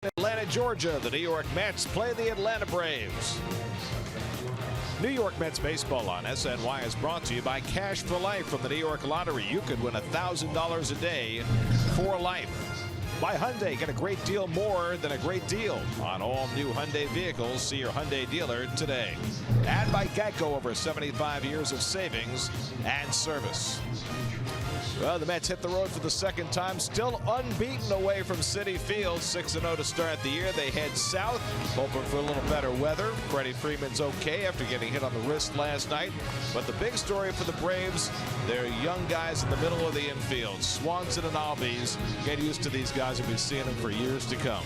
Atlanta, Georgia, the New York Mets play the Atlanta Braves. New York Mets baseball on SNY is brought to you by Cash for Life from the New York Lottery. You could win $1,000 a day for life. By Hyundai, get a great deal more than a great deal on all new Hyundai vehicles. See your Hyundai dealer today. And by Geico, over 75 years of savings and service. Well, the Mets hit the road for the second time, still unbeaten away from Citi Field. 6-0 to start the year. They head south, hoping for a little better weather. Freddie Freeman's okay after getting hit on the wrist last night. But the big story for the Braves, they're young guys in the middle of the infield. Swanson and Albies. Get used to these guys. We've been seeing them for years to come.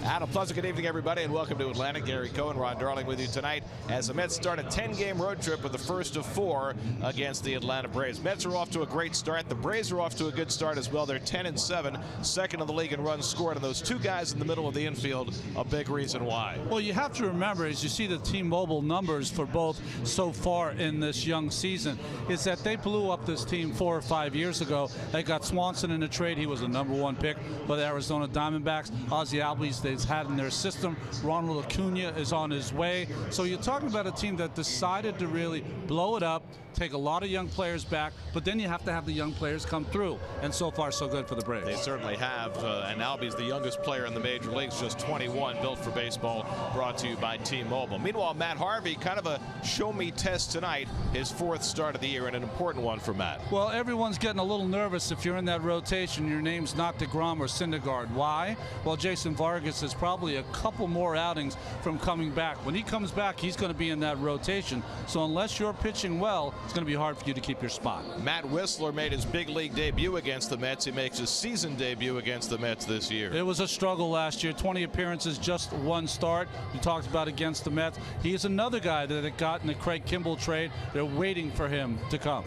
And a pleasant good evening, everybody, and welcome to Atlanta. Gary Cohen, Ron Darling with you tonight as the Mets start a 10-game road trip with the first of 4 against the Atlanta Braves. Mets are off to a great start. The Braves are off to a good start as well. They're 10-7, second in the league in runs scored, and those two guys in the middle of the infield, a big reason why. Well, you have to remember, as you see the T-Mobile numbers for both so far in this young season, is that they blew up this team 4 or 5 years ago. They got Swanson in a trade. He was a #1 pick by the Arizona Diamondbacks. Ozzie Albies, they've had in their system. Ronald Acuna is on his way. So you're talking about a team that decided to really blow it up, take a lot of young players back, but then you have to have the young players come through. And so far, so good for the Braves. They certainly have. And Albies, the youngest player in the major leagues, just 21, built for baseball, brought to you by T-Mobile. Meanwhile, Matt Harvey, kind of a show-me test tonight, his 4th start of the year, and an important one for Matt. Well, everyone's getting a little nervous if you're in that rotation. Your name's not DeGrom or Syndergaard. Why? Well, Jason Vargas is probably a couple more outings from coming back. When he comes back, he's going to be in that rotation. So unless you're pitching well, it's going to be hard for you to keep your spot. Matt Whistler made his big league debut against the Mets. He makes his season debut against the Mets this year. It was a struggle last year. 20 appearances, just 1 start. We talked about against the Mets. He's another guy that got in the Craig Kimbrell trade. They're waiting for him to come.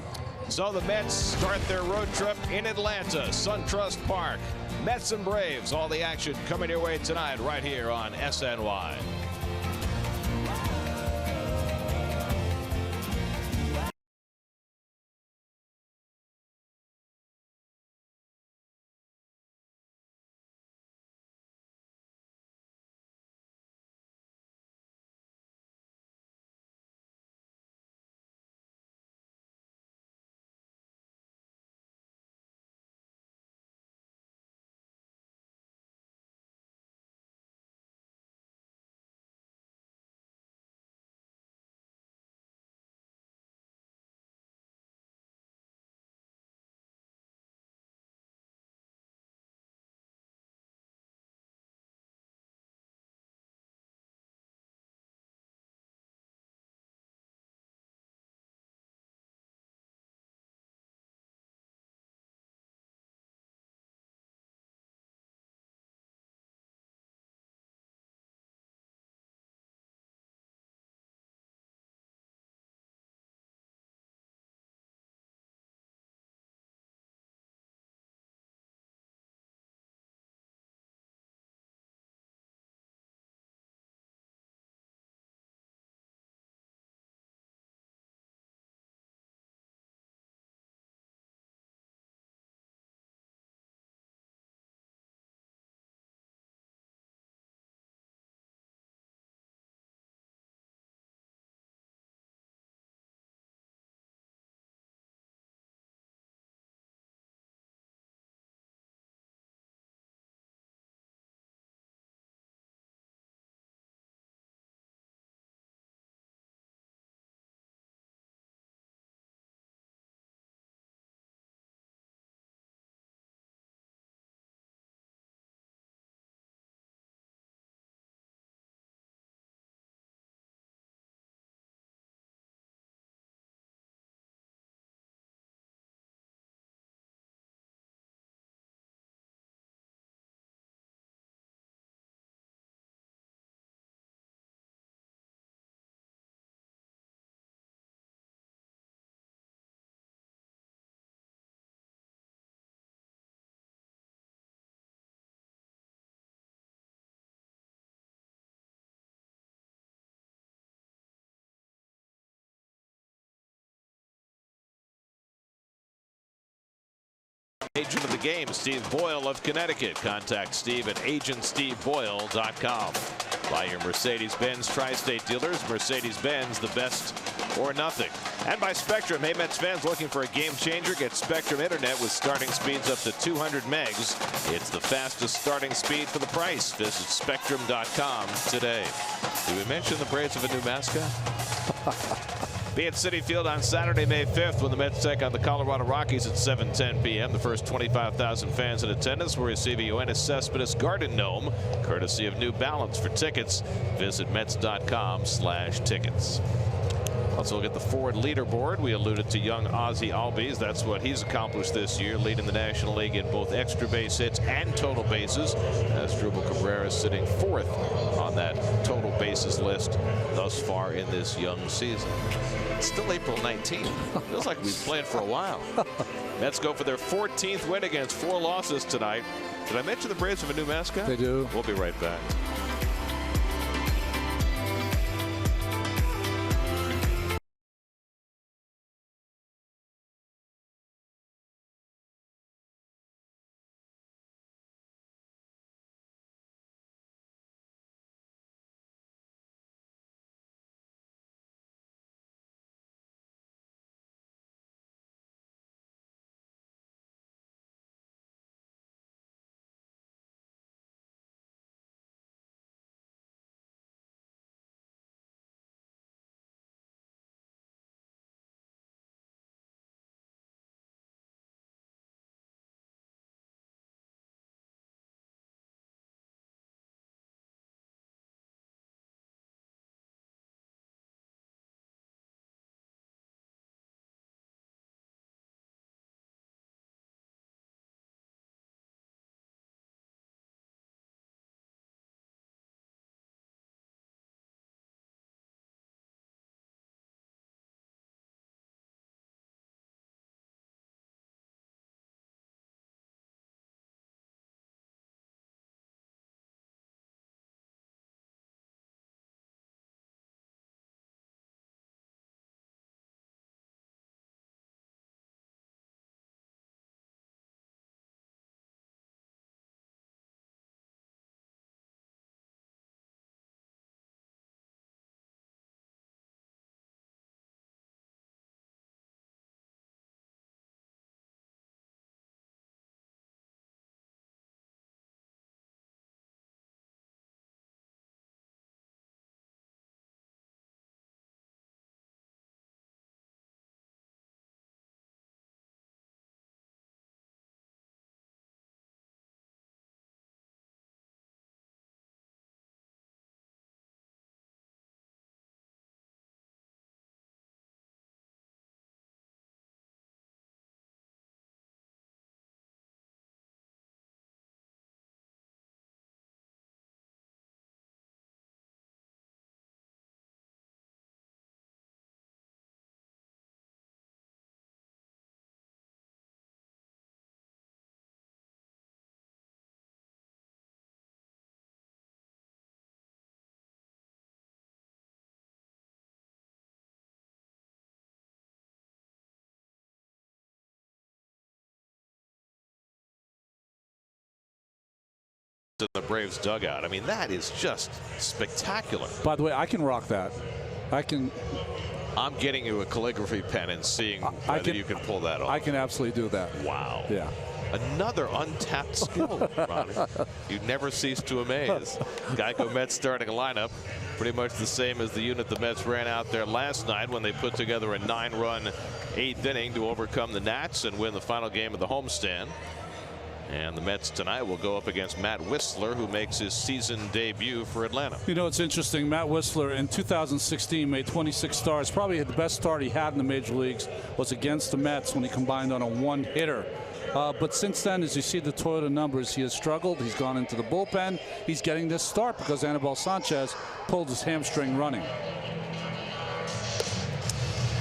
So the Mets start their road trip in Atlanta, SunTrust Park. Mets and Braves, all the action coming your way tonight right here on SNY. Agent of the game, Steve Boyle of Connecticut. Contact Steve at agentsteveboyle.com. By your Mercedes-Benz Tri-State dealers. Mercedes-Benz, the best or nothing. And by Spectrum. Hey, Mets fans looking for a game changer? Get Spectrum Internet with starting speeds up to 200 megs. It's the fastest starting speed for the price. Visit Spectrum.com today. Did we mention the Braves have a new mascot? Be at Citi Field on Saturday, May 5th, when the Mets take on the Colorado Rockies at 7:10 p.m. The first 25,000 fans in attendance will receive a Yoenis Cespedes Garden Gnome, courtesy of New Balance. For tickets, visit Mets.com/tickets. Let's look at the Ford leaderboard. We alluded to young Ozzie Albies. That's what he's accomplished this year, leading the National League in both extra base hits and total bases. Asdrubal Cabrera sitting 4th on that total bases list thus far in this young season. It's still April 19th. Feels like we've played for a while. Mets go for their 14th win against 4 losses tonight. Did I mention the Braves have a new mascot? They do. We'll be right back. In the Braves dugout. I mean, that is just spectacular. By the way, I can rock that. I'm getting you a calligraphy pen and seeing whether you can pull that off. I can absolutely do that. Wow. Yeah. Another untapped skill, Ronnie. You never cease to amaze. Geico Mets starting lineup, pretty much the same as the unit the Mets ran out there last night when they put together a 9-run 8th inning to overcome the Nats and win the final game of the homestand. And the Mets tonight will go up against Matt Whistler, who makes his season debut for Atlanta. You know, it's interesting. Matt Whistler in 2016 made 26 starts. Probably the best start he had in the major leagues was against the Mets when he combined on a 1-hitter. But since then, as you see the Toyota numbers, he has struggled. He's gone into the bullpen. He's getting this start because Anibal Sanchez pulled his hamstring running.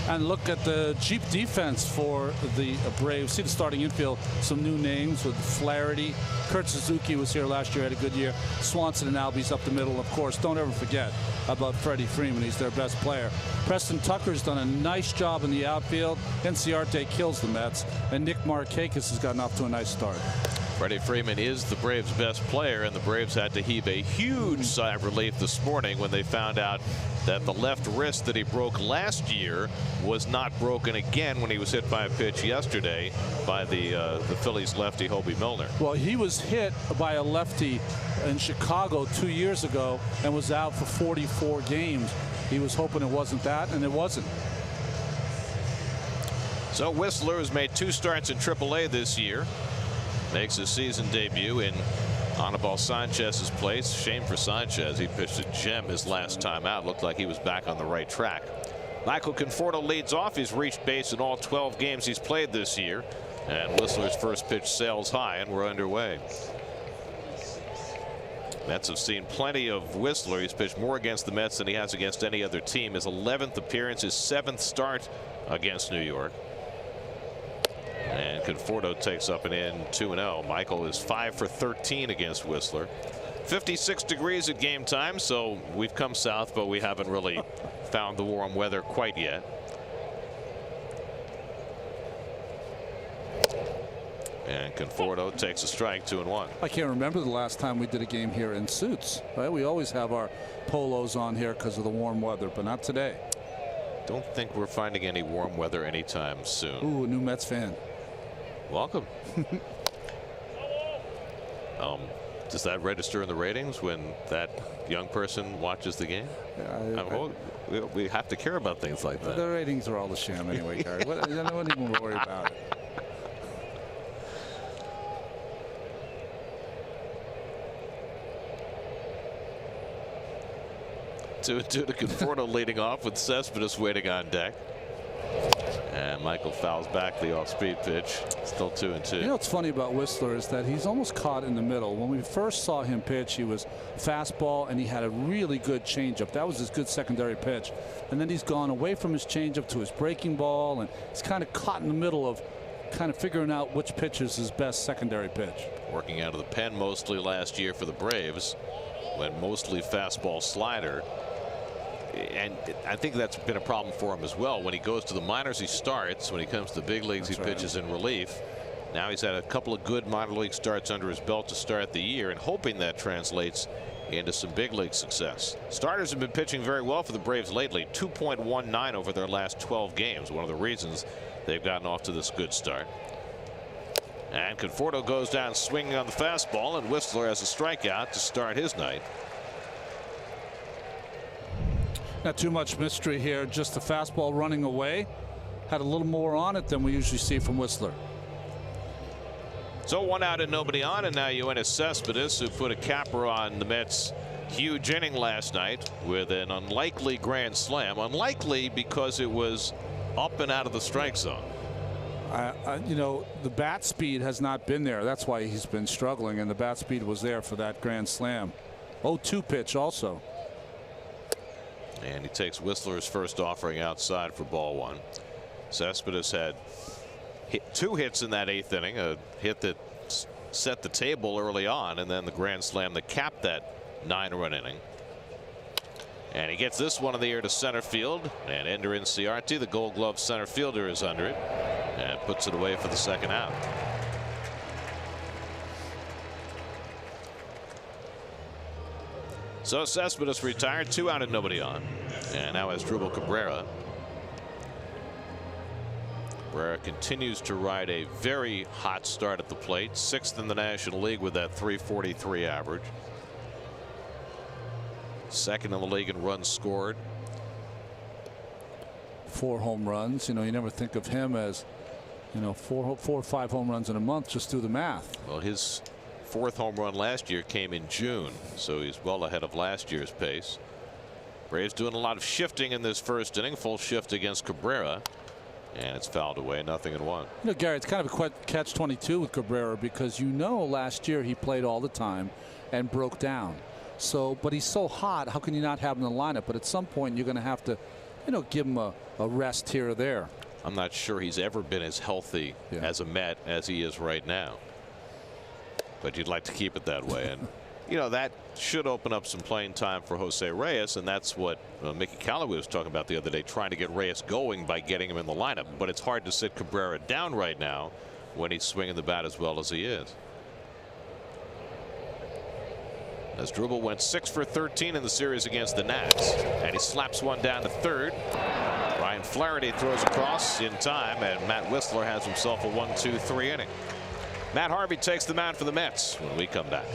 And look at the Jeep defense for the Braves. See the starting infield, some new names with Flaherty. Kurt Suzuki was here last year, had a good year. Swanson and Albies up the middle. Of course, don't ever forget about Freddie Freeman. He's their best player. Preston Tucker's done a nice job in the outfield. Inciarte kills the Mets, and Nick Markakis has gotten off to a nice start. Freddie Freeman is the Braves' best player, and the Braves had to heave a huge sigh of relief this morning when they found out that the left wrist that he broke last year was not broken again when he was hit by a pitch yesterday by the Phillies lefty Hobie Milner. Well, he was hit by a lefty in Chicago 2 years ago and was out for 44 games. He was hoping it wasn't that, and it wasn't. So Whistler has made 2 starts in AAA this year. Makes his season debut in Anibal Sanchez's place. Shame for Sanchez. He pitched a gem his last time out. Looked like he was back on the right track. Michael Conforto leads off. He's reached base in all 12 games he's played this year. And Whistler's first pitch sails high, and we're underway. Mets have seen plenty of Whistler. He's pitched more against the Mets than he has against any other team. His 11th appearance, his 7th start against New York. And Conforto takes up and in 2-0. Michael is 5 for 13 against Whistler. 56 degrees at game time, so we've come south, but we haven't really found the warm weather quite yet. And Conforto takes a strike, 2-1. I can't remember the last time we did a game here in suits. Right? We always have our polos on here because of the warm weather, but not today. Don't think we're finding any warm weather anytime soon. Ooh, a new Mets fan. Welcome. Does that register in the ratings when that young person watches the game? We have to care about things like that. The ratings are all the sham anyway, Gary. I don't even worry about it. Two to Conforto leading off with Cespedes waiting on deck. And Michael fouls back the off-speed pitch. Still 2-2. You know what's funny about Whistler is that he's almost caught in the middle. When we first saw him pitch, he was fastball and he had a really good changeup. That was his good secondary pitch. And then he's gone away from his changeup to his breaking ball, and he's kind of caught in the middle of kind of figuring out which pitch is his best secondary pitch. Working out of the pen mostly last year for the Braves, when mostly fastball slider. And I think that's been a problem for him as well. When he goes to the minors, he starts. When he comes to the big leagues, he pitches in relief. Now he's had a couple of good minor league starts under his belt to start the year, and hoping that translates into some big league success. Starters have been pitching very well for the Braves lately. 2.19 over their last 12 games. One of the reasons they've gotten off to this good start. And Conforto goes down swinging on the fastball, and Whistler has a strikeout to start his night. Not too much mystery here, just the fastball running away. Had a little more on it than we usually see from Whistler. So 1 out and nobody on, and now NYN AT Cespedes, who put a capper on the Mets' huge inning last night with an unlikely grand slam. Unlikely because it was up and out of the strike zone. You know, the bat speed has not been there. That's why he's been struggling, and the bat speed was there for that grand slam. 0-2 pitch also. And he takes Whistler's first offering outside for ball 1. Cespedes had 2 hits in that 8th inning, a hit that set the table early on, and then the grand slam that capped that 9-run inning. And he gets this one in the air to center field, and Ender Inciarte, the Gold Glove center fielder, is under it and puts it away for the second out. So Cespedes retired, 2 out and nobody on, and now has Drupal Cabrera. Cabrera continues to ride a very hot start at the plate, 6th in the National League with that .343 average. 2nd in the league in runs scored. 4 home runs. You know, you never think of him as, you know, 4 or 5 home runs in a month. Just do the math. Well, his 4th home run last year came in June, so he's well ahead of last year's pace. Braves doing a lot of shifting in this first inning. Full shift against Cabrera, and it's fouled away, 0-1. You know, Gary, it's kind of a catch-22 with Cabrera, because you know last year he played all the time and broke down. So, but he's so hot, how can you not have him in the lineup? But at some point you're going to have to, you know, give him a rest here or there. I'm not sure he's ever been as healthy as a Met as he is right now. But you'd like to keep it that way. And you know, that should open up some playing time for Jose Reyes, and that's what Mickey Callaway was talking about the other day, trying to get Reyes going by getting him in the lineup. But it's hard to sit Cabrera down right now when he's swinging the bat as well as he is. As Drubel went 6 for 13 in the series against the Nats, and he slaps one down to third. Ryan Flaherty throws across in time, and Matt Whistler has himself a 1-2-3 inning. Matt Harvey takes the mound for the Mets when we come back.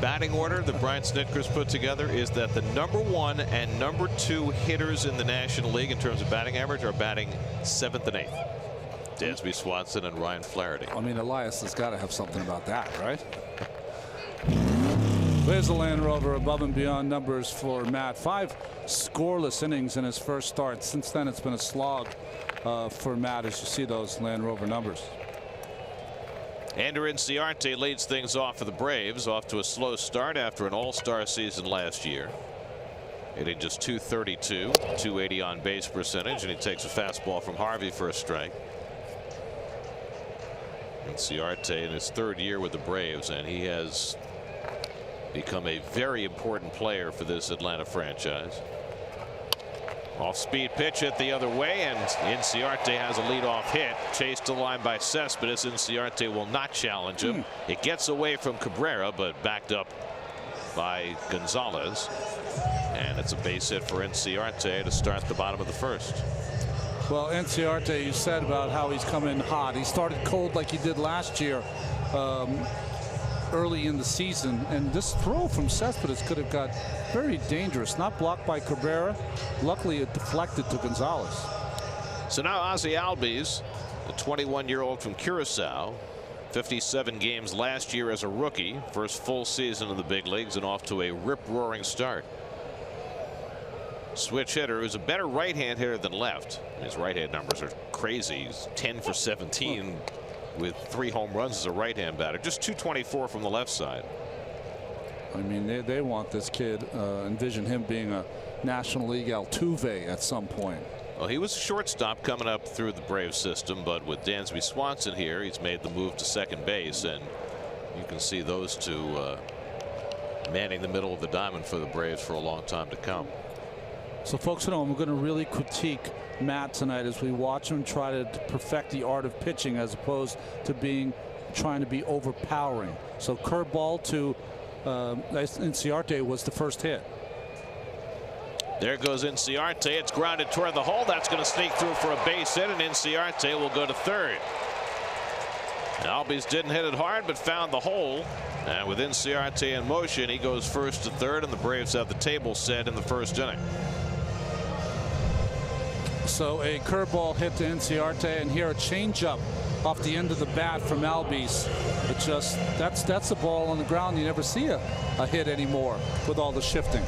Batting order that Brian Snitker's put together is that the #1 and #2 hitters in the National League in terms of batting average are batting 7th and 8th. Dansby Swanson and Ryan Flaherty. I mean, Elias has got to have something about that, right? There's the Land Rover above and beyond numbers for Matt. 5 scoreless innings in his first start. Since then, it's been a slog for Matt as you see those Land Rover numbers. Ender Inciarte leads things off for the Braves, off to a slow start after an all-star season last year. Hitting just .232, .280 on base percentage, and he takes a fastball from Harvey for a strike. Inciarte in his 3rd year with the Braves, and he has become a very important player for this Atlanta franchise. Off-speed pitch it the other way, and Inciarte has a leadoff hit. Chased to the line by Cespedes. Inciarte will not challenge him. It gets away from Cabrera, but backed up by Gonzalez. And it's a base hit for Inciarte to start the bottom of the 1st. Well, Inciarte, you said about how he's come in hot. He started cold like he did last year. Early in the season, and this throw from Cespedes could have got very dangerous. Not blocked by Cabrera. Luckily, it deflected to Gonzalez. So now Ozzie Albies, the 21-year-old from Curacao, 57 games last year as a rookie, first full season in the big leagues, and off to a rip-roaring start. Switch hitter who's a better right-hand hitter than left. His right-hand numbers are crazy. He's 10 for 17. With 3 home runs as a right-hand batter. Just .224 from the left side. I mean, they want this kid. Envision him being a National League Altuve at some point. Well, he was a shortstop coming up through the Braves system, but with Dansby Swanson here, he's made the move to second base, and you can see those two manning the middle of the diamond for the Braves for a long time to come. So, folks, we're going to really critique Matt tonight as we watch him try to perfect the art of pitching as opposed to trying to be overpowering. So curveball to Inciarte was the first hit. There goes Inciarte. It's grounded toward the hole. That's going to sneak through for a base hit, and Inciarte will go to third. Albies didn't hit it hard, but found the hole. And with Inciarte in motion, he goes first to third, and the Braves have the table set in the 1st inning. So a curveball hit to Inciarte, and here a changeup off the end of the bat from Albies. It just, that's a ball on the ground. You never see a hit anymore with all the shifting.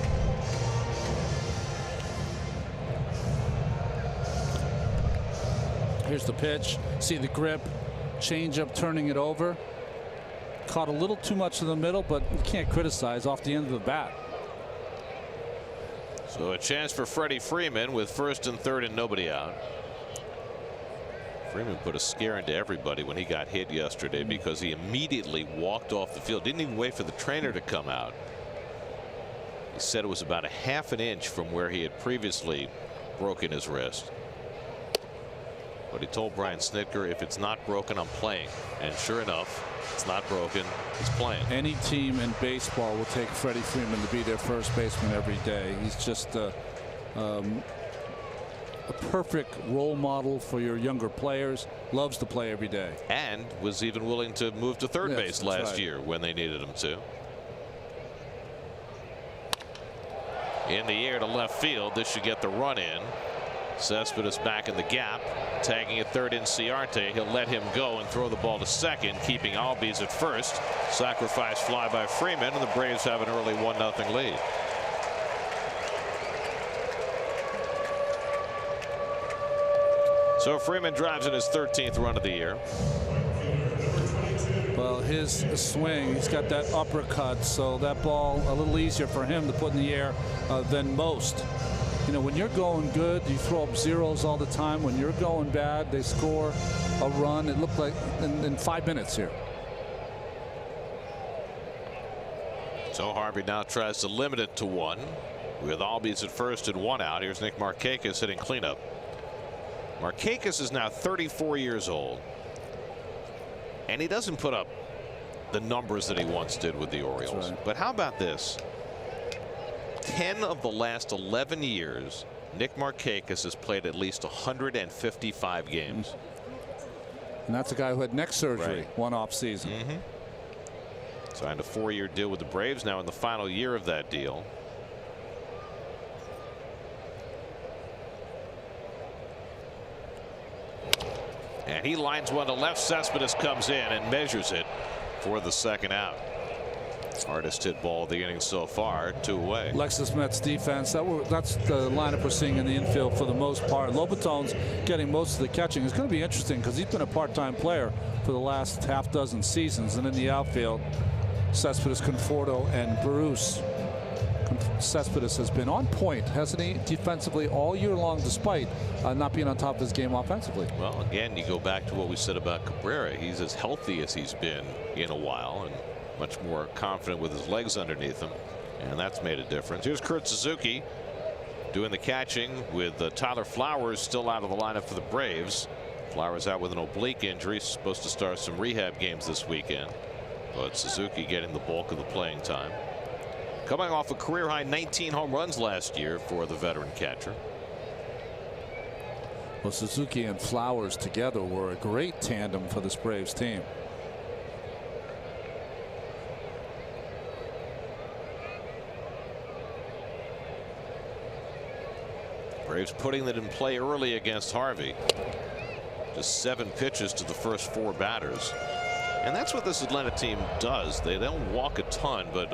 Here's the pitch. See the grip, changeup, turning it over. Caught a little too much in the middle, but you can't criticize off the end of the bat. So a chance for Freddie Freeman with first and third and nobody out. Freeman put a scare into everybody when he got hit yesterday because he immediately walked off the field. Didn't even wait for the trainer to come out. He said it was about a half an inch from where he had previously broken his wrist. But he told Brian Snitker, if it's not broken, I'm playing. And sure enough, it's not broken. He's playing. Any team in baseball will take Freddie Freeman to be their first baseman every day. He's just a perfect role model for your younger players. Loves to play every day. And was even willing to move to third base last year when they needed him to. In the air to left field. This should get the run in. Cespedes back in the gap, tagging at third Inciarte. He'll let him go and throw the ball to second, keeping Albies at first. Sacrifice fly by Freeman, and the Braves have an early 1-0 lead. So Freeman drives in his 13th run of the year. Well, his swing, he's got that uppercut, so that ball a little easier for him to put in the air than most. You know, when you're going good, you throw up zeros all the time. When you're going bad, they score a run. It looked like in 5 minutes here. So Harvey now tries to limit it to one with Albies at first and one out. Here's Nick Markakis hitting cleanup. Markakis is now 34 years old, and he doesn't put up the numbers that he once did with the Orioles. Right. But how about this? 10 of the last 11 years, Nick Markakis has played at least 155 games. And that's a guy who had neck surgery one off season. Signed a 4-year deal with the Braves, now in the final year of that deal. And he lines one to left. Cespedes comes in and measures it for the second out. Hardest hit ball of the inning so far, 2 away. Lexus Mets defense, that's the lineup we're seeing in the infield for the most part. Lobaton's getting most of the catching. It's going to be interesting because he's been a part-time player for the last half-dozen seasons. And in the outfield, Cespedes, Conforto, and Bruce. Cespedes has been on point, hasn't he, defensively all year long, despite not being on top of his game offensively. Well, again, you go back to what we said about Cabrera. He's as healthy as he's been in a while, and much more confident with his legs underneath him, and that's made a difference. Here's Kurt Suzuki doing the catching with Tyler Flowers still out of the lineup for the Braves. Flowers out with an oblique injury, supposed to start some rehab games this weekend, but Suzuki getting the bulk of the playing time. Coming off a career high 19 home runs last year for the veteran catcher. Well, Suzuki and Flowers together were a great tandem for this Braves team. Braves putting that in play early against Harvey. Just 7 pitches to the first 4 batters. And that's what this Atlanta team does. They don't walk a ton, but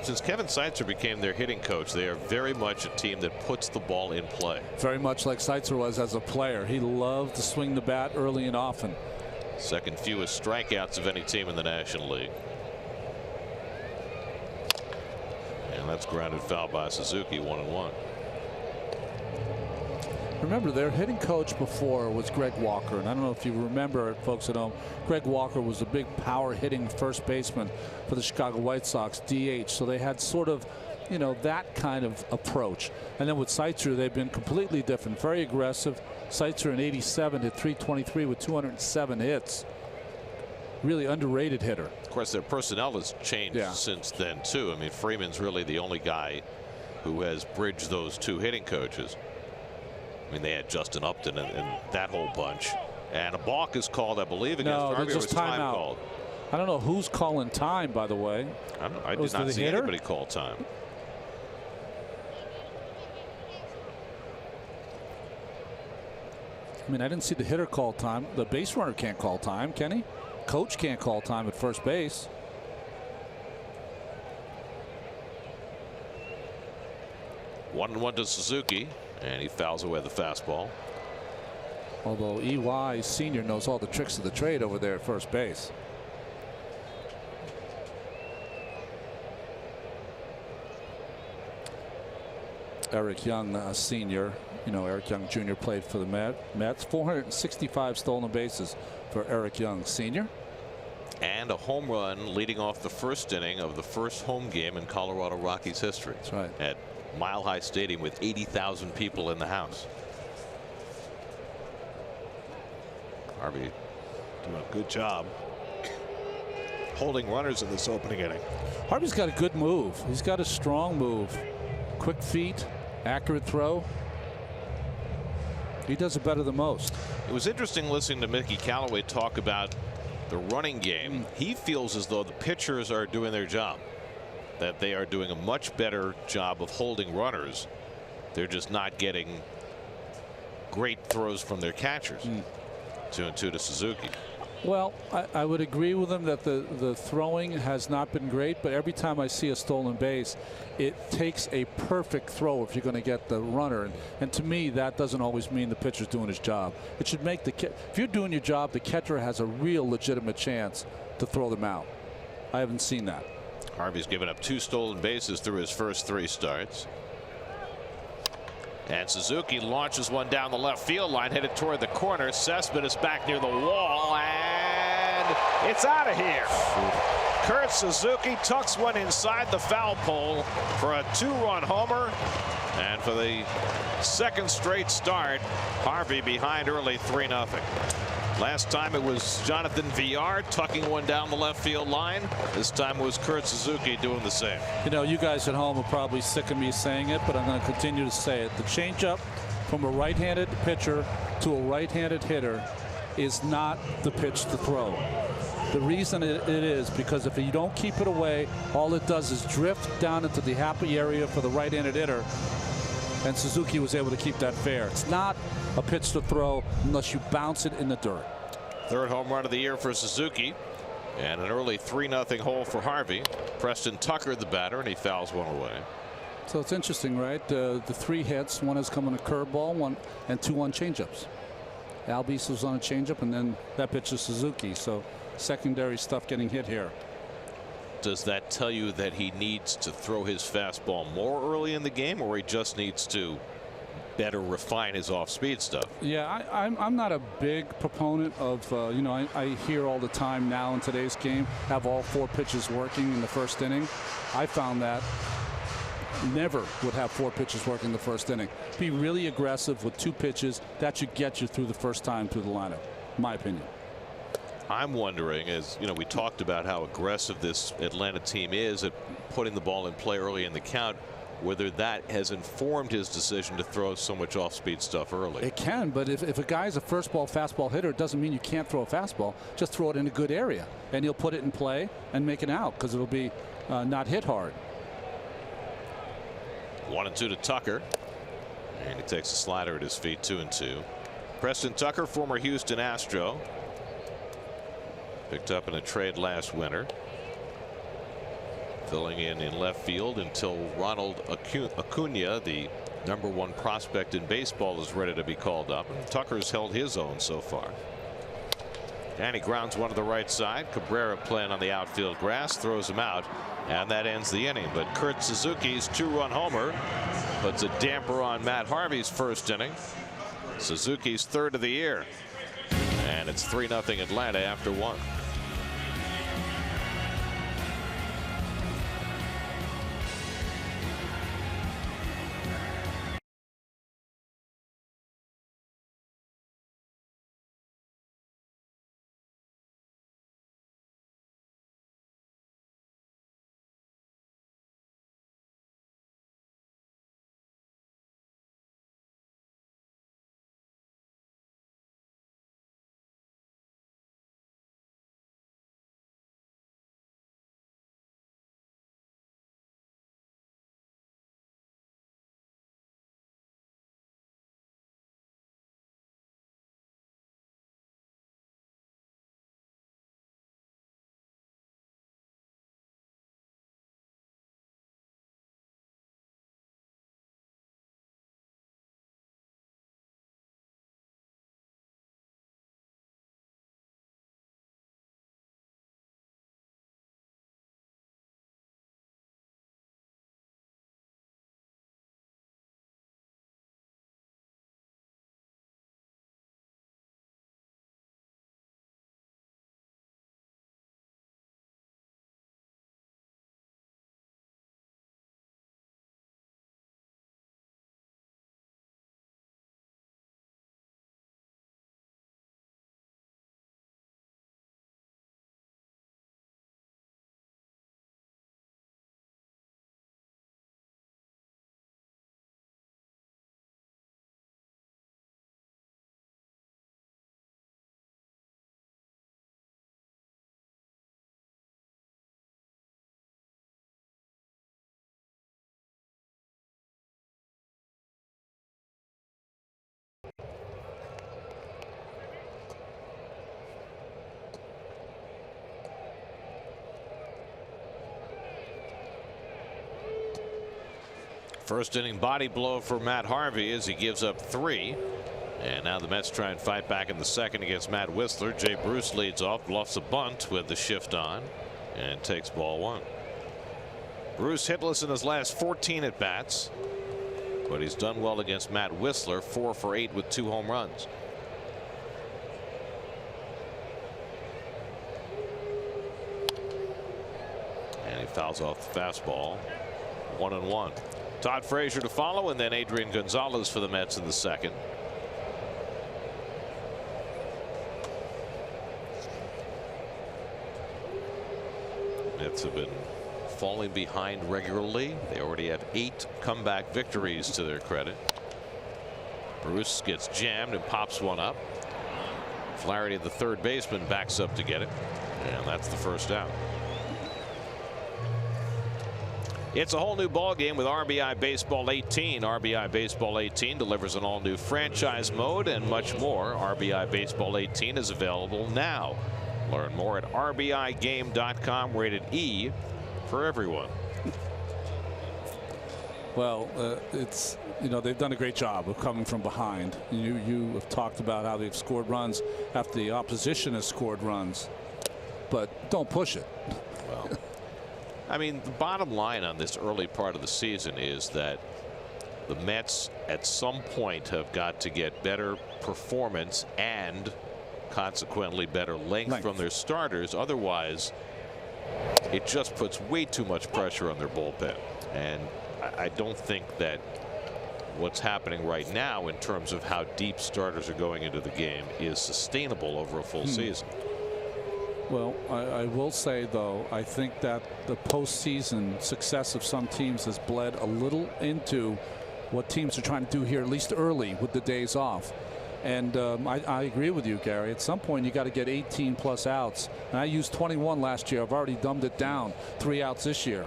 since Kevin Seitzer became their hitting coach, they are very much a team that puts the ball in play. Very much like Seitzer was as a player. He loved to swing the bat early and often. Second fewest strikeouts of any team in the National League. And that's grounded foul by Suzuki, 1-1. Remember, their hitting coach before was Greg Walker, and I don't know if you remember, folks at home, Greg Walker was a big power hitting first baseman for the Chicago White Sox, DH. So they had sort of, you know, that kind of approach. And then with Seitzer, they've been completely different, very aggressive. Seitzer in '87 hit .323 with 207 hits. Really underrated hitter. Of course, their personnel has changed since then too. I mean, Freeman's really the only guy who has bridged those 2 hitting coaches. I mean, they had Justin Upton and that whole bunch. And a balk is called, I believe, against Harvey. Just time called. I don't know who's calling time, by the way. I did not see anybody call time. I mean, I didn't see the hitter call time. The base runner can't call time, can he? Coach can't call time at first base. 1-1 to Suzuki, and he fouls away the fastball. Although EY Sr. knows all the tricks of the trade over there at first base. Eric Young Sr., you know, Eric Young Jr. played for the Mets. 465 stolen bases for Eric Young Sr. And a home run leading off the first inning of the first home game in Colorado Rockies history. That's right. At Mile High Stadium with 80,000 people in the house. Harvey doing a good job holding runners in this opening inning. Harvey's got a good move. He's got a strong move. Quick feet, accurate throw. He does it better than most. It was interesting listening to Mickey Callaway talk about the running game. He feels as though the pitchers are doing their job, that they are doing a much better job of holding runners. They're just not getting great throws from their catchers. 2-2 to Suzuki. Well, I would agree with him that the throwing has not been great, but every time I see a stolen base, it takes a perfect throw if you're going to get the runner. And to me, that doesn't always mean the pitcher's doing his job. It should make if you're doing your job, the catcher has a real legitimate chance to throw them out. I haven't seen that. Harvey's given up 2 stolen bases through his first 3 starts. And Suzuki launches one down the left field line, headed toward the corner. Cessman is back near the wall, and it's out of here. Kurt Suzuki tucks one inside the foul pole for a 2-run homer. And for the second straight start, Harvey behind early 3-0. Last time it was Jonathan Villar tucking one down the left field line. This time it was Kurt Suzuki doing the same. You know, you guys at home are probably sick of me saying it, but I'm going to continue to say it. The changeup from a right-handed pitcher to a right-handed hitter is not the pitch to throw. The reason it is because if you don't keep it away, all it does is drift down into the happy area for the right-handed hitter. And Suzuki was able to keep that fair. It's not a pitch to throw unless you bounce it in the dirt. Third home run of the year for Suzuki, and an early 3-0 hole for Harvey. Preston Tucker the batter, and he fouls one away. So it's interesting, right? The 3 hits, one has come on a curveball, 1 and 2 on changeups. Albies was on a changeup, and then that pitch is Suzuki. So secondary stuff getting hit here. Does that tell you that he needs to throw his fastball more early in the game, or he just needs to better refine his off-speed stuff? Yeah, I'm not a big proponent of, you know, I hear all the time now in today's game, have all 4 pitches working in the first inning. I found that never would have 4 pitches working in the first inning. Be really aggressive with 2 pitches. That should get you through the first time through the lineup, my opinion. I'm wondering, as you know, we talked about how aggressive this Atlanta team is at putting the ball in play early in the count, whether that has informed his decision to throw so much off-speed stuff early. It can, but if a guy's a first ball fastball hitter, it doesn't mean you can't throw a fastball. Just throw it in a good area, and he'll put it in play and make it out because it'll be not hit hard. 1-2 to Tucker, and he takes a slider at his feet. 2-2. Preston Tucker, former Houston Astro, picked up in a trade last winter, filling in left field until Ronald Acuna, the #1 prospect in baseball, is ready to be called up. And Tucker's held his own so far. And he grounds one to the right side. Cabrera playing on the outfield grass, throws him out, and that ends the inning. But Kurt Suzuki's 2-run homer puts a damper on Matt Harvey's first inning. Suzuki's 3rd of the year, and it's 3-0 Atlanta after 1. First inning body blow for Matt Harvey as he gives up 3. And now the Mets try and fight back in the second against Matt Whistler. Jay Bruce leads off, bluffs a bunt with the shift on, and takes ball 1. Bruce hitless in his last 14 at bats, but he's done well against Matt Whistler, 4 for 8 with 2 home runs. And he fouls off the fastball. 1-1. Todd Frazier to follow, and then Adrian Gonzalez for the Mets in the second. Mets have been falling behind regularly. They already have 8 comeback victories to their credit. Bruce gets jammed and pops one up. Flaherty, the third baseman, backs up to get it, and that's the first out. It's a whole new ball game with RBI Baseball 18. RBI Baseball 18 delivers an all new franchise mode and much more. RBI Baseball 18 is available now. Learn more at RBIGame.com. Rated E for everyone. Well, it's, you know, they've done a great job of coming from behind. You have talked about how they've scored runs after the opposition has scored runs, but don't push it. Well, I mean, the bottom line on this early part of the season is that the Mets at some point have got to get better performance and consequently better length from their starters. Otherwise, it just puts way too much pressure on their bullpen. And I don't think that what's happening right now in terms of how deep starters are going into the game is sustainable over a full season. Well, I will say, though, I think that the postseason success of some teams has bled a little into what teams are trying to do here, at least early with the days off. And I agree with you, Gary. At some point, you got to get 18 plus outs. And I used 21 last year. I've already dumbed it down. 3 outs this year.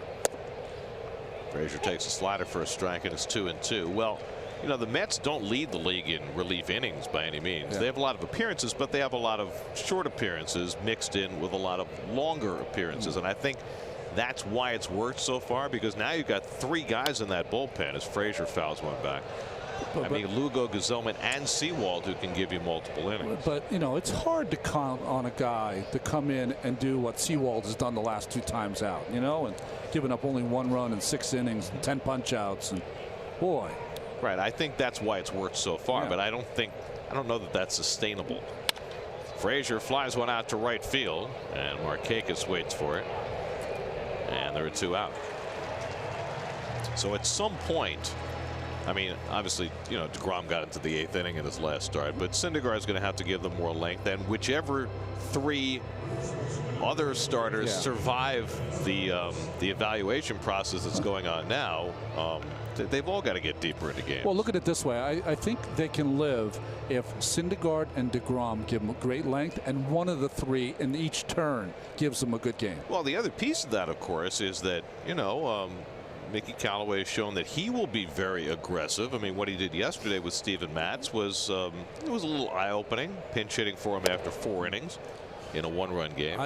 Frazier takes a slider for a strike, and it's 2-2. Well, you know, the Mets don't lead the league in relief innings by any means. They have a lot of appearances, but they have a lot of short appearances mixed in with a lot of longer appearances. And I think that's why it's worked so far, because now you've got 3 guys in that bullpen as Frazier fouls one back. I mean, Lugo, Gazelman, and Sewald, who can give you multiple innings. But, you know, it's hard to count on a guy to come in and do what Sewald has done the last 2 times out, you know, and giving up only 1 run in 6 innings and 10 punch outs. And boy. Right. I think that's why it's worked so far, but I don't know that that's sustainable. Frazier flies one out to right field, and Markakis waits for it. And there are 2 out. So at some point, I mean, obviously, you know, DeGrom got into the 8th inning in his last start, but Syndergaard is going to have to give them more length, and whichever 3 other starters survive the evaluation process that's going on now, they've all got to get deeper into games. Well, look at it this way. I think they can live if Syndergaard and DeGrom give them great length, and one of the 3 in each turn gives them a good game. Well, the other piece of that, of course, is that, you know, Mickey Callaway has shown that he will be very aggressive. I mean, what he did yesterday with Steven Matz was it was a little eye-opening, pinch hitting for him after 4 innings in a 1-run game.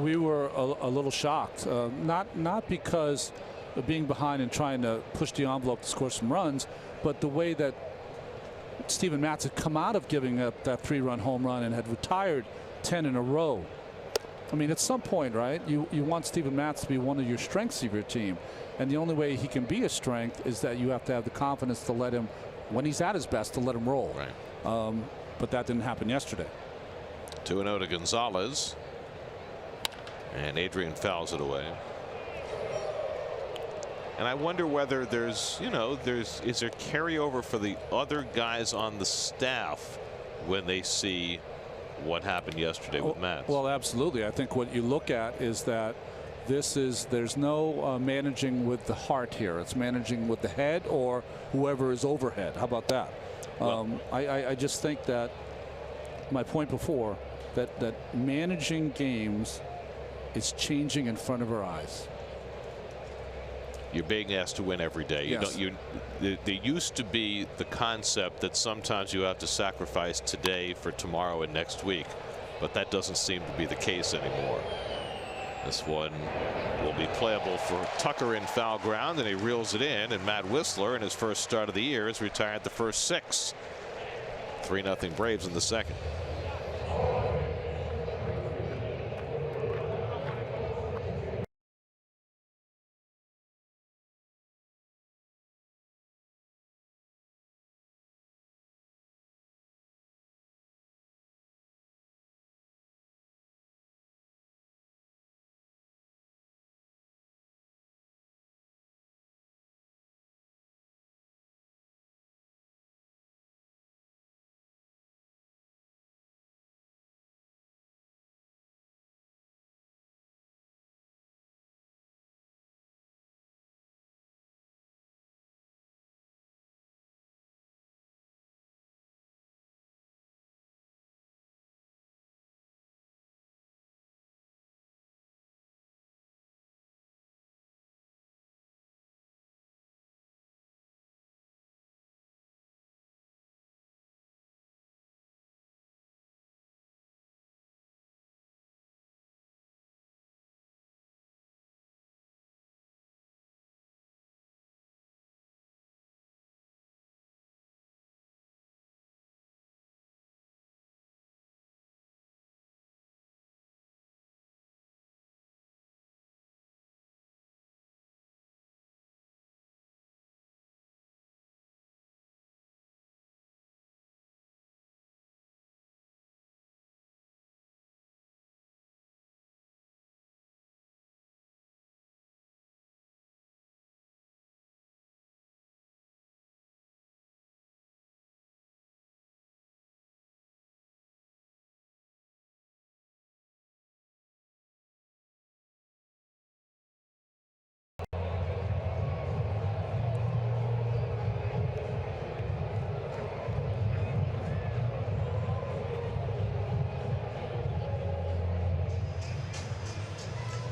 We were a little shocked, not because of being behind and trying to push the envelope to score some runs, but the way that Steven Matz had come out of giving up that 3-run home run and had retired 10 in a row. I mean, at some point, right, you want Steven Matz to be one of your strengths of your team. And the only way he can be a strength is that you have to have the confidence to let him, when he's at his best, to let him roll. Right. But that didn't happen yesterday. 2-0 to Gonzalez. And Adrian fouls it away. And I wonder whether there's, you know, is there carryover for the other guys on the staff when they see what happened yesterday with Matz? Well, absolutely. I think what you look at is that there's no managing with the heart here. It's managing with the head or whoever is overhead. How about that? Well, I just think that my point before that managing games is changing in front of our eyes. You're being asked to win every day. Yes. There used to be the concept that sometimes you have to sacrifice today for tomorrow and next week, but that doesn't seem to be the case anymore. This one will be playable for Tucker in foul ground, and he reels it in. And Matt Whistler, in his first start of the year, has retired the first 6. 3-0 Braves in the second.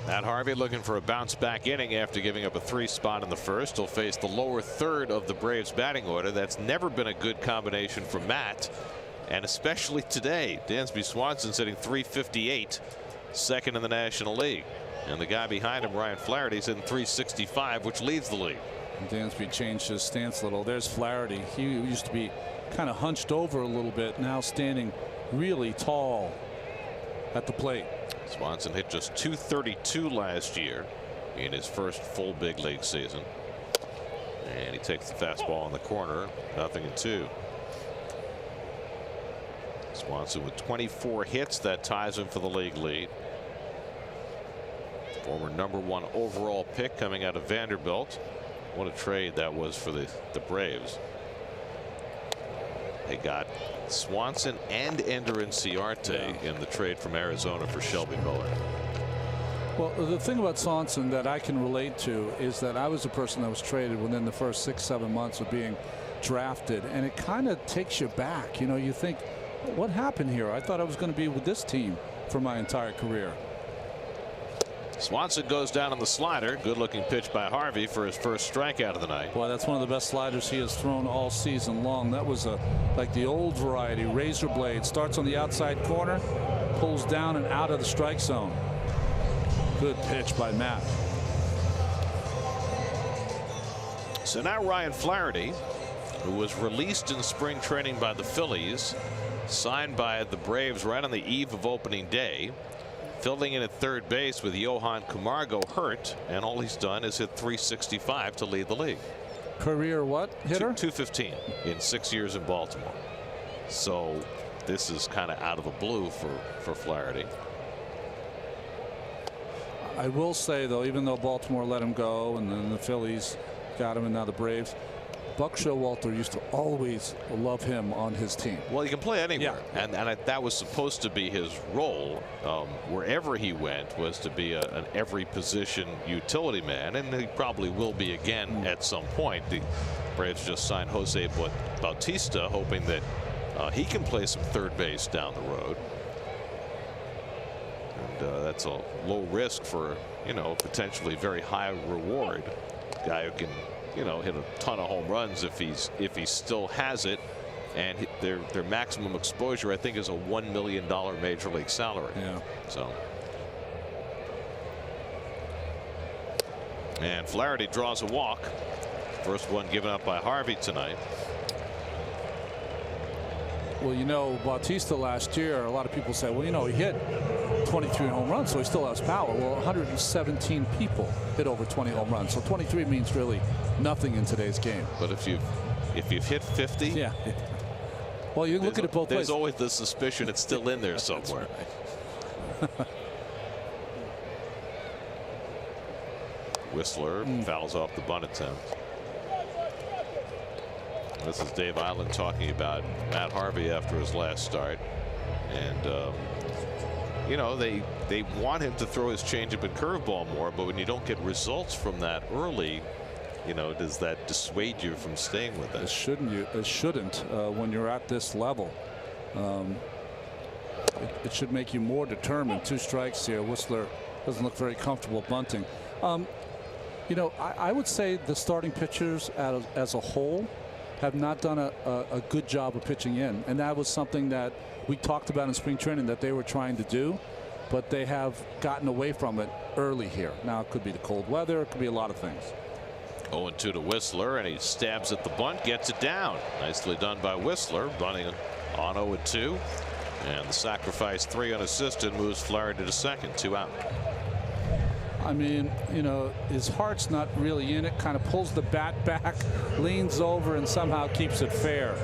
Matt Harvey looking for a bounce back inning after giving up a 3 spot in the first. He'll face the lower third of the Braves batting order. That's never been a good combination for Matt, and especially today. Dansby Swanson sitting .358, second in the National League, and the guy behind him, Ryan Flaherty, is in .365, which leads the league. Dansby changed his stance a little. There's Flaherty. He used to be kind of hunched over a little bit, now standing really tall at the plate. Swanson hit just .232 last year in his first full big league season, and he takes the fastball in the corner. 0-2. Swanson with 24 hits, that ties him for the league lead. Former #1 overall pick coming out of Vanderbilt. What a trade that was for the Braves. They got Swanson and Ender Inciarte in the trade from Arizona for Shelby Miller. Well, the thing about Swanson that I can relate to is that I was a person that was traded within the first 6-7 months of being drafted, and it kind of takes you back. You know, you think, what happened here? I thought I was going to be with this team for my entire career. Swanson goes down on the slider. Good looking pitch by Harvey for his first strikeout of the night. Boy, that's one of the best sliders he has thrown all season long. That was like the old variety, razor blade. Starts on the outside corner, pulls down and out of the strike zone. Good pitch by Matt. So now Ryan Flaherty, who was released in spring training by the Phillies, signed by the Braves right on the eve of opening day, filling in at third base with Johan Camargo hurt, and all he's done is hit .365 to lead the league. Career what hitter? .215 in 6 years in Baltimore. So this is kind of out of the blue for Flaherty. I will say, though, even though Baltimore let him go and then the Phillies got him and now the Braves, Buck Showalter used to always love him on his team. Well, he can play anywhere, and that was supposed to be his role. Wherever he went was to be an every position utility man, and he probably will be again at some point. The Braves just signed Jose Bautista, hoping that he can play some third base down the road. And that's a low risk for, potentially very high reward. Guy who can, hit a ton of home runs if he still has it, and their maximum exposure, I think, is a $1 million major league salary. Yeah. So And Flaherty draws a walk. First one given up by Harvey tonight. Well, you know, Bautista last year, a lot of people say, well, you know, he hit 23 home runs, so he still has power. Well, 117 people hit over 20 home runs, so 23 means really nothing in today's game. But if you've hit 50, yeah. Well, you look at it both ways. There's always the suspicion it's still in there somewhere. Whistler fouls off the bunt attempt. This is Dave Island talking about Matt Harvey after his last start, and you know, they want him to throw his changeup and curveball more, but when you don't get results from that early, you know, does that dissuade you from staying with it? It shouldn't when you're at this level. It should make you more determined. 2 strikes here. Whistler doesn't look very comfortable bunting. You know, I would say the starting pitchers as a whole have not done a good job of pitching in, and that was something that we talked about in spring training that they were trying to do, but they have gotten away from it early here. Now it could be the cold weather, it could be a lot of things. 0-2 to Whistler, and he stabs at the bunt, gets it down. Nicely done by Whistler, bunting on 0-2, and the sacrifice 3 unassisted moves Flaherty to second, 2 out. I mean, you know, his heart's not really in it, kind of pulls the bat back, leans over, and somehow keeps it fair.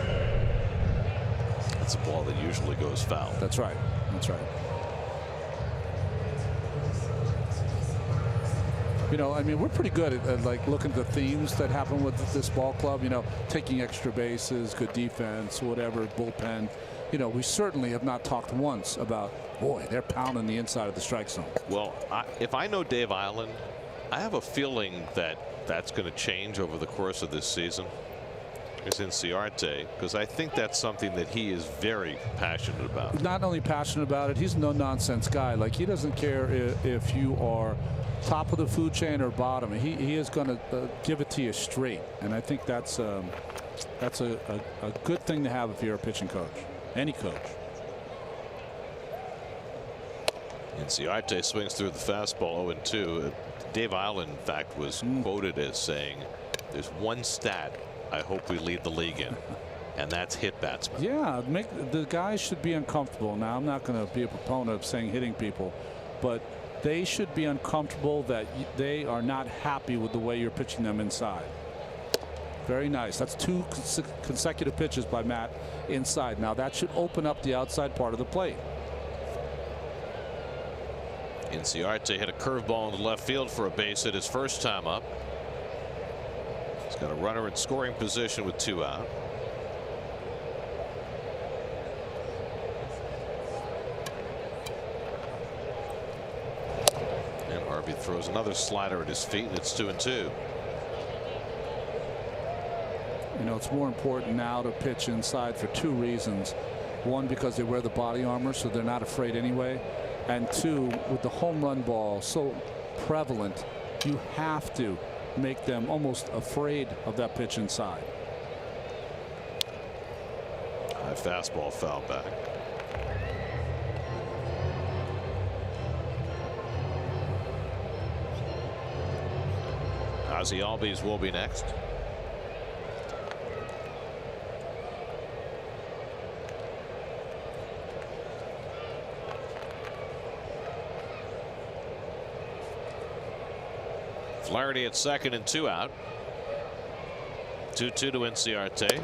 That's a ball that usually goes foul. That's right. That's right. You know, I mean, we're pretty good at like looking at the themes that happen with this ball club. You know, taking extra bases, good defense, whatever, bullpen. You know, we certainly have not talked once about, boy, they're pounding the inside of the strike zone. Well, if I know Dave Island, I have a feeling that that's going to change over the course of this season. It's Inciarte, because I think that's something that he is very passionate about. Not only passionate about it, he's a no-nonsense guy. Like, he doesn't care if you are top of the food chain or bottom. He is going to give it to you straight, and I think that's a good thing to have if you're a pitching coach. Any coach. Inciarte swings through the fastball 0-2. Dave Island, in fact, was quoted as saying, "There's one stat I hope we lead the league in, and that's hit batsmen." Yeah, the guys should be uncomfortable. Now, I'm not going to be a proponent of saying hitting people, but they should be uncomfortable that they are not happy with the way you're pitching them inside. Very nice. That's 2 consecutive pitches by Matt inside. Now that should open up the outside part of the plate. Inciarte hit a curveball in the left field for a base hit his first time up. He's got a runner in scoring position with 2 out. And Harvey throws another slider at his feet, and it's 2-2. You know, it's more important now to pitch inside for 2 reasons. 1, because they wear the body armor, so they're not afraid anyway. And 2, with the home run ball so prevalent, you have to make them almost afraid of that pitch inside. High fastball foul back. Ozzie Albies will be next. Flaherty at second and 2 out. 2-2 to Inciarte,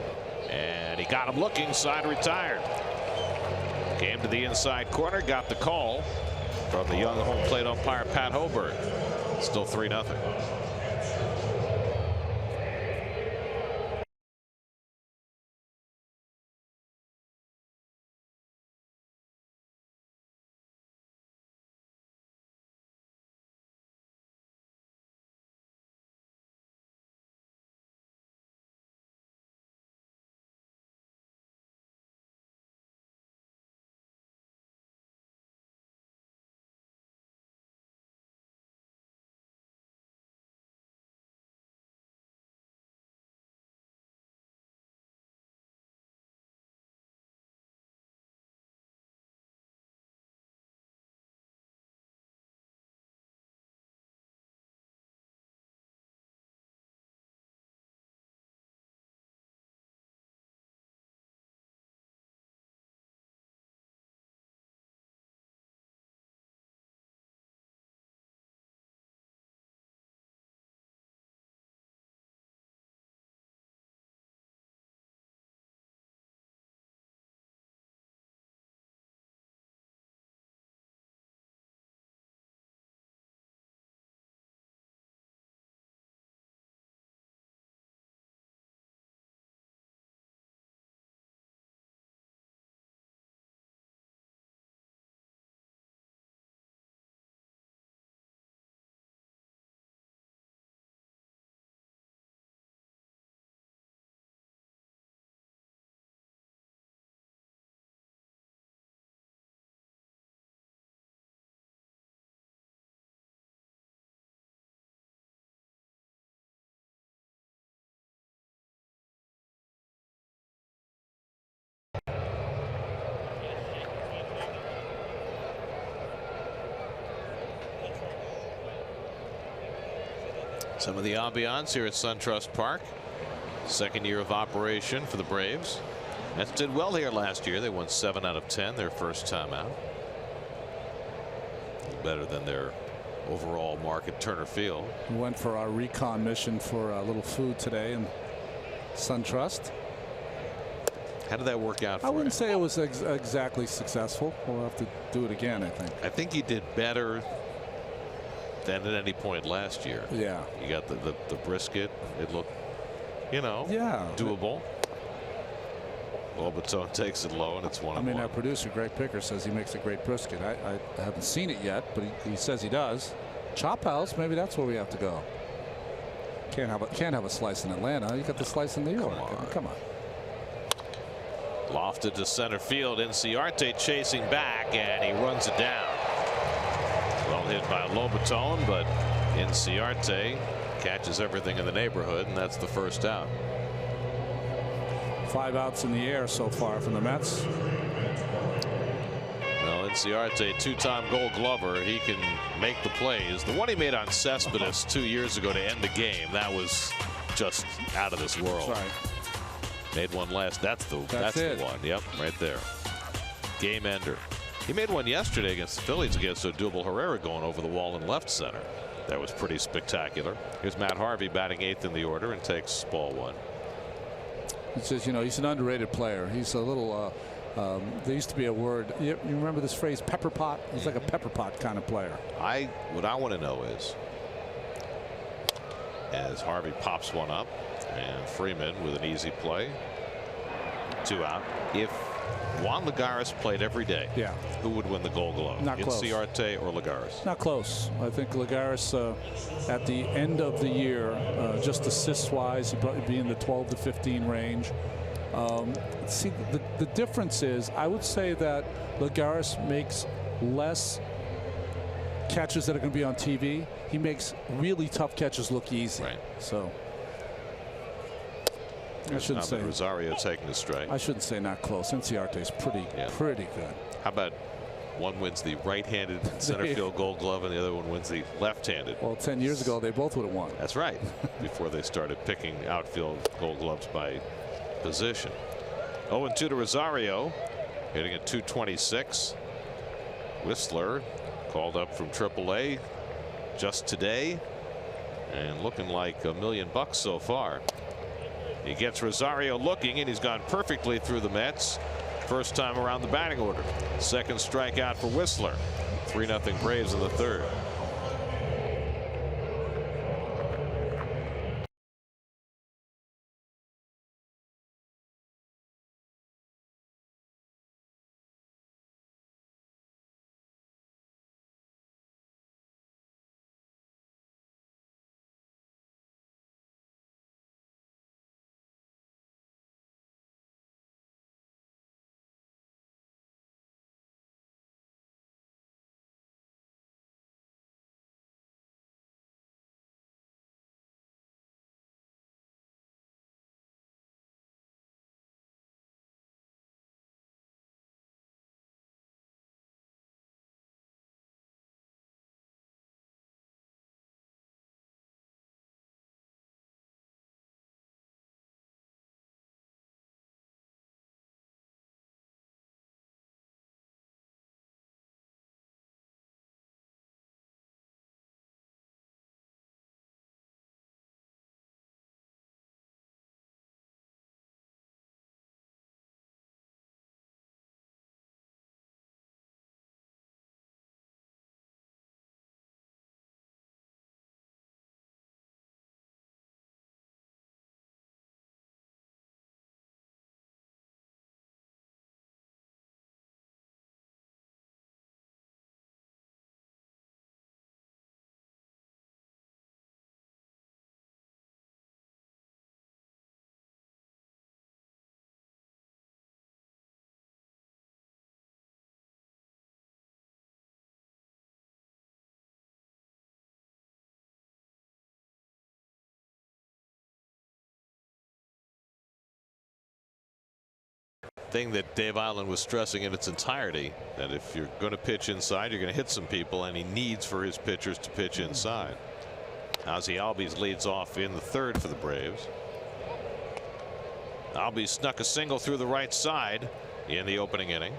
and he got him looking. Side retired. Came to the inside corner, got the call from the young home plate umpire Pat Hoberg. Still 3-0. Some of the ambiance here at SunTrust Park. Second year of operation for the Braves. Mets did well here last year. They won 7 out of 10 their first time out. Better than their overall mark at Turner Field. We went for our recon mission for a little food today in SunTrust. How did that work out for you? I wouldn't say it was exactly successful. We'll have to do it again, I think. I think you did better than at any point last year. Yeah. You got the brisket. It looked, you know, yeah, doable. Lobaton takes it low, and it's 1-1. I mean, our producer, Greg Picker, says he makes a great brisket. I haven't seen it yet, but he says he does. Chop House, maybe that's where we have to go. Can't have a slice in Atlanta. You got the slice in New York. Come on. Lofted to center field. Inciarte chasing back, and he runs it down. Well hit by Lobaton, but Inciarte catches everything in the neighborhood, and that's the first out. 5 outs in the air so far from the Mets. Well, Inciarte, two-time Gold Glover. He can make the plays. The one he made on Cespedes 2 years ago to end the game, that was just out of this world. That's right. Made one last. That's the one. Yep, right there. Game ender. He made one yesterday against the Phillies against Odubel Herrera going over the wall in left center. That was pretty spectacular. Here's Matt Harvey batting 8th in the order and takes ball 1. He says, you know, he's an underrated player. He's a little. There used to be a word. You remember this phrase, pepper pot? He's like a pepper pot kind of player. What I want to know is, as Harvey pops one up, and Freeman with an easy play, 2 out. If Juan Lagares played every day, yeah, who would win the Gold Glove? Not close. Inciarte or Lagares? Not close. I think Lagares at the end of the year, just assists wise, he'd probably be in the 12 to 15 range. See, the difference is, I would say that Lagares makes less catches that are going to be on TV. He makes really tough catches look easy. Right. So I shouldn't say Rosario taking the strike. I shouldn't say not close. Inciarte's pretty good. How about one wins the right-handed center field Gold Glove and the other one wins the left-handed? Well, 10 years ago they both would have won. That's right. Before they started picking outfield Gold Gloves by position. 0-2 to Rosario, hitting at .226. Whistler called up from AAA just today and looking like $1 million so far. He gets Rosario looking, and he's gone perfectly through the Mets. First time around the batting order. Second strikeout for Whistler. 3-0 Braves in the third. Thing that Dave Island was stressing in its entirety, that if you're going to pitch inside, you're going to hit some people, and he needs for his pitchers to pitch inside. Ozzie Albies leads off in the third for the Braves. Albies snuck a single through the right side in the opening inning.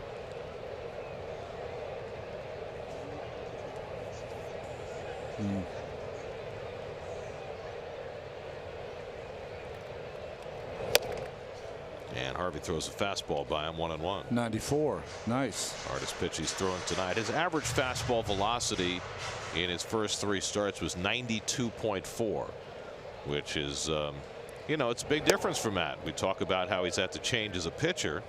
And Harvey throws a fastball by him, 1-1. 94. Nice. Hardest pitch he's thrown tonight. His average fastball velocity in his first 3 starts was 92.4, which is, you know, it's a big difference for Matt. We talk about how he's had to change as a pitcher.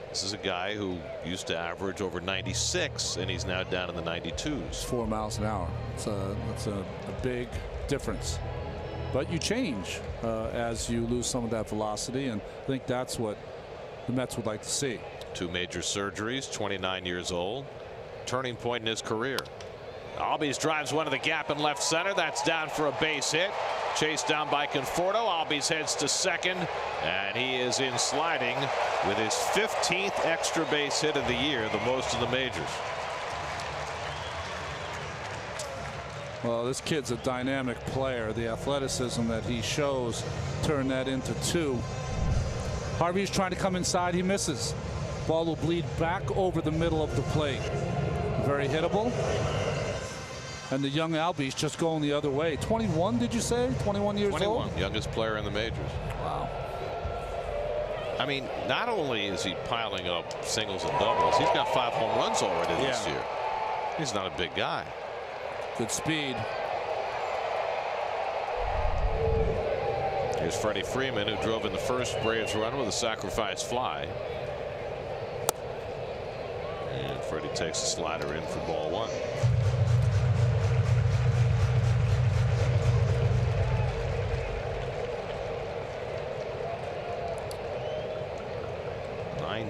This is a guy who used to average over 96, and he's now down in the 92s. 4 miles an hour. That's a big difference. But you change as you lose some of that velocity, and I think that's what the Mets would like to see. 2 major surgeries, 29 years old. Turning point in his career. Albies drives one to the gap in left center. That's down for a base hit. Chased down by Conforto. Albies heads to second, and he is in sliding with his 15th extra base hit of the year, the most in the majors. Well, this kid's a dynamic player. The athleticism that he shows turn that into 2. Harvey's trying to come inside. He misses. Ball will bleed back over the middle of the plate. Very hittable. And the young Albies just going the other way. 21, did you say? 21 years 21, old? youngest player in the majors. Wow. I mean, not only is he piling up singles and doubles, he's got 5 home runs already this year. He's not a big guy. Good speed. Here's Freddie Freeman, who drove in the first Braves run with a sacrifice fly. And Freddie takes a slider in for ball 1.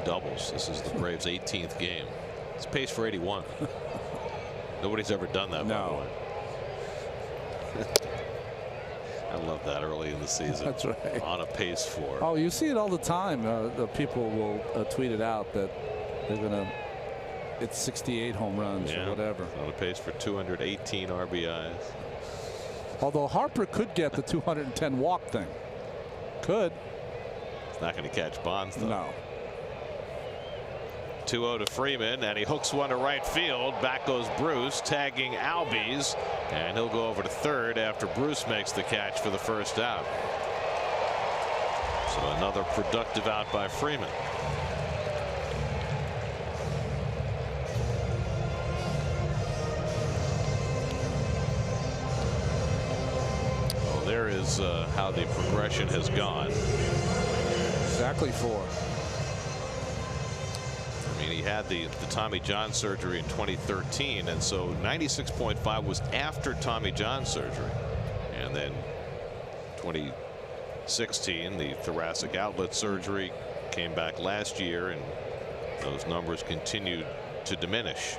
Doubles. This is the Braves' 18th game. It's pace for 81. Nobody's ever done that. No. By the way. I love that early in the season. That's right. On a pace for. Oh, you see it all the time. The people will tweet it out that they're gonna. It's 68 home runs or whatever. On a pace for 218 RBIs. Although Harper could get the 210 walk thing. Could. It's not going to catch Bonds though. No. 2-0 to Freeman, and he hooks one to right field. Back goes Bruce, tagging Albies, and he'll go over to third after Bruce makes the catch for the first out. So another productive out by Freeman. Well, there is how the progression has gone. Exactly 4. He had the Tommy John surgery in 2013, and so 96.5 was after Tommy John surgery, and then 2016 the thoracic outlet surgery came back last year, and those numbers continued to diminish.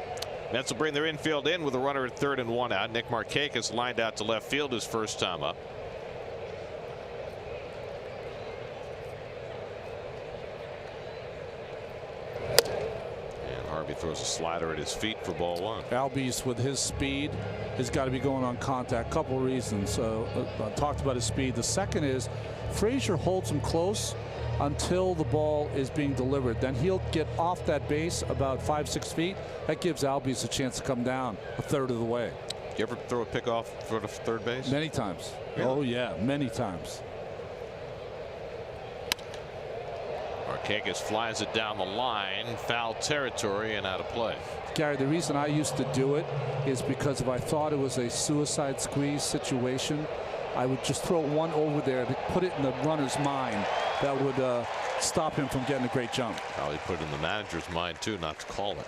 Mets will bring their infield in with a runner at third and 1 out. Nick Markakis lined out to left field his first time up. Harvey throws a slider at his feet for ball 1. Albies with his speed has got to be going on contact. Couple reasons. I talked about his speed. The second is Frazier holds him close until the ball is being delivered. Then he'll get off that base about 5-6 feet. That gives Albies a chance to come down a third of the way. You ever throw a pick off for the third base? Many times. Really? Oh yeah, many times. Markakis flies it down the line, foul territory, and out of play. Gary, the reason I used to do it is because if I thought it was a suicide squeeze situation, I would just throw one over there to put it in the runner's mind. That would stop him from getting a great jump. Probably put it in the manager's mind too, not to call it.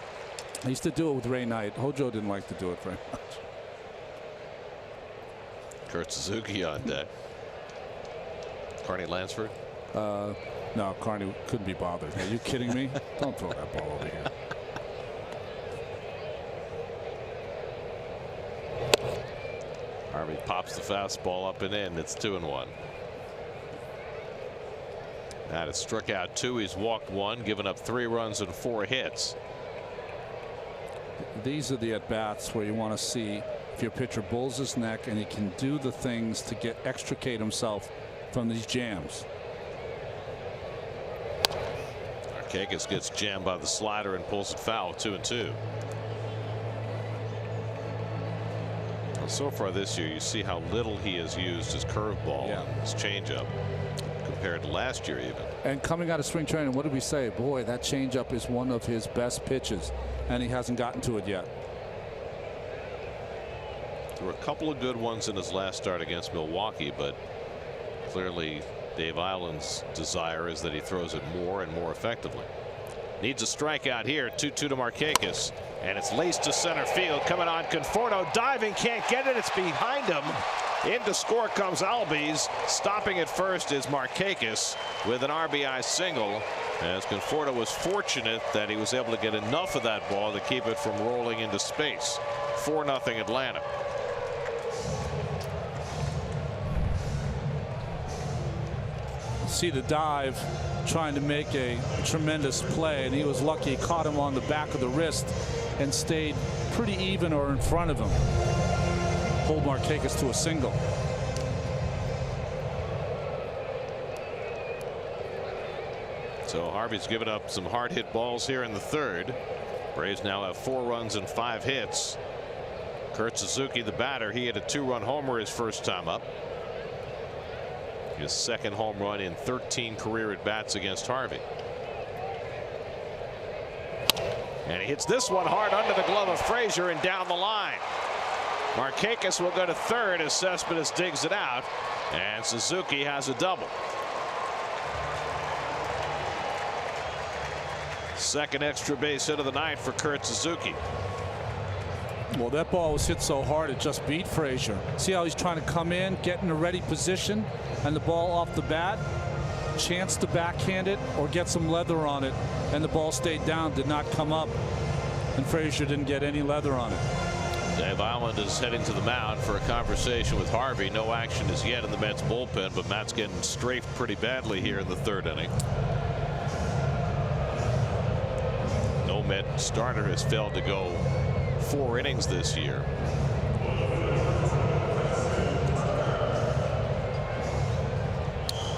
I used to do it with Ray Knight. Hojo didn't like to do it very much. Kurt Suzuki on deck. Carney Lansford. No, Carney couldn't be bothered. Are you kidding me? Don't throw that ball over here. Harvey pops the fastball up and in. It's 2-1. That has struck out 2. He's walked 1, given up 3 runs and 4 hits. These are the at-bats where you want to see if your pitcher bulls his neck and he can do the things to extricate himself from these jams. Markakis gets jammed by the slider and pulls it foul. 2-2. So far this year, you see how little he has used his curveball and his changeup compared to last year even. And coming out of spring training, what did we say? Boy, that changeup is one of his best pitches, and he hasn't gotten to it yet. There were a couple of good ones in his last start against Milwaukee, but clearly Dave Island's desire is that he throws it more and more effectively. Needs a strikeout here. 2-2 to Markakis. And it's laced to center field. Coming on, Conforto diving, can't get it. It's behind him. In to score comes Albies. Stopping at first is Markakis with an RBI single. As Conforto was fortunate that he was able to get enough of that ball to keep it from rolling into space. 4-0 Atlanta. See the dive, trying to make a tremendous play, and he was lucky. He caught him on the back of the wrist and stayed pretty even or in front of him. Hold Markakis to a single. So Harvey's given up some hard hit balls here in the third. Braves now have 4 runs and 5 hits. Kurt Suzuki, the batter, he had a 2-run homer his first time up. His second home run in 13 career at bats against Harvey. And he hits this one hard under the glove of Frazier and down the line. Markakis will go to third as Cespedes digs it out, and Suzuki has a double. Second extra base hit of the night for Kurt Suzuki. Well, that ball was hit so hard it just beat Frazier. See how he's trying to come in, get in a ready position, and the ball off the bat. Chance to backhand it or get some leather on it, and the ball stayed down, did not come up, and Frazier didn't get any leather on it. Dave Island is heading to the mound for a conversation with Harvey. No action as yet in the Mets bullpen, but Matt's getting strafed pretty badly here in the third inning. No Met starter has failed to go 4 innings this year.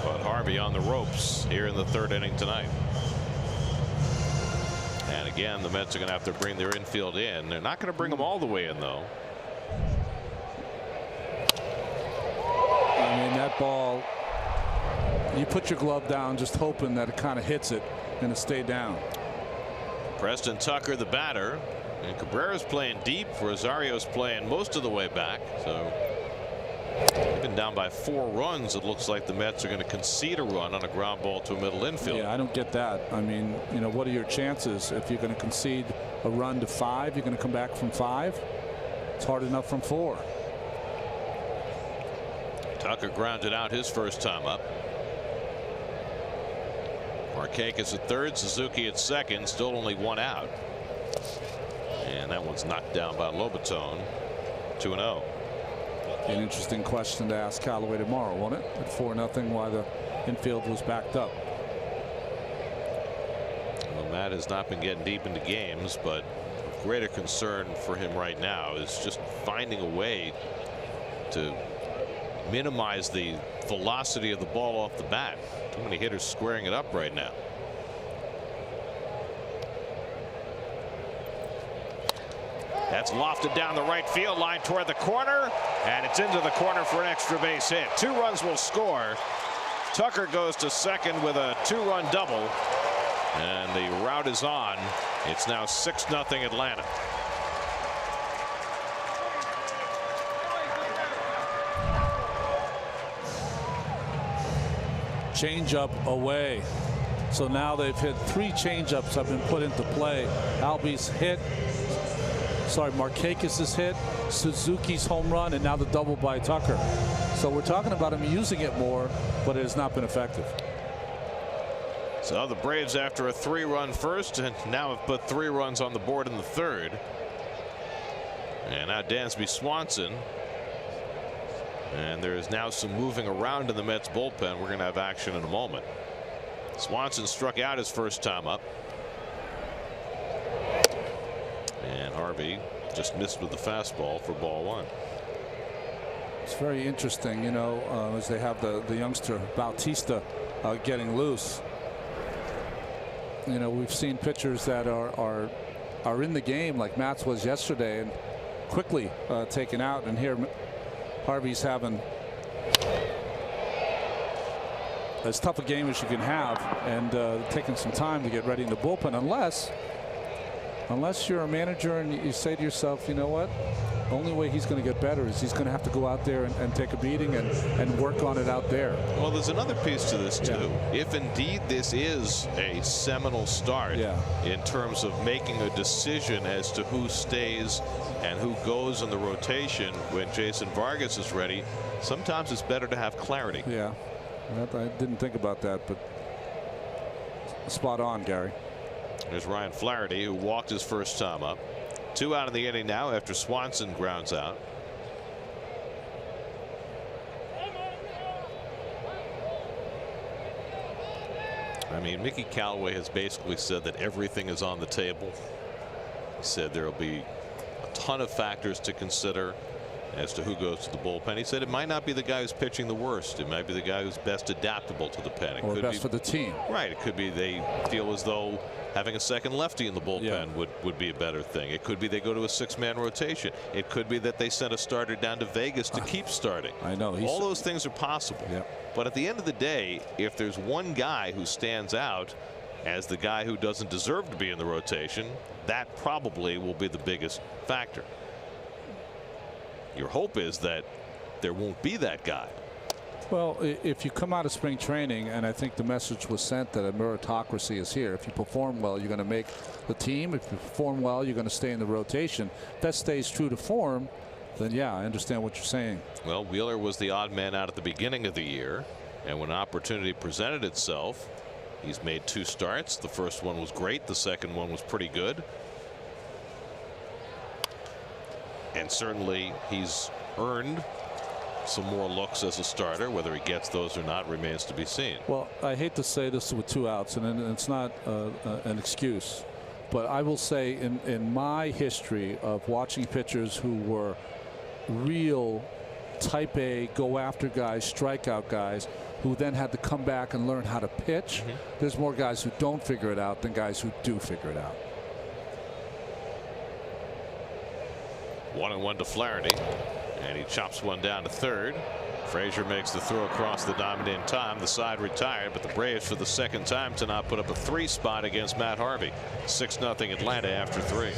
But Harvey on the ropes here in the third inning tonight. And again, the Mets are going to have to bring their infield in. They're not going to bring them all the way in, though. I mean, that ball, you put your glove down just hoping that it kind of hits it and it stayed down. Preston Tucker, the batter. And Cabrera's playing deep. Rosario's playing most of the way back. So even down by 4 runs, it looks like the Mets are going to concede a run on a ground ball to a middle infield. Yeah, I don't get that. I mean, you know, what are your chances if you're going to concede a run to 5? You're going to come back from 5. It's hard enough from 4. Tucker grounded out his first time up. Markakis at third, Suzuki at second, still only 1 out. And that one's knocked down by Lobaton. 2-0. An interesting question to ask Callaway tomorrow, won't it? At 4-0, why the infield was backed up. Well, Matt has not been getting deep into games, but of greater concern for him right now is just finding a way to minimize the velocity of the ball off the bat. Too many hitters squaring it up right now. That's lofted down the right field line toward the corner, and it's into the corner for an extra base hit. 2 runs will score. Tucker goes to second with a 2-run double, and the route is on. It's now 6-0 Atlanta. Changeup away. So now they've hit 3 changeups have been put into play. Albies hit. Sorry, Markakis is hit, Suzuki's home run, and now the double by Tucker. So we're talking about him using it more, but it has not been effective. So the Braves, after a 3-run first, and now have put 3 runs on the board in the third. And now Dansby Swanson. And there is now some moving around in the Mets bullpen. We're going to have action in a moment. Swanson struck out his first time up. And Harvey Just missed with the fastball for ball one. It's very interesting, you know, as they have the youngster Bautista getting loose. You know, we've seen pitchers that are in the game like Matz was yesterday and quickly taken out, and here Harvey's having as tough a game as you can have, and taking some time to get ready in the bullpen, unless you're a manager and you say to yourself, you know what, the only way he's going to get better is he's going to have to go out there and take a beating and work on it out there. Well, there's another piece to this too. Yeah. If indeed this is a seminal start, yeah, in terms of making a decision as to who stays and who goes in the rotation when Jason Vargas is ready, sometimes it's better to have clarity. Yeah, I didn't think about that, but spot on, Gary. There's Ryan Flaherty, who walked his first time up. 2 out of the inning now after Swanson grounds out. I mean, Mickey Callaway has basically said that everything is on the table. He said there will be a ton of factors to consider as to who goes to the bullpen. He said it might not be the guy who's pitching the worst. It might be the guy who's best adaptable to the pen. It or could best be, for the team. Right. It could be they feel as though having a second lefty in the bullpen, yeah, would be a better thing. It could be they go to a 6-man rotation. It could be that they send a starter down to Vegas to keep starting. I know. All those things are possible. Yeah. But at the end of the day, if there's one guy who stands out as the guy who doesn't deserve to be in the rotation, that probably will be the biggest factor. Your hope is that there won't be that guy. Well, if you come out of spring training, and I think the message was sent that a meritocracy is here. If you perform well, you're going to make the team. If you perform well, you're going to stay in the rotation. If that stays true to form, then yeah, I understand what you're saying. Well, Wheeler was the odd man out at the beginning of the year, and when an opportunity presented itself, he's made 2 starts. The first one was great. The second one was pretty good. And certainly he's earned some more looks as a starter. Whether he gets those or not remains to be seen. Well, I hate to say this with 2 outs, and it's not an excuse, but I will say in my history of watching pitchers who were real type A, go after guys, strikeout guys, who then had to come back and learn how to pitch, there's more guys who don't figure it out than guys who do figure it out. 1-1 to Flaherty, and he chops one down to third. Frazier makes the throw across the diamond in time. The side retired, but the Braves for the second time tonight put up a 3 spot against Matt Harvey. 6-0 Atlanta after 3.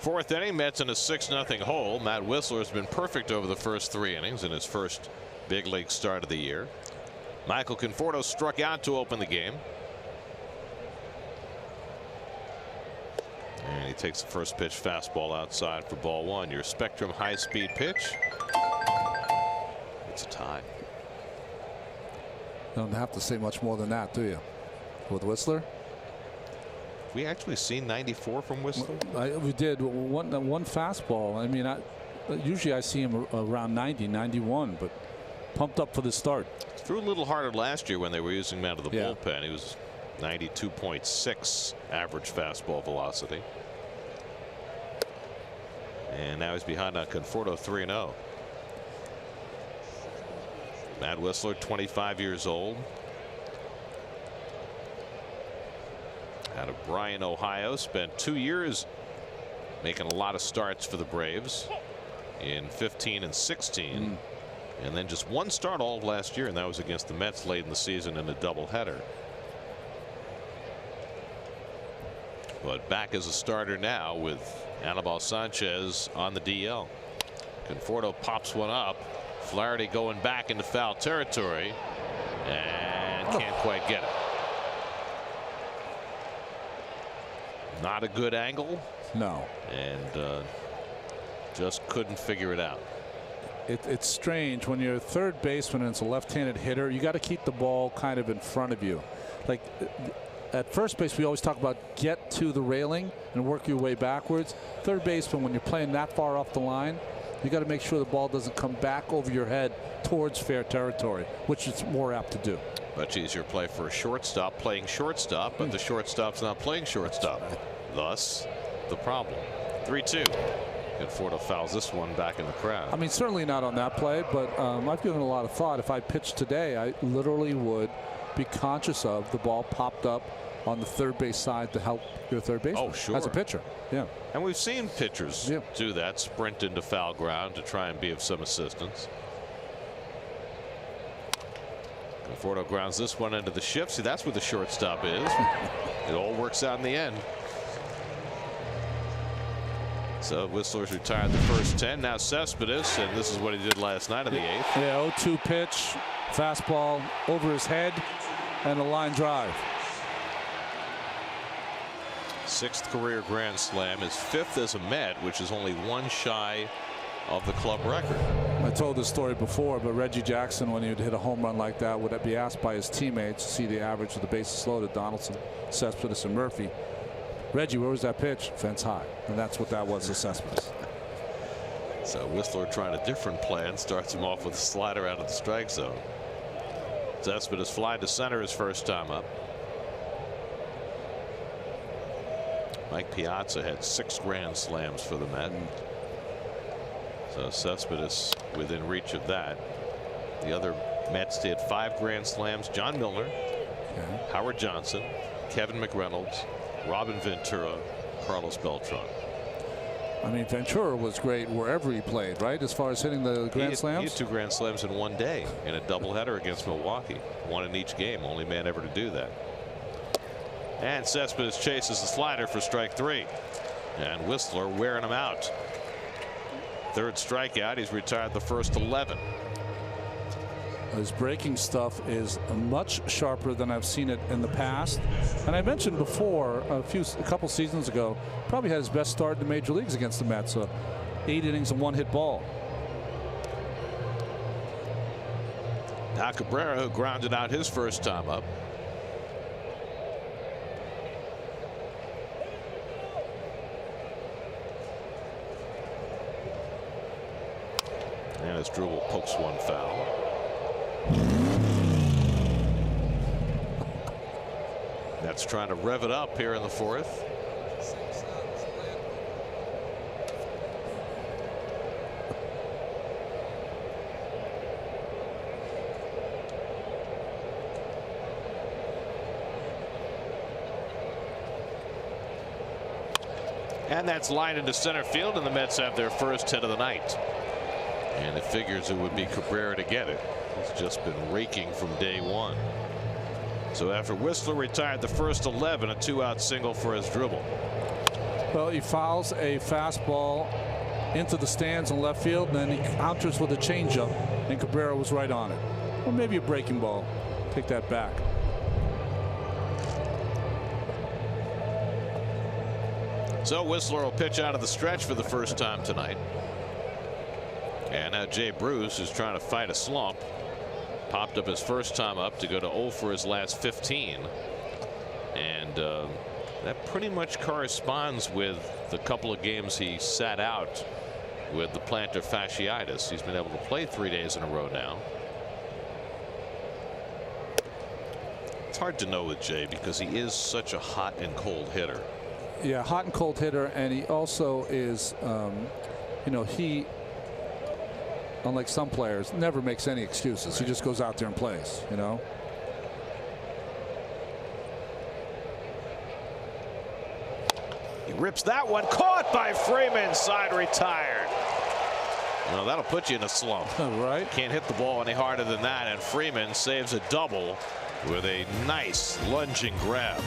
Fourth inning, Mets in a 6-0 hole. Matt Whistler has been perfect over the first 3 innings in his first big league start of the year. Michael Conforto struck out to open the game. And he takes the first pitch fastball outside for ball 1. Your Spectrum high-speed pitch. It's a tie. Don't have to say much more than that, do you? With Whistler? We actually seen 94 from Whistler. We did one fastball. I mean, usually I see him around 90, 91, but pumped up for the start. Threw a little harder last year when they were using him out of the bullpen. He was 92.6 average fastball velocity. And now he's behind on Conforto 3-0. Matt Whistler, 25 years old. Out of Bryan, Ohio. Spent 2 years making a lot of starts for the Braves in 15 and 16. And then just 1 start all of last year, and that was against the Mets late in the season in a doubleheader. But back as a starter now with Anibal Sanchez on the DL. Conforto pops one up. Flaherty going back into foul territory and can't quite get it. Not a good angle. No. And just couldn't figure it out. It's strange when you're a third baseman and it's a left-handed hitter. You got to keep the ball kind of in front of you. Like at first base, we always talk about get to the railing and work your way backwards. Third baseman, when you're playing that far off the line, you got to make sure the ball doesn't come back over your head towards fair territory, which it's more apt to do. Much easier play for a shortstop playing shortstop, but the shortstop's not playing shortstop. Thus, the problem. 3-2. Conforto fouls this one back in the crowd. I mean, certainly not on that play, but I've given a lot of thought. If I pitched today, I literally would be conscious of the ball popped up on the third base side to help your third baseman. Oh, sure. As a pitcher. Yeah. And we've seen pitchers do that, sprint into foul ground to try and be of some assistance. Conforto grounds this one into the shift. See, that's where the shortstop is. It all works out in the end. So Whistler's retired the first 10. Now Cespedes, and this is what he did last night in the 8th. Yeah, 0-2 pitch, fastball over his head, and a line drive. 6th career grand slam, his 5th as a Met, which is only 1 shy of the club record. I told this story before, but Reggie Jackson, when he would hit a home run like that, would be asked by his teammates to see the average of the bases loaded, Donaldson, Cespedes, and Murphy. Reggie, where was that pitch? Fence high. And that's what that was, the Cespedes. So Whistler trying a different plan, starts him off with a slider out of the strike zone. Cespedes fly to center his first time up. Mike Piazza had 6 grand slams for the Met. So Cespedes within reach of that. The other Mets did 5 grand slams. John Milner, Howard Johnson, Kevin McReynolds, Robin Ventura, Carlos Beltran. I mean, Ventura was great wherever he played, right? As far as hitting the grand slams? He had 2 grand slams in 1 day in a doubleheader against Milwaukee. 1 in each game. Only man ever to do that. And Cespedes chases the slider for strike 3. And Whistler wearing him out. 3rd strikeout. He's retired the first 11. His breaking stuff is much sharper than I've seen it in the past. And I mentioned before, a couple seasons ago, probably had his best start in the major leagues against the Mets. 8 innings and 1 hit ball. Now Cabrera, who grounded out his first time up. And Asdrubal pokes one foul. That's trying to rev it up here in the 4th. And that's lined into center field, and the Mets have their first hit of the night. And it figures it would be Cabrera to get it. He's just been raking from day 1. So after Whistler retired the first 11, a 2-out single for Asdrubal. Well, he fouls a fastball into the stands in left field, and then he counters with a changeup, and Cabrera was right on it. Or maybe a breaking ball. Take that back. So Whistler will pitch out of the stretch for the first time tonight. And now Jay Bruce is trying to fight a slump. Popped up his first time up to go to 0 for his last 15. And that pretty much corresponds with the couple of games he sat out with the plantar fasciitis. He's been able to play 3 days in a row now. It's hard to know with Jay because he is such a hot and cold hitter. Yeah, hot and cold hitter, and he also is, you know, he, unlike some players, never makes any excuses. Right. He just goes out there and plays, you know. He rips that one, caught by Freeman, side retired. Well, that'll put you in a slump. Right. Can't hit the ball any harder than that, and Freeman saves a double with a nice lunging grab.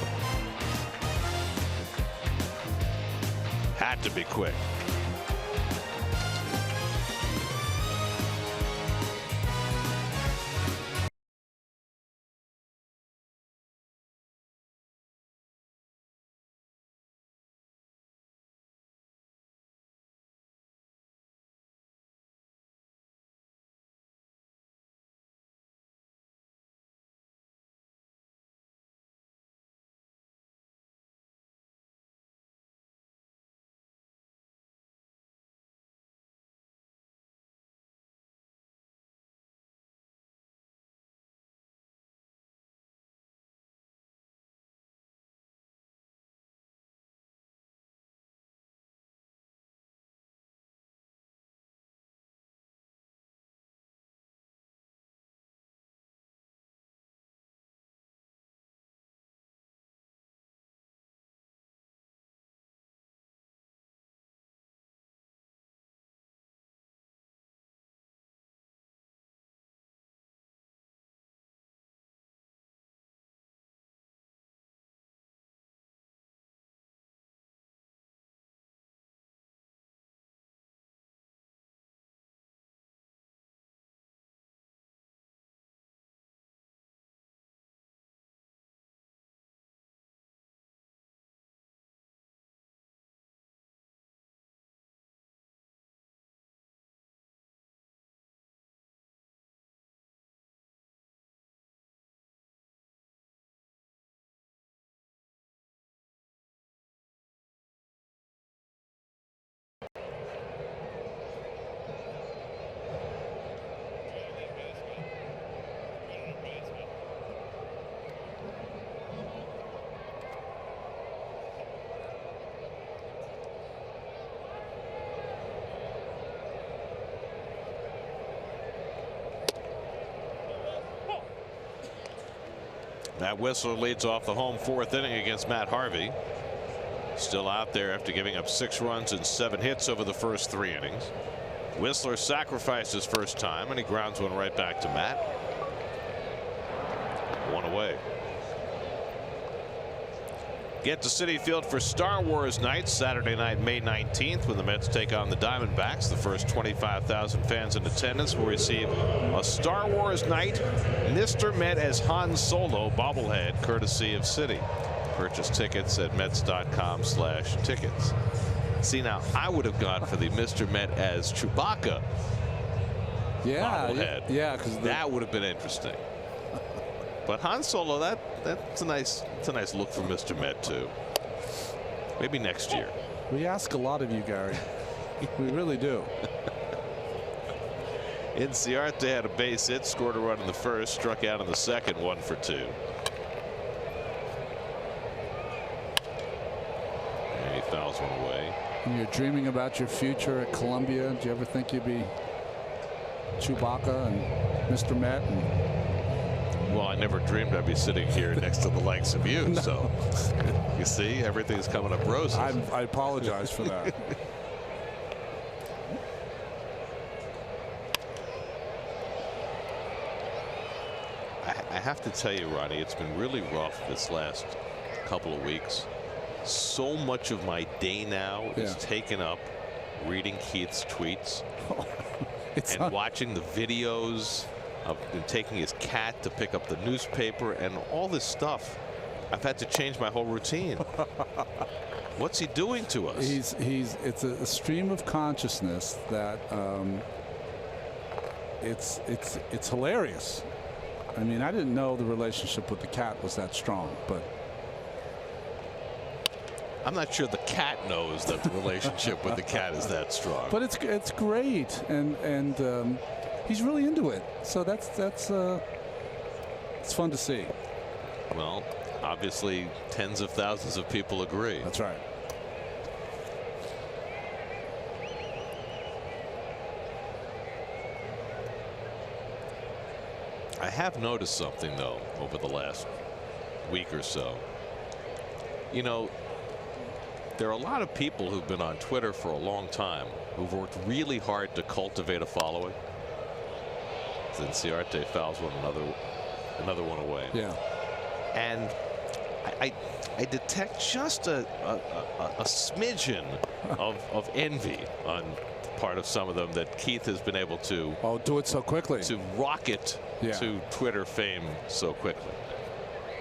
Had to be quick. Matt Whistler leads off the home 4th inning against Matt Harvey. Still out there after giving up 6 runs and 7 hits over the first 3 innings. Whistler sacrificed his first time, and he grounds one right back to Matt. 1 away. Get to Citi Field for Star Wars night Saturday night, May 19th, when the Mets take on the Diamondbacks. The first 25,000 fans in attendance will receive a Star Wars night Mr. Met as Han Solo bobblehead, courtesy of Citi. Purchase tickets at Mets.com/tickets. See, now I would have gone for the Mr. Met as Chewbacca bobblehead. Yeah, because that would have been interesting. But Han Solo, that's a nice look for Mr. Met too. Maybe next year. We ask a lot of you, Gary. We really do. Inciarte had a base hit, scored a run in the first, struck out in the second, 1 for 2. And he fouls one away. When you're dreaming about your future at Columbia, do you ever think you'd be Chewbacca and Mr. Met? Well, I never dreamed I'd be sitting here next to the likes of you. No. So you see, everything's coming up roses. I apologize for that. I have to tell you, Ronnie, it's been really rough this last couple of weeks. So much of my day now is taken up reading Keith's tweets and watching the videos of him taking his cat to pick up the newspaper and all this stuff. I've had to change my whole routine. What's he doing to us? It's a stream of consciousness that it's hilarious. I mean, I didn't know the relationship with the cat was that strong, but I'm not sure the cat knows that the relationship with the cat is that strong. But it's great, and he's really into it. So that's it's fun to see. Well, obviously, tens of thousands of people agree. That's right. I have noticed something, though, over the last week or so. You know, there are a lot of people who've been on Twitter for a long time who've worked really hard to cultivate a following. Cinciarte fouls another one away. Yeah. And I detect just a smidgen of envy on part of some of them that Keith has been able to do it so quickly, to rocket to Twitter fame so quickly.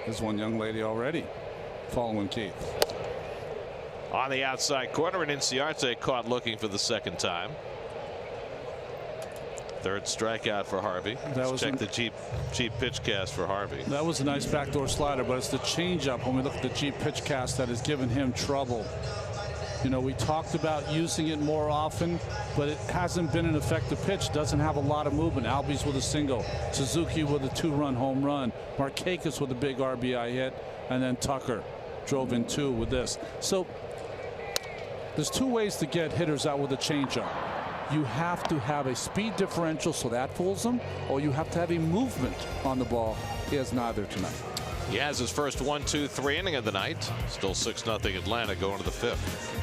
There's one young lady already following Keith. On the outside corner, and Cinciarte caught looking for the second time. Third strikeout for Harvey. Let's check the Jeep pitch cast for Harvey. That was a nice backdoor slider, but it's the changeup when we look at the Jeep pitch cast that has given him trouble. You know, we talked about using it more often, but it hasn't been an effective pitch. Doesn't have a lot of movement. Albies with a single, Suzuki with a 2-run home run, Markakis with a big RBI hit, and then Tucker drove in 2 with this. So there's 2 ways to get hitters out with a changeup. You have to have a speed differential, so that fools them, or you have to have a movement on the ball. He has neither tonight. He has his first 1-2-3 inning of the night. Still 6-0 Atlanta going to the 5th.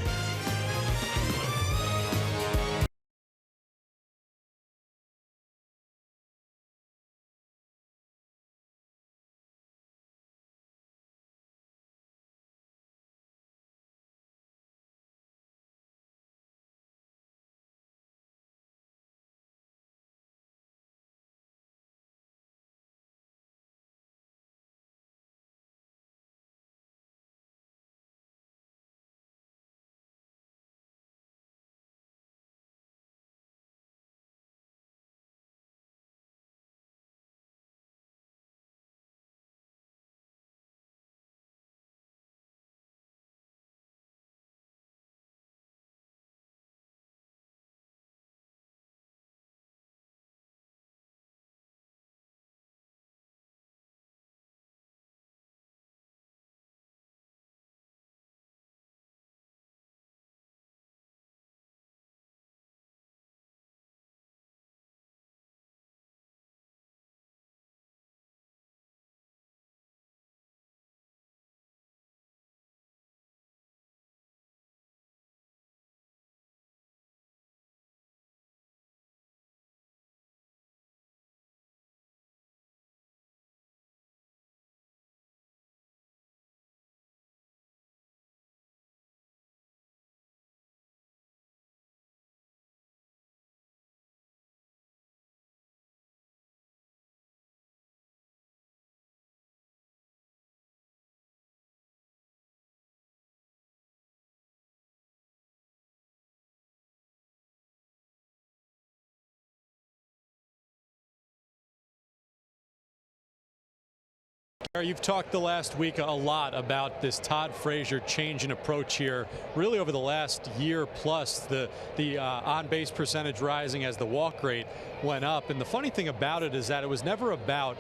You've talked the last week a lot about this Todd Frazier change in approach here. Really over the last year plus, the on-base percentage rising as the walk rate went up. And the funny thing about it is that it was never about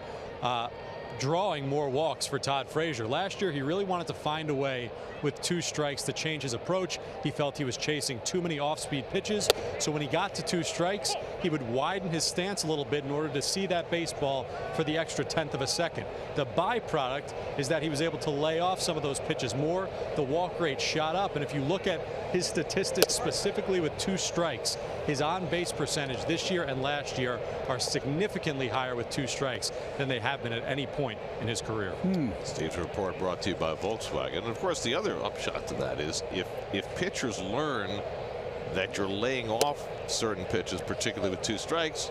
drawing more walks for Todd Frazier. Last year, he really wanted to find a way with 2 strikes to change his approach. He felt he was chasing too many off-speed pitches. So when he got to 2 strikes, he would widen his stance a little bit in order to see that baseball for the extra 1/10 of a second. The byproduct is that he was able to lay off some of those pitches more. The walk rate shot up. And if you look at his statistics specifically with 2 strikes, his on-base percentage this year and last year are significantly higher with 2 strikes than they have been at any point in his career. Steve's report brought to you by Volkswagen. And of course, the other upshot to that is if pitchers learn that you're laying off certain pitches, particularly with 2 strikes,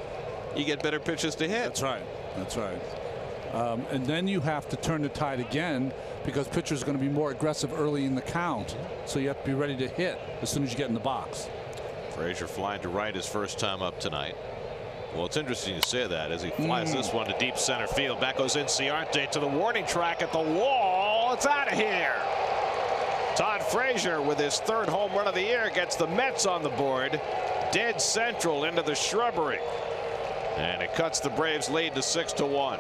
you get better pitches to hit. That's right. That's right. And then you have to turn the tide again because pitchers are going to be more aggressive early in the count. So you have to be ready to hit as soon as you get in the box. Frazier flying to right his first time up tonight. Well, it's interesting you say that as he flies this one to deep center field. Back goes Inciarte to the warning track at the wall. It's out of here. Todd Frazier with his 3rd home run of the year gets the Mets on the board. Dead central into the shrubbery. And it cuts the Braves lead to 6-1.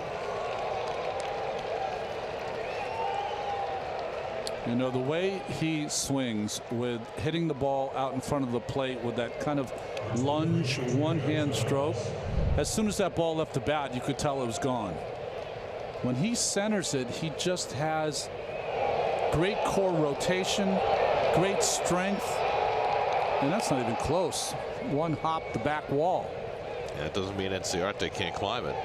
You know, the way he swings with hitting the ball out in front of the plate with that kind of lunge one-hand stroke, as soon as that ball left the bat, you could tell it was gone. When he centers it, he just has great core rotation, great strength, and that's not even close. One hop the back wall. Yeah, it doesn't mean Inciarte can't climb it.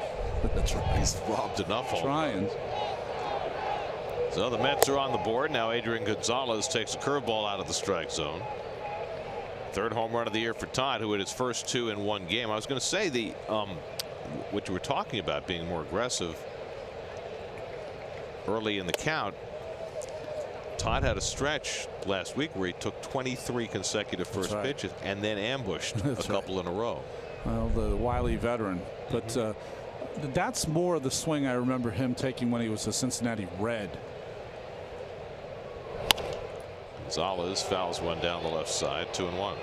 That's right. He's robbed enough home Trying. runs. So the Mets are on the board. Now Adrian Gonzalez takes a curveball out of the strike zone. 3rd home run of the year for Todd, who had his first 2 in 1 game. I was going to say what you were talking about being more aggressive early in the count. Todd had a stretch last week where he took 23 consecutive first pitches and then ambushed a couple in a row. Well, the wily veteran, but that's more of the swing I remember him taking when he was a Cincinnati Red. Gonzalez fouls one down the left side, 2-1.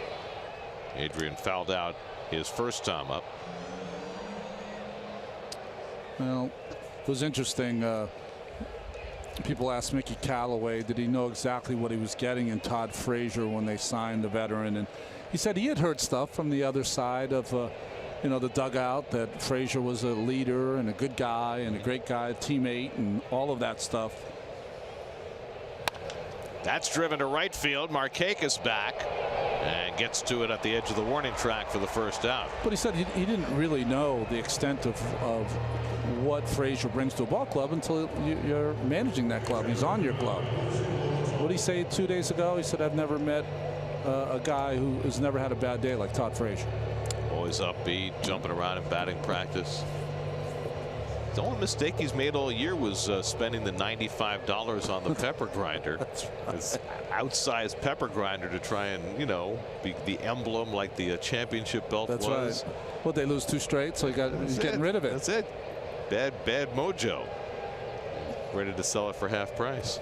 Adrian fouled out his first time up. Well, it was interesting. People asked Mickey Callaway, did he know exactly what he was getting in Todd Frazier when they signed the veteran? And he said he had heard stuff from the other side of the dugout, that Frazier was a leader and a good guy and a great guy, teammate, and all of that stuff. That's driven to right field. Markakis back and gets to it at the edge of the warning track for the first out. But he said he didn't really know the extent of what Frazier brings to a ball club until you're managing that club. He's on your club. What did he say 2 days ago? He said, I've never met a guy who has never had a bad day like Todd Frazier. Always upbeat, jumping around in batting practice. The only mistake he's made all year was spending the $95 on the pepper grinder. It's outsized pepper grinder to try and, be the emblem like the championship belt was. That's right. Well, they lose 2 straight, so he's getting rid of it. That's it. Bad mojo. Ready to sell it for half price.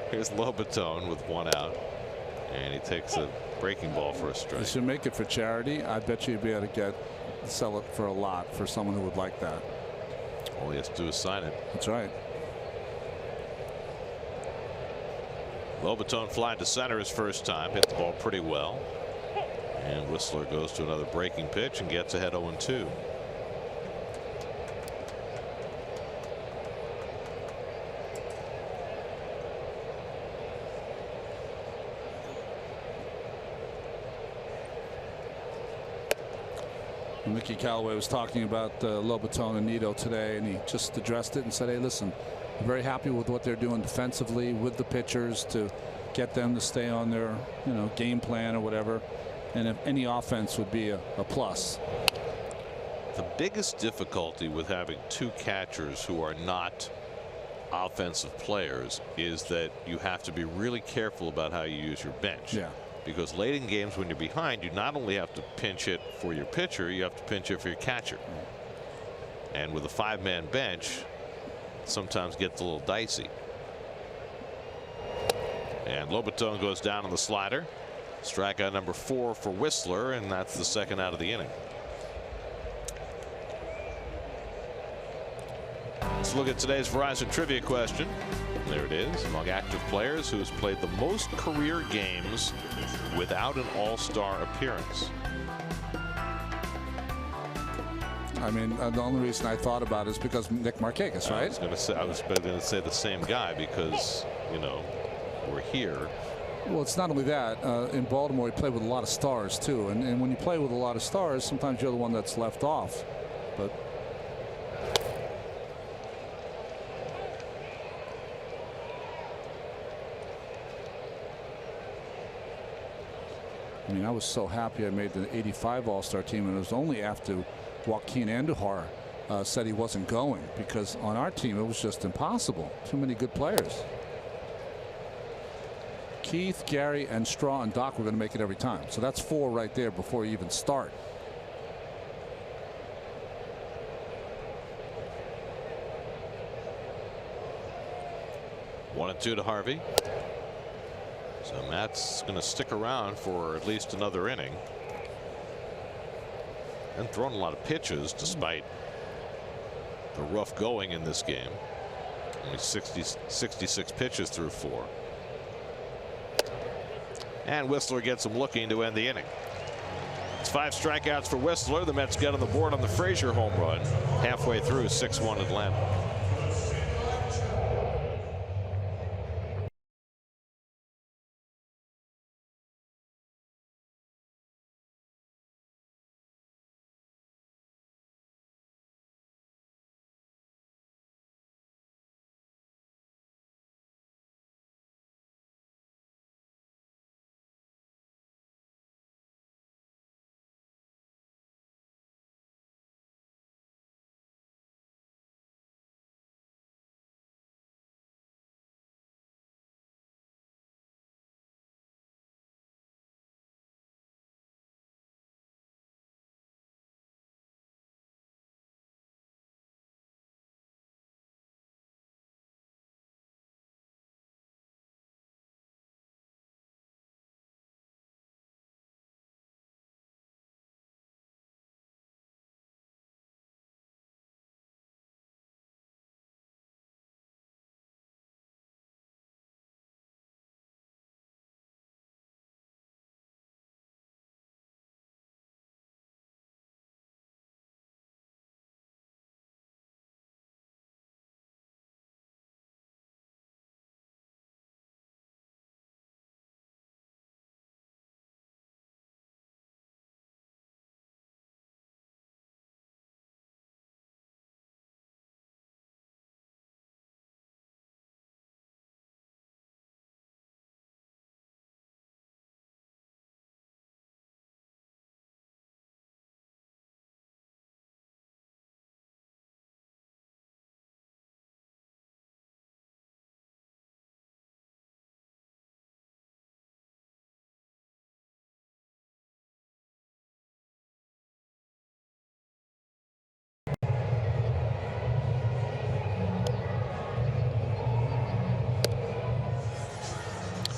Here's Lobaton with 1 out. And he takes a breaking ball for a strike. You should make it for charity. I bet you'd be able to sell it for a lot for someone who would like that. All he has to do is sign it. That's right. Lobaton flying to center his first time. Hit the ball pretty well. And Whistler goes to another breaking pitch and gets ahead 0-2. Mickey Callaway was talking about Lobaton and Nito today, and he just addressed it and said, hey, listen, I'm very happy with what they're doing defensively with the pitchers to get them to stay on their game plan or whatever, and if any offense would be a plus. The biggest difficulty with having 2 catchers who are not offensive players is that you have to be really careful about how you use your bench. Yeah. Because late in games when you're behind, you not only have to pinch hit for your pitcher, you have to pinch hit for your catcher. And with a 5-man bench, it sometimes gets a little dicey. And Lobaton goes down on the slider. Strikeout number 4 for Whistler, and that's the 2nd out of the inning. Let's look at today's Verizon trivia question. There it is. Among active players, who has played the most career games without an all-star appearance? I mean, the only reason I thought about it is because Nick Markakis, right? I was going to say the same guy because, we're here. Well, it's not only that. In Baltimore, he played with a lot of stars, too. And when you play with a lot of stars, sometimes you're the one that's left off. But I mean, I was so happy I made the '85 All-Star team, and it was only after Joaquin Andujar said he wasn't going, because on our team it was just impossible. Too many good players. Keith, Gary, and Straw and Doc were going to make it every time. So that's 4 right there before you even start. One and 2 to Harvey. So Matt's going to stick around for at least another inning. And thrown a lot of pitches despite the rough going in this game. Only 66 pitches through 4. And Whistler gets him looking to end the inning. It's 5 strikeouts for Whistler. The Mets get on the board on the Frazier home run halfway through. 6-1 Atlanta.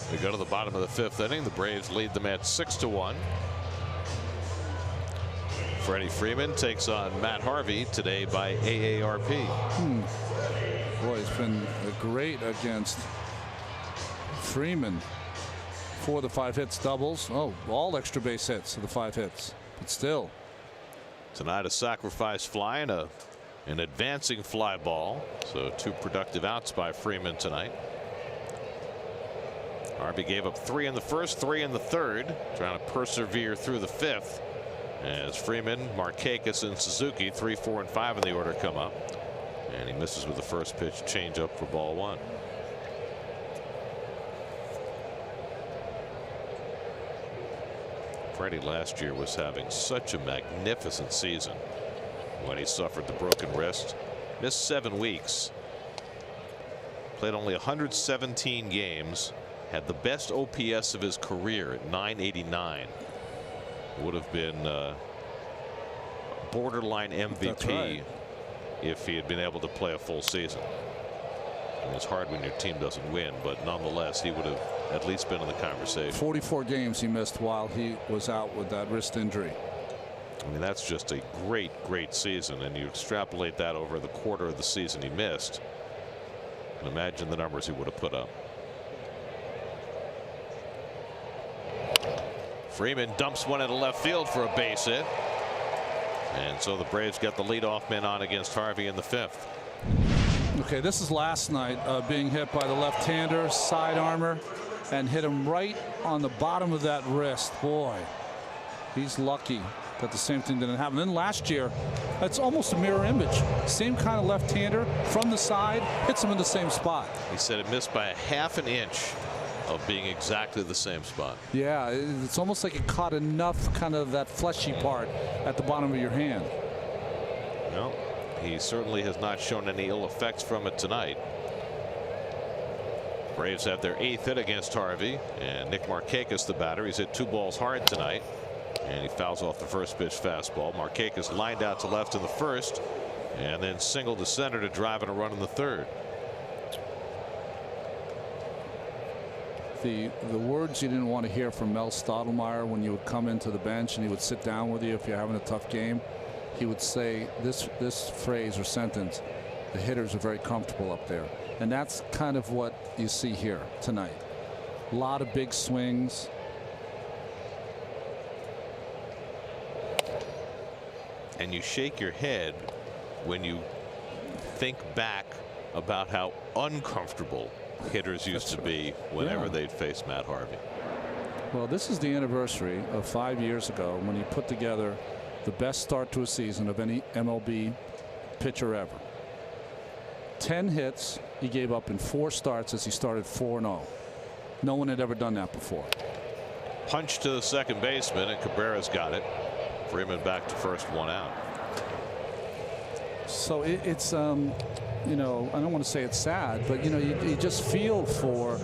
We go to the bottom of the 5th inning. The Braves lead the Mets 6-1. Freddie Freeman takes on Matt Harvey today by AARP. Boy, it's been great against Freeman. 4 of the 5 hits, doubles. Oh, all extra base hits of the 5 hits. But still. Tonight a sacrifice fly and an advancing fly ball. So 2 productive outs by Freeman tonight. Harvey gave up 3 in the 1st, 3 in the 3rd, trying to persevere through the 5th as Freeman, Markakis, and Suzuki 3, 4, and 5 in the order come up, and he misses with the first pitch changeup for ball 1. Freddie last year was having such a magnificent season when he suffered the broken wrist, missed 7 weeks, played only 117 games. Had the best OPS of his career at 989. Would have been borderline MVP if he had been able to play a full season. And it's hard when your team doesn't win, but nonetheless, he would have at least been in the conversation. 44 games he missed while he was out with that wrist injury. I mean, that's just a great season, and you extrapolate that over the quarter of the season he missed, and imagine the numbers he would have put up. Freeman dumps one into left field for a base hit. And so the Braves got the leadoff man on against Harvey in the 5th. Okay, this is last night being hit by the left-hander, side armor, and hit him right on the bottom of that wrist. Boy, he's lucky that the same thing didn't happen. Then last year, that's almost a mirror image. Same kind of left-hander from the side, hits him in the same spot. He said it missed by a half an inch. of being exactly the same spot. Yeah, it's almost like it caught enough kind of that fleshy part at the bottom of your hand. Well, he certainly has not shown any ill effects from it tonight. Braves have their 8th hit against Harvey, and Nick Markakis, the batter, he's hit 2 balls hard tonight, and he fouls off the first pitch fastball. Markakis lined out to left in the first, and then singled to center to drive in a run in the third. The words you didn't want to hear from Mel Stottlemyre when you would come into the bench and he would sit down with you if you're having a tough game, he would say this phrase or sentence: the hitters are very comfortable up there. And that's kind of what you see here tonight. A lot of big swings. And you shake your head when you think back about how uncomfortable hitters used to be whenever they'd face Matt Harvey. Well, this is the anniversary of 5 years ago when he put together the best start to a season of any MLB pitcher ever. 10 hits he gave up in 4 starts as he started 4-0. No one had ever done that before. Punch to the second baseman, and Cabrera's got it. Freeman back to first, 1 out. So it's you know, I don't want to say it's sad, but you know, you just feel for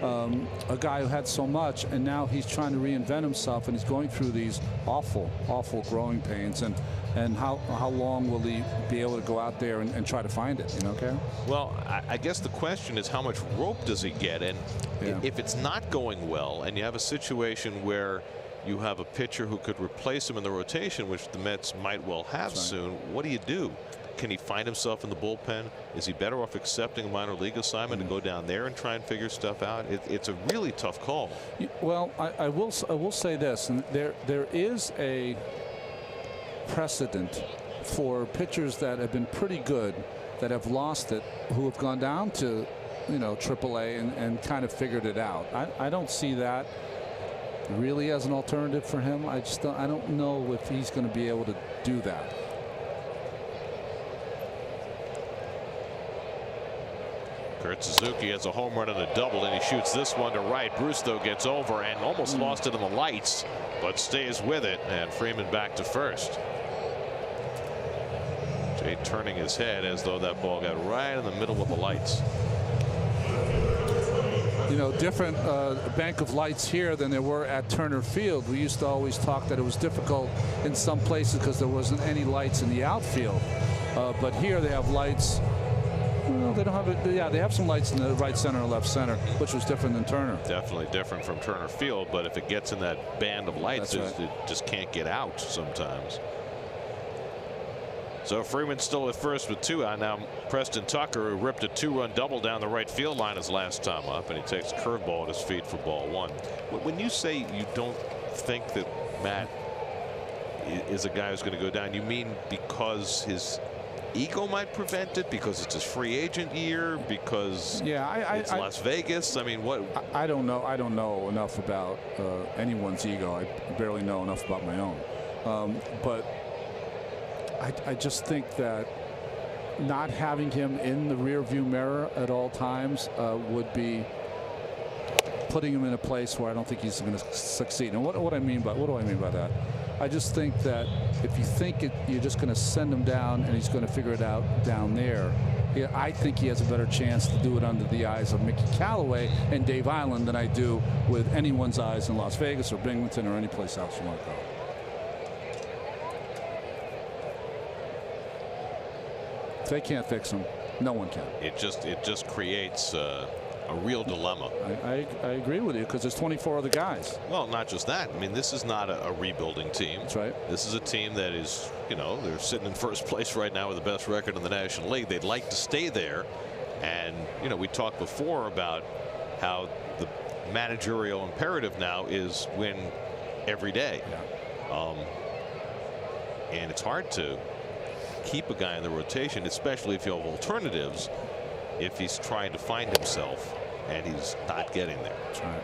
a guy who had so much, and now he's trying to reinvent himself, and he's going through these awful growing pains, and how long will he be able to go out there and try to find it, you know, okay? Well, I guess the question is, how much rope does he get? And if it's not going well, and you have a situation where you have a pitcher who could replace him in the rotation, which the Mets might well have soon, what do you do? Can he find himself in the bullpen? Is he better off accepting a minor league assignment and go down there and try and figure stuff out? It's a really tough call. Well, I will say this, and there is a precedent for pitchers that have been pretty good that have lost it, who have gone down to, you know, AAA and kind of figured it out. I don't see that really as an alternative for him. I don't know if he's going to be able to do that. Kurt Suzuki has a home run and a double, and he shoots this one to right. Brusto gets over and almost lost it in the lights, but stays with it, and Freeman back to first. Jay turning his head as though that ball got right in the middle of the lights. You know, different bank of lights here than there were at Turner Field. We used to always talk that it was difficult in some places because there wasn't any lights in the outfield, but here they have lights. Well, they don't have it. Yeah, they have some lights in the right center and left center, which was different than Turner. Definitely different from Turner Field, but if it gets in that band of lights, it just can't get out sometimes. So Freeman still at first with 2 out. Now Preston Tucker, who ripped a 2-run double down the right field line his last time up, and he takes a curveball at his feet for ball 1. When you say you don't think that Matt is a guy who's going to go down, you mean because his ego might prevent it, because it's his free agent year, because it's Las Vegas? I mean, what? I don't know. I don't know enough about anyone's ego. I barely know enough about my own. But I just think that not having him in the rearview mirror at all times would be putting him in a place where I don't think he's going to succeed. And what do I mean by that? I just think that if you think you're just going to send him down and he's going to figure it out down there, I think he has a better chance to do it under the eyes of Mickey Callaway and Dave Island than I do with anyone's eyes in Las Vegas or Binghamton or any place else you want to go. If they can't fix him, no one can. It just creates a real dilemma. I agree with you, because there's 24 other guys. Well, not just that. I mean, this is not a rebuilding team. That's right. This is a team that is, you know, they're sitting in first place right now with the best record in the National League. They'd like to stay there. And, you know, we talked before about how the managerial imperative now is win every day. Yeah. And it's hard to keep a guy in the rotation, especially if you have alternatives, if he's trying to find himself and he's not getting there. That's right.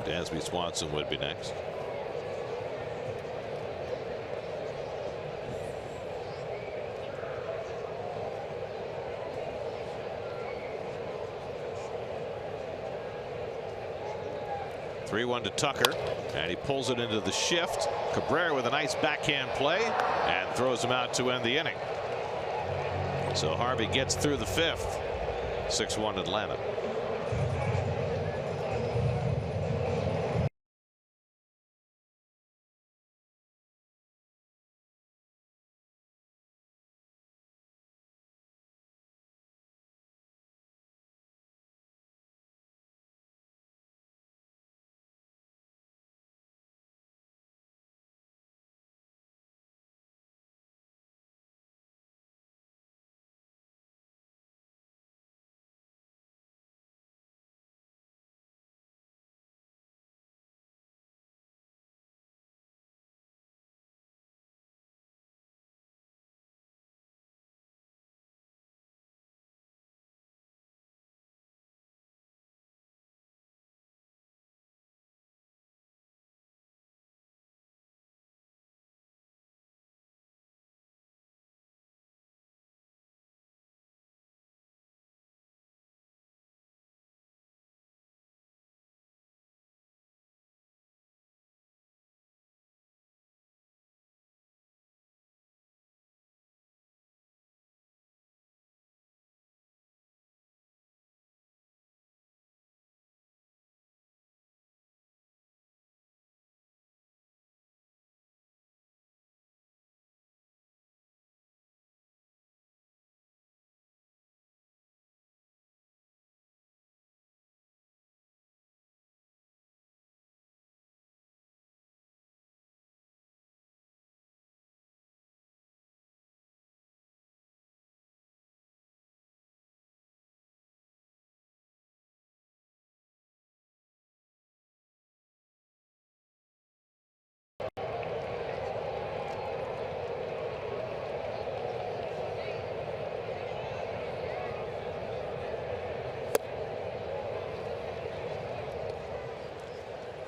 Dansby Swanson would be next. 3-1 to Tucker, and he pulls it into the shift. Cabrera with a nice backhand play and throws him out to end the inning. So Harvey gets through the 5th. 6-1 Atlanta.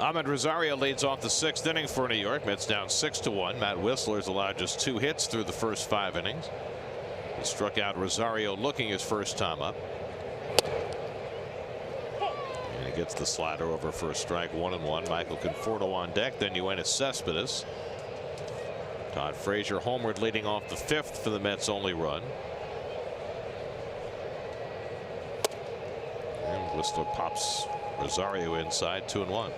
Ahmed Rosario leads off the 6th inning for New York. Mets down 6-1. Matt Whistler's allowed just 2 hits through the first 5 innings. He struck out Rosario looking his first time up. And he gets the slider over for a strike. 1-1. Michael Conforto on deck. Then NYN Cespedes. Todd Frazier homeward leading off the 5th for the Mets' only run. And Whistler pops Rosario inside. 2-1.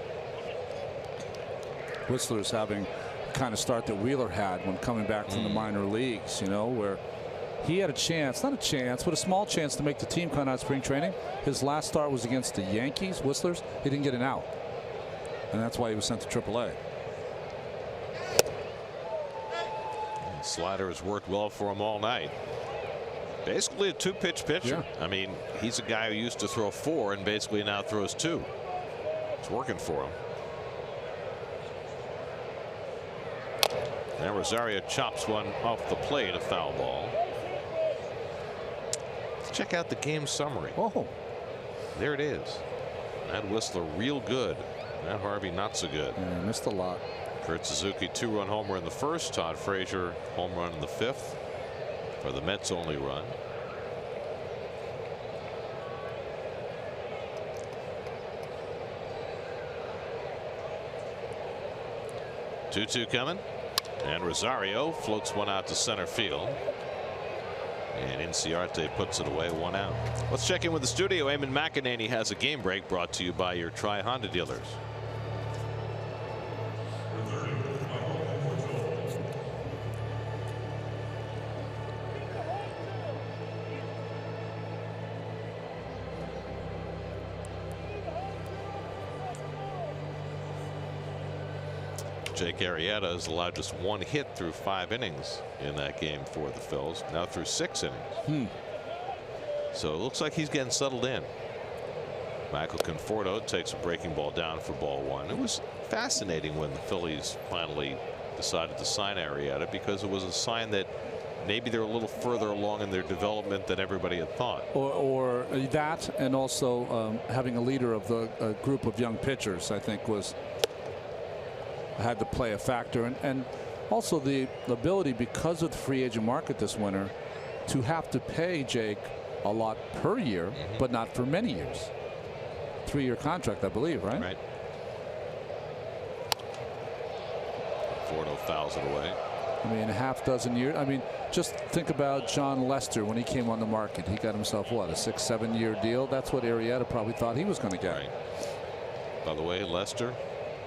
Whistler's having the kind of start that Wheeler had when coming back from the minor leagues, you know, where he had a chance, not a chance, but a small chance to make the team come out of spring training. His last start was against the Yankees, Whistler's. He didn't get an out, and that's why he was sent to AAA. Slider has worked well for him all night. Basically a 2-pitch pitcher. Yeah. I mean, he's a guy who used to throw 4 and basically now throws 2. It's working for him. Now Rosario chops one off the plate, a foul ball. Let's check out the game summary. Oh, there it is. Matt Whistler real good. Matt Harvey not so good. yeah, missed a lot. Kurt Suzuki 2-run homer in the 1st. Todd Frazier home run in the 5th for the Mets' only run. Two coming, and Rosario floats one out to center field, and Inciarte puts it away, 1 out. Let's check in with the studio. Eamon McEnany has a game break brought to you by your Tri Honda dealers. Jake Arrieta has allowed just 1 hit through 5 innings in that game for the Phils. Now through 6 innings. So it looks like he's getting settled in. Michael Conforto takes a breaking ball down for ball 1. It was fascinating when the Phillies finally decided to sign Arrieta, because it was a sign that maybe they're a little further along in their development than everybody had thought. Or that, and also having a leader of the group of young pitchers, I think had to play a factor, and also the ability, because of the free agent market this winter, to have to pay Jake a lot per year, but not for many years. 3-year contract, I believe, right? Right. Conforto fouls it away. I mean, a half dozen years. I mean, just think about John Lester when he came on the market. He got himself, what, a 6-7 year deal? That's what Arrieta probably thought he was going to get. Right. By the way, Lester,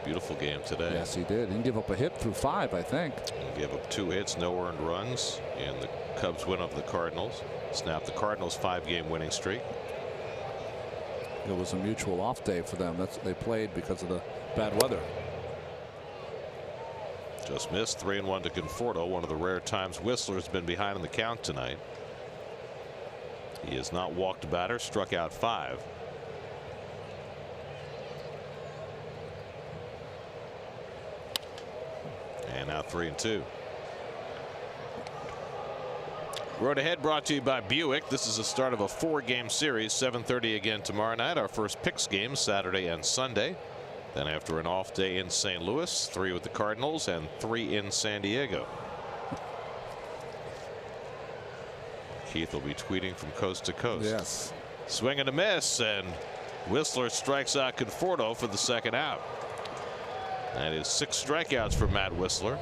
beautiful game today. Yes, he did. He didn't give up a hit through 5, I think. He gave up 2 hits, no earned runs, and the Cubs win over the Cardinals. Snapped the Cardinals' 5-game winning streak. It was a mutual off day for them. They played because of the bad weather. Just missed. 3-1 to Conforto. One of the rare times Whistler's been behind in the count tonight. He has not walked a batter, struck out 5. And now 3-2. Road Ahead brought to you by Buick. This is the start of a 4-game series. 7:30 again tomorrow night. Our first picks game Saturday and Sunday. Then after an off day in St. Louis, 3 with the Cardinals and 3 in San Diego. Keith will be tweeting from coast to coast. Yes. Swing and a miss, and Whistler strikes out Conforto for the second out. That is 6 strikeouts for Matt Whistler.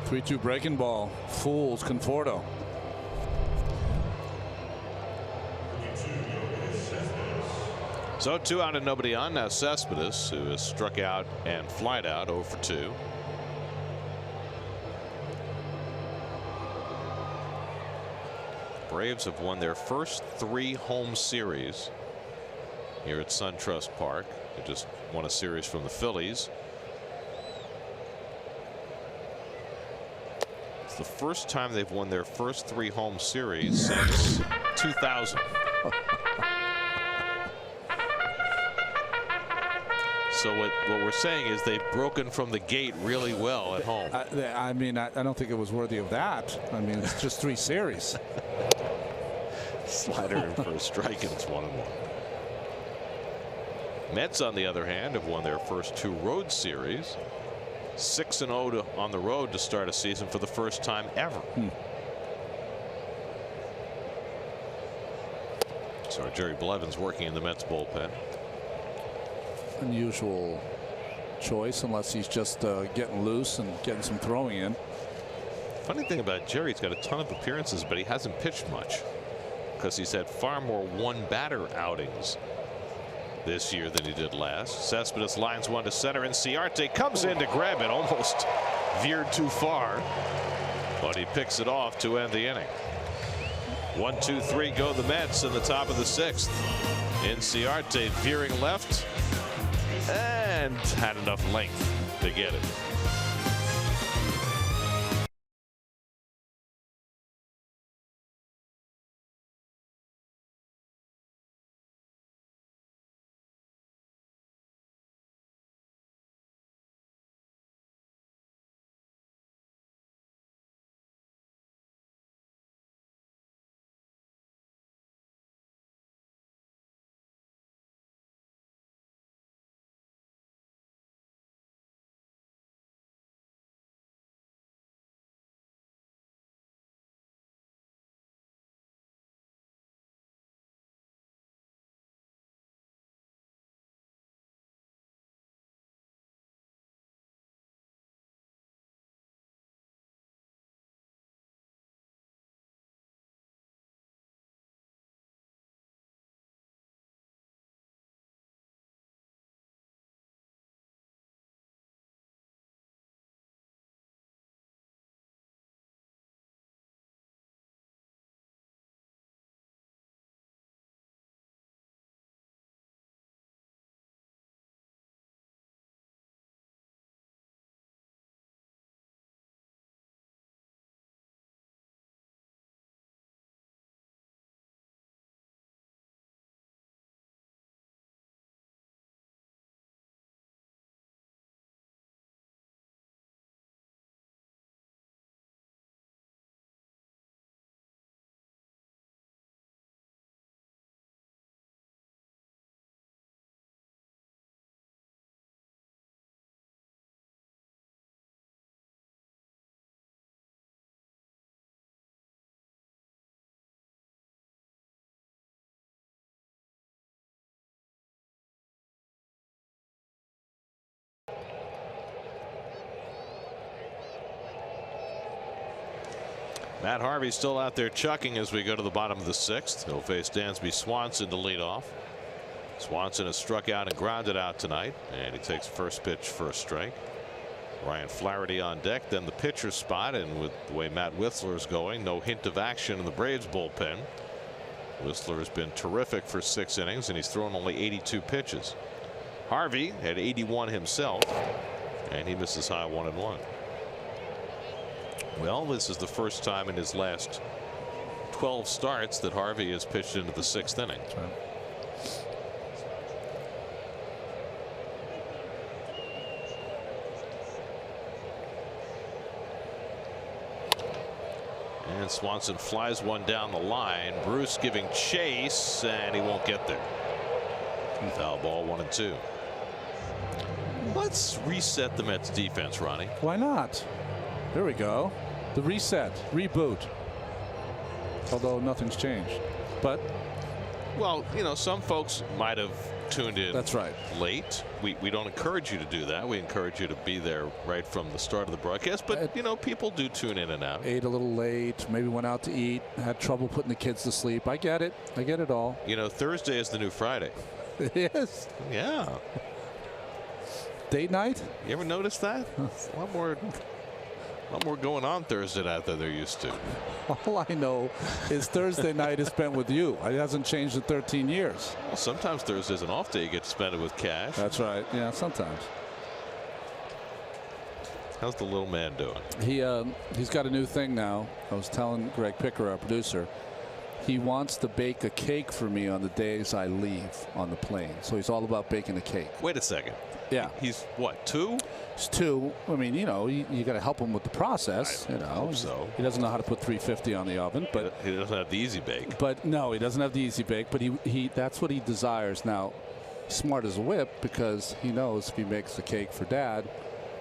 3-2 breaking ball. Fools Conforto. So 2 out and nobody on. Now Cespedes, who has struck out and flied out, 0 for 2. Braves have won their first 3 home series here at SunTrust Park. They just won a series from the Phillies. It's the first time they've won their first 3 home series since 2000. So what we're saying is they've broken from the gate really well at home. I mean, I don't think it was worthy of that. I mean, it's just 3 series. Slider in for a strike, and it's 1-1. Mets, on the other hand, have won their first 2 road series. 6-0 on the road to start a season for the first time ever. So Jerry Blevins working in the Mets bullpen. Unusual choice, unless he's just getting loose and getting some throwing in. Funny thing about Jerry, he's got a ton of appearances, but he hasn't pitched much because he's had far more 1-batter outings this year than he did last. Cespedes lines 1 to center, and Ciarte comes in to grab it. Almost veered too far, but he picks it off to end the inning. 1-2-3 go the Mets in the top of the 6th. Ciarte veering left and had enough length to get it. Matt Harvey's still out there chucking as we go to the bottom of the 6th. He'll face Dansby Swanson to lead off. Swanson has struck out and grounded out tonight, and he takes first pitch for a strike. Ryan Flaherty on deck, then the pitcher's spot, and with the way Matt Whistler is going, no hint of action in the Braves bullpen. Whistler has been terrific for 6 innings, and he's thrown only 82 pitches. Harvey had 81 himself, and he misses high 1-1. Well, this is the first time in his last 12 starts that Harvey has pitched into the 6th inning. That's right. And Swanson flies one down the line. Bruce giving chase, and he won't get there. Foul ball, 1-2. Let's reset the Mets defense, Ronnie. Why not? There we go. The reset, reboot. Although nothing's changed. But well, you know, some folks might have tuned in. That's right. Late. We don't encourage you to do that. We encourage you to be there right from the start of the broadcast. But you know, people do tune in and out. Ate a little late. Maybe went out to eat. Had trouble putting the kids to sleep. I get it. I get it all. You know, Thursday is the new Friday. It is. Yeah. Date night. You ever notice that? A lot more going on Thursday night than there used to. All I know is Thursday night is spent with you. It hasn't changed in 13 years. Well, sometimes Thursday's an off day. You get to spend it with cash. That's right. Yeah, sometimes. How's the little man doing? He's got a new thing now. I was telling Greg Picker, our producer, he wants to bake a cake for me on the days I leave on the plane. So he's all about baking a cake. Wait a second. Yeah. He's what, 2? He's 2. I mean, you know, you got to help him with the process. I hope so. He doesn't know how to put 350 on the oven, but he doesn't have the easy bake. But no, he doesn't have the easy bake. But he that's what he desires. Now, he's smart as a whip because he knows if he makes the cake for Dad,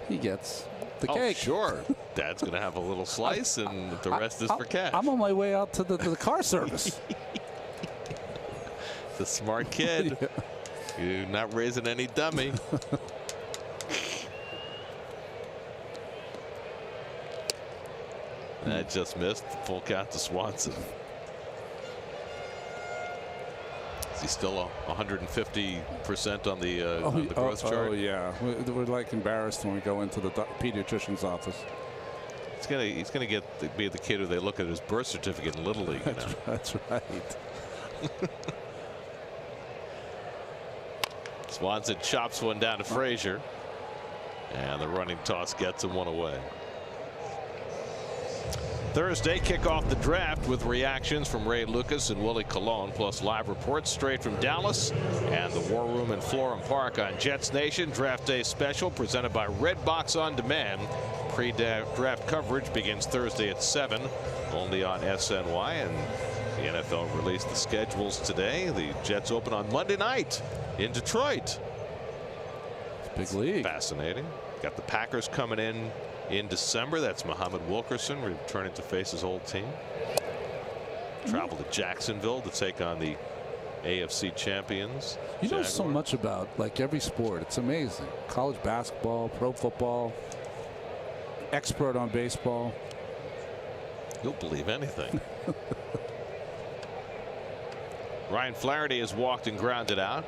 he gets the cake. Sure. Dad's going to have a little slice, and the rest is for cash. I'm on my way out to the car service. The smart kid. Yeah. You're not raising any dummy. That just missed. Full count to Swanson. Is he still 150% on the growth chart? Oh yeah, we're like embarrassed when we go into the pediatrician's office. He's gonna be the kid who they look at his birth certificate in Little League. That's right. Swanson chops one down to Frazier, and the running toss gets him one away. Thursday, kick off the draft with reactions from Ray Lucas and Willie Colon, plus live reports straight from Dallas and the War Room in Florham Park on Jets Nation. Draft Day special presented by Redbox On Demand. Pre-draft coverage begins Thursday at 7, only on SNY, and the NFL released the schedules today. The Jets open on Monday night in Detroit. Big league. Fascinating. Got the Packers coming in December. That's Muhammad Wilkerson returning to face his old team. Travel to Jacksonville to take on the AFC champions. You know so much about like every sport. It's amazing. College basketball, pro football, expert on baseball. You'll believe anything. Ryan Flaherty has walked and grounded out.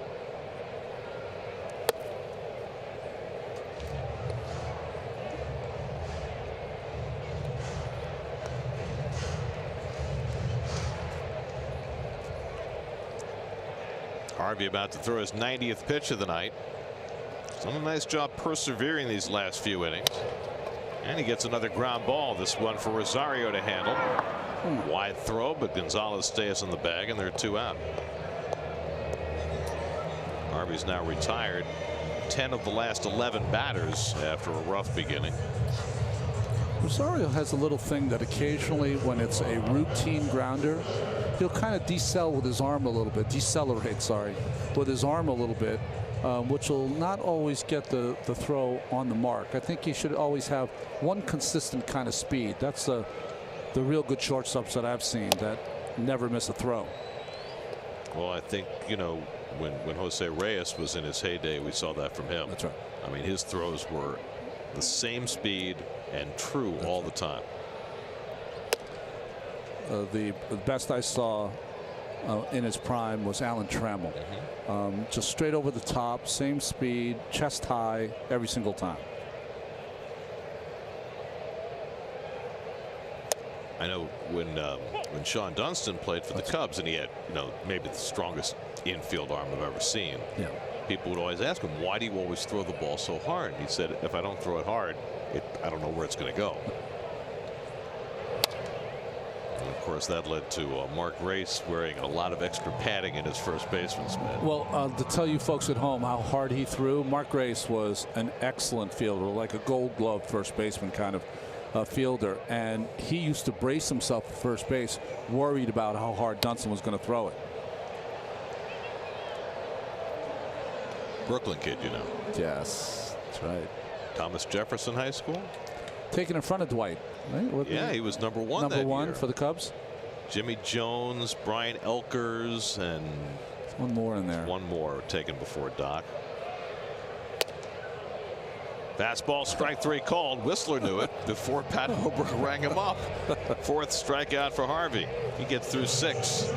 Harvey about to throw his 90th pitch of the night. Done a nice job persevering these last few innings. And he gets another ground ball. This one for Rosario to handle. Wide throw, but Gonzalez stays in the bag, and there are 2 out. Harvey's now retired 10 of the last 11 batters after a rough beginning. Rosario has a little thing that occasionally, when it's a routine grounder, he'll kind of decelerate with his arm a little bit, with his arm a little bit, which will not always get the throw on the mark. I think he should always have one consistent kind of speed. That's the real good shortstops that I've seen that never miss a throw. Well, I think, you know, when Jose Reyes was in his heyday, we saw that from him. That's right. I mean, his throws were the same speed and true all the time. the best I saw in his prime was Alan Trammell. Just straight over the top, same speed, chest high, every single time. I know when Sean Dunston played for the Cubs and he had, maybe the strongest infield arm I've ever seen. Yeah. People would always ask him, why do you always throw the ball so hard? And he said, if I don't throw it hard, I don't know where it's going to go. And of course, that led to Mark Grace wearing a lot of extra padding in his first baseman's mitt. Well, to tell you folks at home how hard he threw, Mark Grace was an excellent fielder, like a gold glove first baseman kind of fielder, and he used to brace himself at first base, worried about how hard Dunston was going to throw it. Brooklyn kid, Yes, that's right. Thomas Jefferson High School. Taken in front of Dwight. Right? Yeah, he was number one. Number that one year for the Cubs. Jimmy Jones, Brian Elkers, and one more in there. One more taken before Doc. Fastball, strike three called. Whistler knew it before Pat Holbrook rang him up. Fourth strikeout for Harvey. He gets through 6.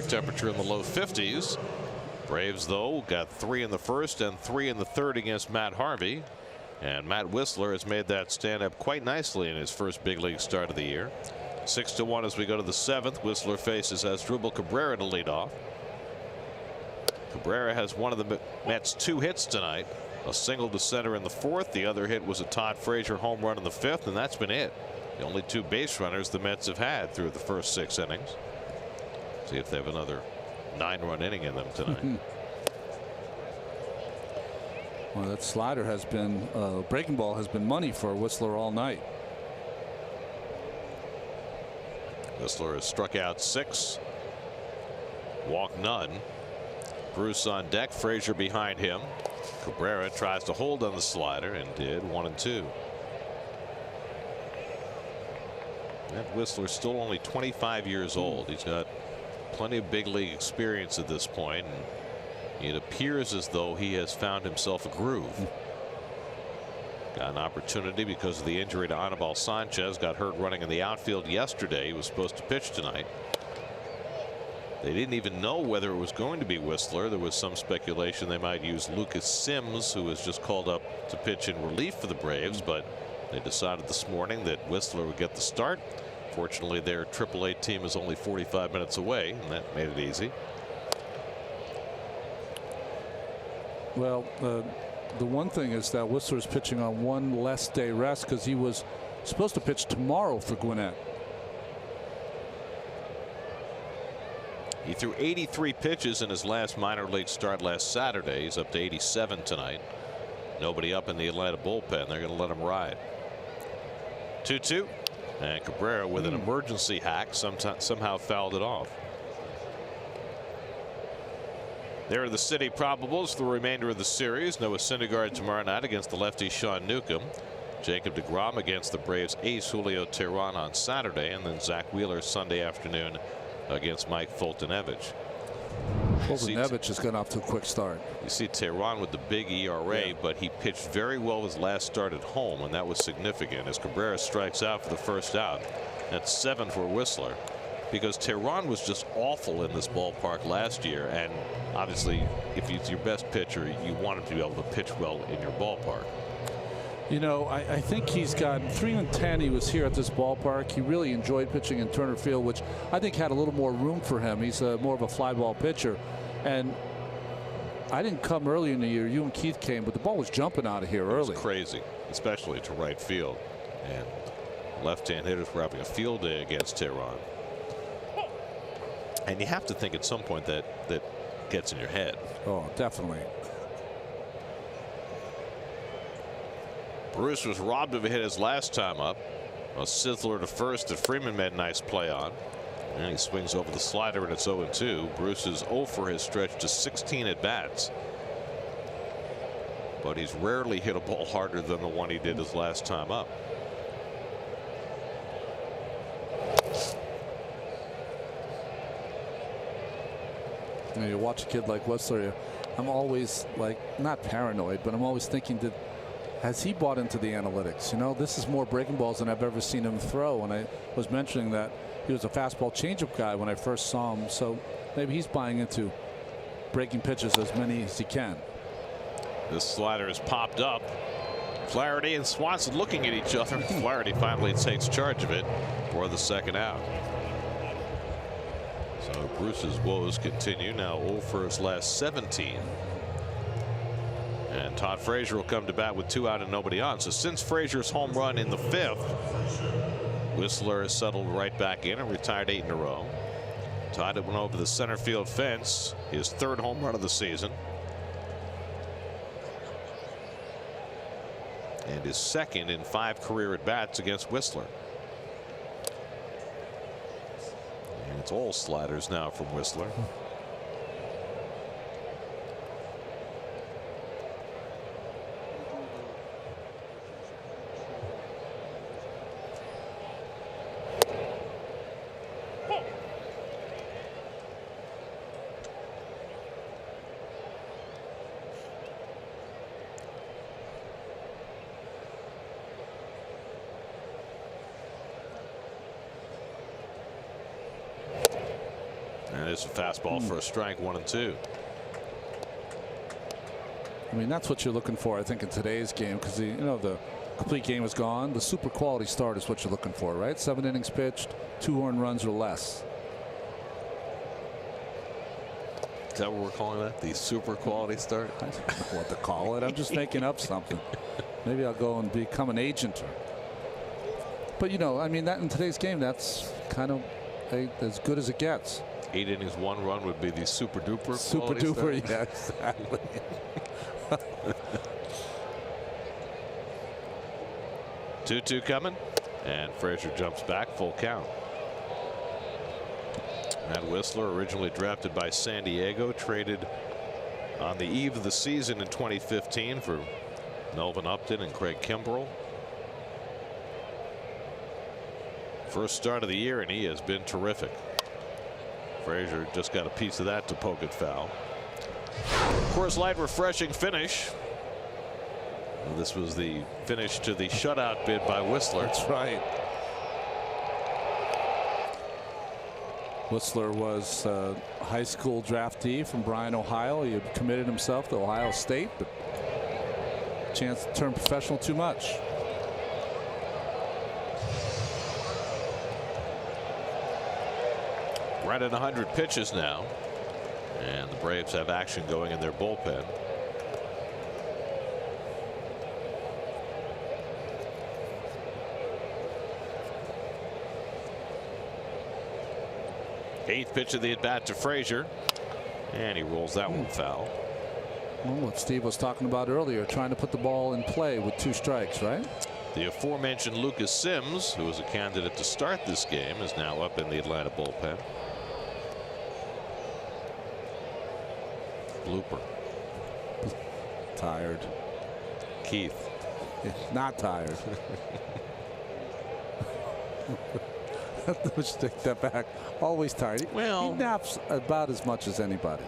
Temperature in the low 50s. Braves, though, got 3 in the first and 3 in the third against Matt Harvey. And Matt Whistler has made that stand up quite nicely in his first big league start of the year. 6-1 as we go to the 7th. Whistler faces Asdrubal Cabrera to lead off. Cabrera has one of the Mets' 2 hits tonight. A single to center in the 4th. The other hit was a Todd Frazier home run in the 5th, and that's been it. The only 2 base runners the Mets have had through the first 6 innings. See if they have another 9-run inning in them tonight. Well, that slider has been breaking ball has been money for Whistler all night. Whistler has struck out 6, walked none. Bruce on deck, Frazier behind him. Cabrera tries to hold on the slider and did. 1-2. Matt Whistler still only 25 years old. He's got plenty of big league experience at this point, and it appears as though he has found himself a groove. Got an opportunity because of the injury to Anibal Sanchez. Got hurt running in the outfield yesterday. He was supposed to pitch tonight. They didn't even know whether it was going to be Whistler. There was some speculation they might use Lucas Sims, who was just called up to pitch in relief for the Braves, but they decided this morning that Whistler would get the start. Fortunately, their AAA team is only 45 minutes away, and that made it easy. Well, the one thing is that Whistler's pitching on one less day rest because he was supposed to pitch tomorrow for Gwinnett. He threw 83 pitches in his last minor league start last Saturday. He's up to 87 tonight. Nobody up in the Atlanta bullpen. They're going to let him ride. 2-2. And Cabrera with an emergency hack somehow fouled it off. There are the city probables for the remainder of the series. Noah Syndergaard tomorrow night against the lefty Sean Newcomb. Jacob deGrom against the Braves ace Julio Teheran on Saturday. And then Zach Wheeler Sunday afternoon against Mike Fultonevich. Fultonevich has gotten off to a quick start. You see Teheran with the big ERA, but he pitched very well his last start at home, and that was significant as Cabrera strikes out for the first out. That's 7 for Whistler, because Teheran was just awful in this ballpark last year, and obviously if he's your best pitcher, you want him to be able to pitch well in your ballpark. You know, I think he's got 3-10. He was here at this ballpark. He really enjoyed pitching in Turner Field, which I think had a little more room for him. He's more of a fly ball pitcher. And I didn't come early in the year. You and Keith came, but the ball was jumping out of here early. It was crazy, especially to right field. And left-hand hitters were having a field day against Teheran. And you have to think at some point that gets in your head. Oh, definitely. Bruce was robbed of a hit his last time up. A sizzler to first that Freeman made a nice play on. And he swings over the slider, and it's 0-2. Bruce is 0 for his stretch to 16 at bats. But he's rarely hit a ball harder than the one he did his last time up. You know, you watch a kid like Whistler, I'm always like, not paranoid, but I'm always thinking that, has he bought into the analytics? You know, this is more breaking balls than I've ever seen him throw. And I was mentioning that he was a fastball changeup guy when I first saw him. So maybe he's buying into breaking pitches as many as he can. This slider is popped up. Flaherty and Swanson looking at each other. Flaherty finally takes charge of it for the second out. So Bruce's woes continue. Now 0 for his last 17. And Todd Frazier will come to bat with 2 out and nobody on. So since Frazier's home run in the 5th, Whistler has settled right back in and retired 8 in a row. Todd went over the center field fence, his 3rd home run of the season. And his 2nd in 5 career at bats against Whistler. And it's all sliders now from Whistler. It's a fastball for a strike, 1-2. I mean, that's what you're looking for, I think, in today's game, because you know the complete game is gone. The super quality start is what you're looking for, right? 7 innings pitched, 2 earned runs or less. Is that what we're calling that? The super quality start? I don't know what to call it. I'm just making up something. Maybe I'll go and become an agent. But you know, I mean, that in today's game, that's kind of as good as it gets. 8 innings, 1 run would be the super duper. Super duper, yeah, exactly. 2-2 coming, and Frazier jumps back, full count. Matt Whistler, originally drafted by San Diego, traded on the eve of the season in 2015 for Melvin Upton and Craig Kimbrell. First start of the year, and he has been terrific. Frazier just got a piece of that to poke it foul. Coors Light refreshing finish. And this was the finish to the shutout bid by Whistler. That's right. Whistler was a high school draftee from Bryan, Ohio. He had committed himself to Ohio State, but chance to turn professional too much. Right at 100 pitches now, and the Braves have action going in their bullpen. Eighth pitch of the at bat to Frazier, and he rolls that one foul. Well, what Steve was talking about earlier, trying to put the ball in play with 2 strikes, right? The aforementioned Lucas Sims, who was a candidate to start this game, is now up in the Atlanta bullpen. Blooper. Tired. Keith. Not tired. Let's take that back. Always tired. Well, he naps about as much as anybody.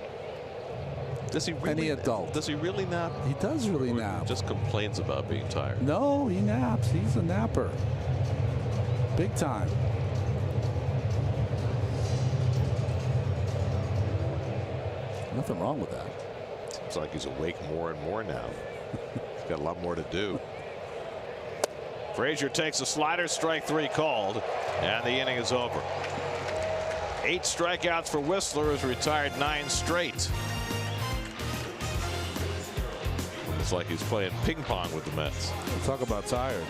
Does he really? Any adult. Does he really nap? He does really Or nap. Just complains about being tired. No, he naps. He's a napper. Big time. Nothing wrong with that. Seems like he's awake more and more now. He's got a lot more to do. Frazier takes a slider, strike 3 called, and the inning is over. 8 strikeouts for Whistler, who's retired 9 straight. It's like he's playing ping pong with the Mets. Talk about tired.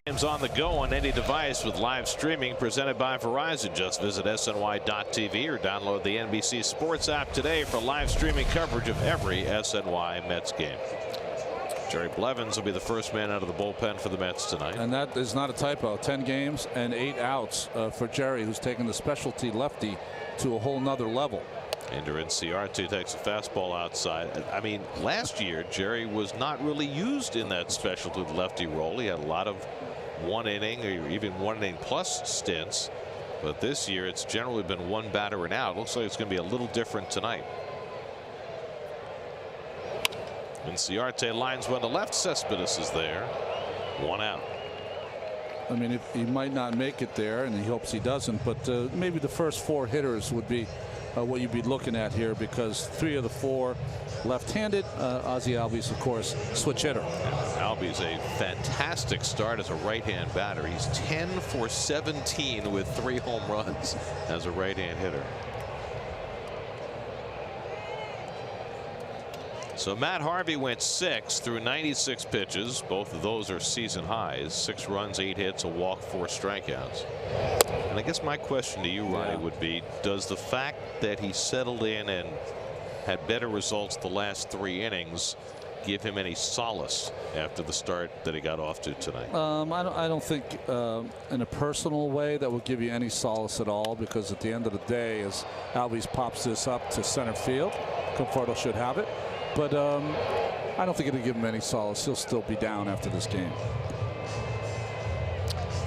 Games on the go on any device with live streaming presented by Verizon. Just visit SNY.TV or download the NBC Sports app today for live streaming coverage of every SNY Mets game. Jerry Blevins will be the first man out of the bullpen for the Mets tonight. And that is not a typo. 10 games and 8 outs for Jerry, who's taken the specialty lefty to a whole nother level. Ender Inciarte takes a fastball outside. I mean, last year Jerry was not really used in that specialty lefty role. He had a lot of 1 inning or even 1 inning plus stints, but this year it's generally been 1 batter and out. Looks like it's going to be a little different tonight. Inciarte lines one to left. Cespedes is there. 1 out. I mean, if he might not make it there, and he hopes he doesn't, but maybe the first 4 hitters would be what you'd be looking at here, because 3 of the 4 left-handed. Ozzie Albies, of course, switch hitter. Albies a fantastic start as a right-hand batter. He's 10 for 17 with 3 home runs as a right-hand hitter. So Matt Harvey went 6 through 96 pitches. Both of those are season highs. 6 runs, 8 hits, a walk, 4 strikeouts. And I guess my question to you, Ronnie, would be, does the fact that he settled in and had better results the last 3 innings give him any solace after the start that he got off to tonight? I don't think in a personal way that would give you any solace at all, because at the end of the day, as Albies pops this up to center field, Conforto should have it. But I don't think it'll give him any solace. He'll still be down after this game.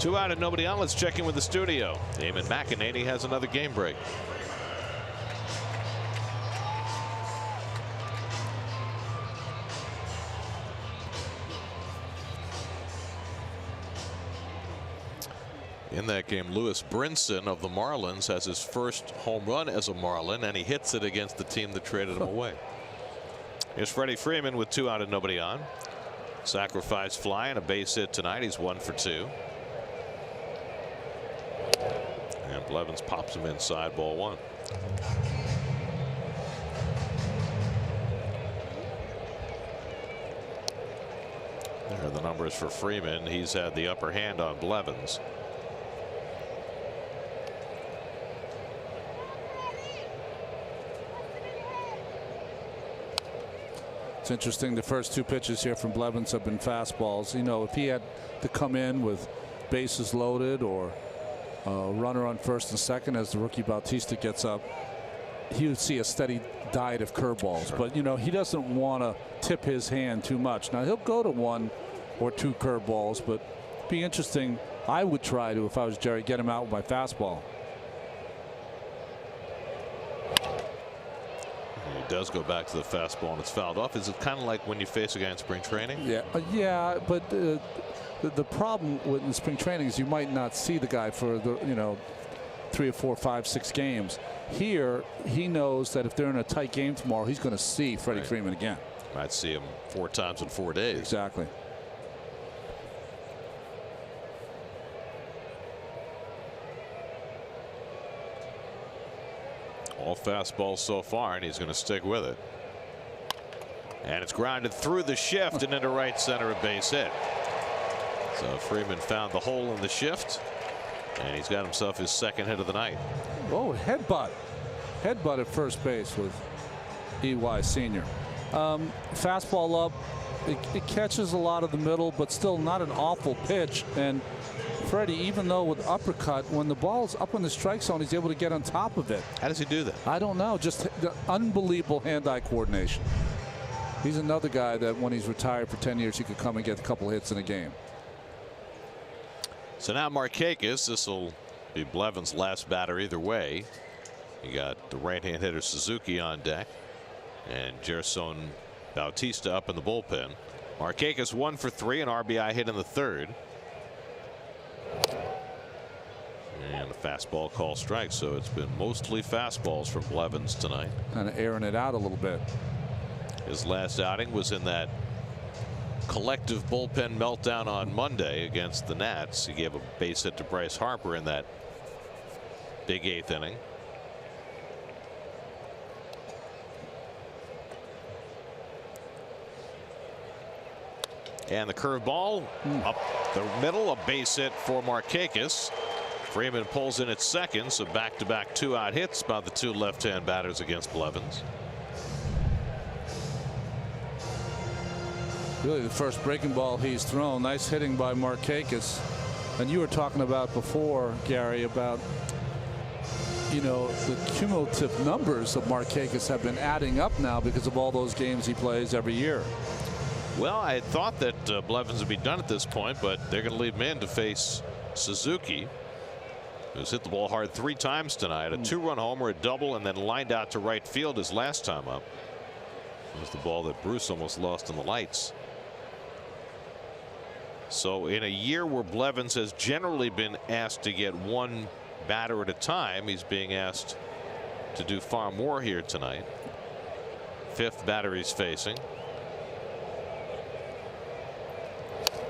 2 out and nobody on. Let's check in with the studio. Damon McEnany has another game break. In that game, Lewis Brinson of the Marlins has his first home run as a Marlin, and he hits it against the team that traded him away. Here's Freddie Freeman with 2 out and nobody on. Sacrifice fly and a base hit tonight. He's 1 for 2. And Blevins pops him inside, ball 1. There are the numbers for Freeman. He's had the upper hand on Blevins. It's interesting. The first 2 pitches here from Blevins have been fastballs. You know, if he had to come in with bases loaded or a runner on first and second as the rookie Bautista gets up, he would see a steady diet of curveballs. Sure. But, you know, he doesn't want to tip his hand too much. Now, he'll go to 1 or 2 curveballs, but it'd be interesting. I would try to, if I was Jerry, get him out with my fastball. Does go back to the fastball and it's fouled off. Is it kind of like when you face a guy in spring training? Yeah, yeah, but the problem with spring training is you might not see the guy for the 3 or 4, 5, 6 games. Here, he knows that if they're in a tight game tomorrow, he's going to see Freddie Freeman again. Might see him 4 times in 4 days. Exactly. All fastballs so far, and he's going to stick with it. And it's grounded through the shift and into right center, a base hit. So Freeman found the hole in the shift, and he's got himself his second hit of the night. Oh, headbutt. Headbutt at first base with EY Sr. Fastball up. It catches a lot of the middle, but still not an awful pitch. And Freddie, even though with uppercut, when the ball's up in the strike zone, he's able to get on top of it. How does he do that? I don't know. Just the unbelievable hand-eye coordination. He's another guy that when he's retired for 10 years, he could come and get a couple hits in a game. So now Markakis, this will be Blevins' last batter either way. You got the right-hand hitter Suzuki on deck and Gerson Bautista up in the bullpen. Markakis 1 for 3, an RBI hit in the 3rd. And a fastball call strike, so it's been mostly fastballs from Blevins tonight. Kind of airing it out a little bit. His last outing was in that collective bullpen meltdown on Monday against the Nats. He gave a base hit to Bryce Harper in that big 8th inning. And the curveball up the middle, a base hit for Markakis. Freeman pulls in at second, so back-to-back 2-out hits by the 2 left-hand batters against Blevins. Really the first breaking ball he's thrown. Nice hitting by Markakis. And you were talking about before, Gary, about the cumulative numbers of Markakis have been adding up now because of all those games he plays every year. Well, I had thought that Blevins would be done at this point, but they're going to leave him in to face Suzuki, who's hit the ball hard 3 times tonight. A 2-run homer, a double, and then lined out to right field his last time up. It was the ball that Bruce almost lost in the lights. So in a year where Blevins has generally been asked to get 1 batter at a time, he's being asked to do far more here tonight. 5th batter he's facing.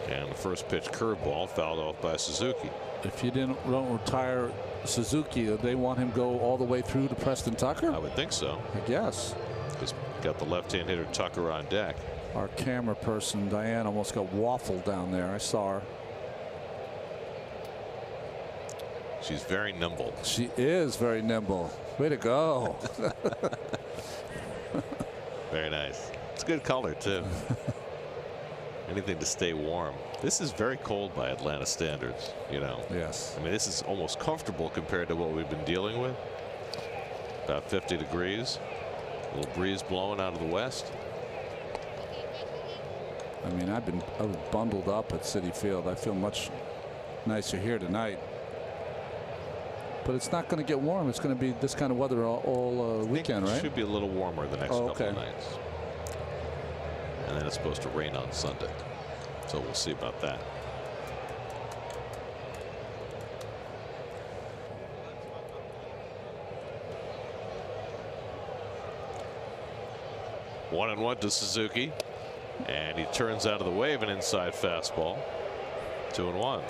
And the first pitch curveball fouled off by Suzuki. If you don't retire Suzuki, they want him go all the way through to Preston Tucker? I would think so. I guess. He's got the left-hand hitter Tucker on deck. Our camera person, Diane, almost got waffled down there. I saw her. She's very nimble. She is very nimble. Way to go. Very nice. It's a good color, too. Anything to stay warm. This is very cold by Atlanta standards, Yes. I mean, this is almost comfortable compared to what we've been dealing with. About 50 degrees. A little breeze blowing out of the west. I mean, I was bundled up at Citi Field. I feel much nicer here tonight. But it's not going to get warm. It's going to be this kind of weather all weekend, right? It should be a little warmer the next couple of nights. And then it's supposed to rain on Sunday. So we'll see about that. 1-1 to Suzuki. And he turns out of the way of an inside fastball. 2-1.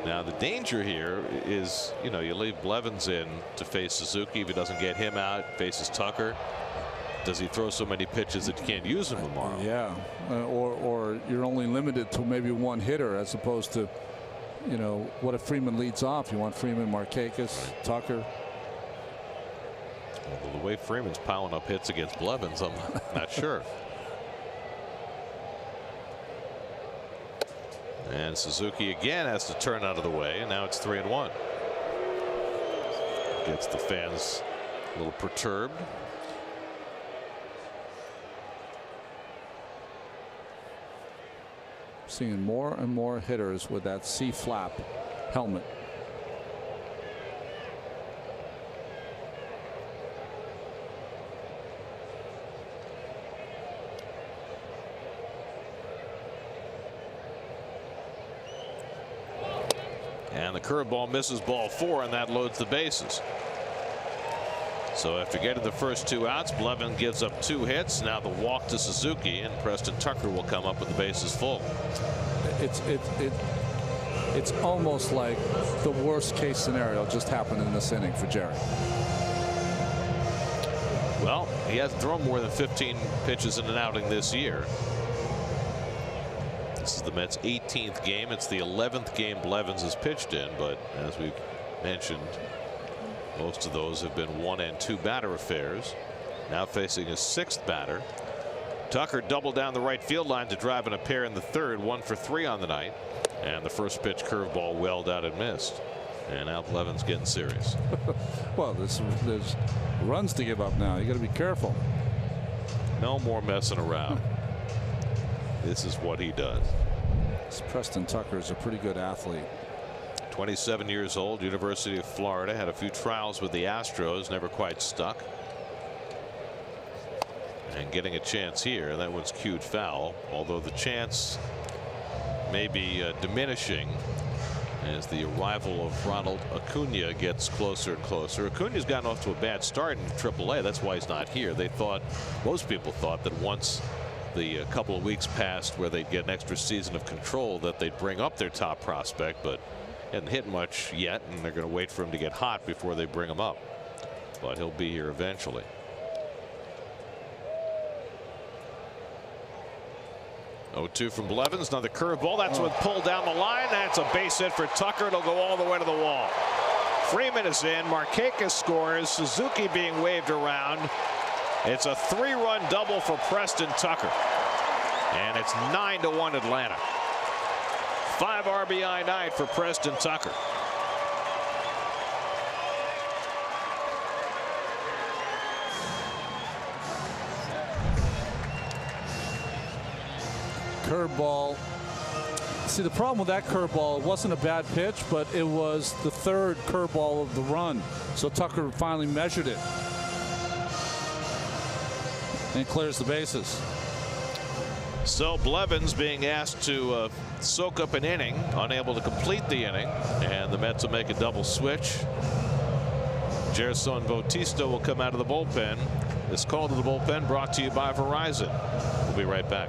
Now the danger here is, you know, you leave Blevins in to face Suzuki. If he doesn't get him out, faces Tucker. Does he throw so many pitches that you can't use him tomorrow? Yeah, or you're only limited to maybe one hitter as opposed to, you know, what if Freeman leads off? You want Freeman, Markakis, Tucker. Well, the way Freeman's piling up hits against Blevins, I'm not sure. And Suzuki again has to turn out of the way, and now it's 3-1. Gets the fans a little perturbed. Seeing more and more hitters with that C-flap helmet. And the curveball misses ball 4, and that loads the bases. So after getting the first 2 outs, Blevins gives up 2 hits. Now the walk to Suzuki, and Preston Tucker will come up with the bases full. It's almost like the worst case scenario just happened in this inning for Jerry. Well, he hasn't thrown more than 15 pitches in an outing this year. This is the Mets' 18th game. It's the 11th game Blevins has pitched in, but as we've mentioned, most of those have been 1 and 2 batter affairs. Now facing a 6th batter. Tucker doubled down the right field line to drive in a pair in the 3rd, 1 for 3 on the night. And the first pitch curveball welled out and missed. And now Blevins getting serious. Well, there's runs to give up now. You got to be careful. No more messing around. This is what he does. This Preston Tucker is a pretty good athlete. 27 years old, University of Florida, had a few trials with the Astros, never quite stuck. And getting a chance here, that one's cued foul, although the chance may be diminishing as the arrival of Ronald Acuna gets closer and closer. Acuna's gotten off to a bad start in AAA. That's why he's not here. They thought, most people thought, that once the couple of weeks passed where they'd get an extra season of control, that they'd bring up their top prospect, but hadn't hit much yet, and they're going to wait for him to get hot before they bring him up. But he'll be here eventually. Oh, 2 from Blevins. Another curveball. That's one pulled down the line. That's a base hit for Tucker. It'll go all the way to the wall. Freeman is in. Markakis scores. Suzuki being waved around. It's a 3-run double for Preston Tucker. And it's 9-1 Atlanta. 5 RBI night for Preston Tucker. Curveball. See, the problem with that curveball, it wasn't a bad pitch, but it was the 3rd curveball of the run. So Tucker finally measured it and clears the bases. So Blevins being asked to soak up an inning, unable to complete the inning, and the Mets will make a double switch. Gerson Bautista will come out of the bullpen. This call to the bullpen brought to you by Verizon. We'll be right back.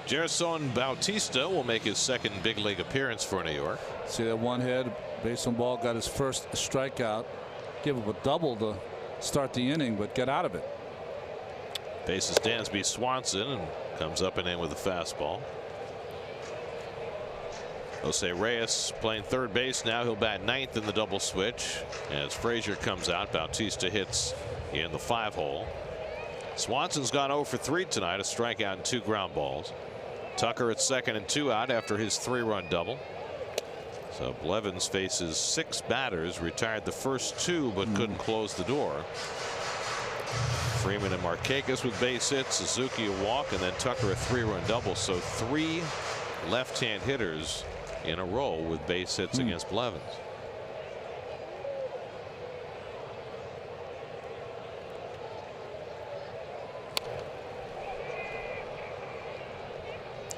Gerson Bautista will make his second big league appearance for New York. See that one head base on ball, got his first strikeout. Give him a double to start the inning, but get out of it. Faces Dansby Swanson and comes up and in with a fastball. Jose Reyes playing third base now. He'll bat ninth in the double switch. As Frazier comes out, Bautista hits in the 5-hole. Swanson's gone 0 for 3 tonight, a strikeout and 2 ground balls. Tucker at second and 2 out after his 3-run double. So Blevins faces 6 batters, retired the first 2 but couldn't close the door. Freeman and Markakis with base hits, Suzuki a walk, and then Tucker a 3-run double. So 3 left-hand hitters in a row with base hits against Blevins.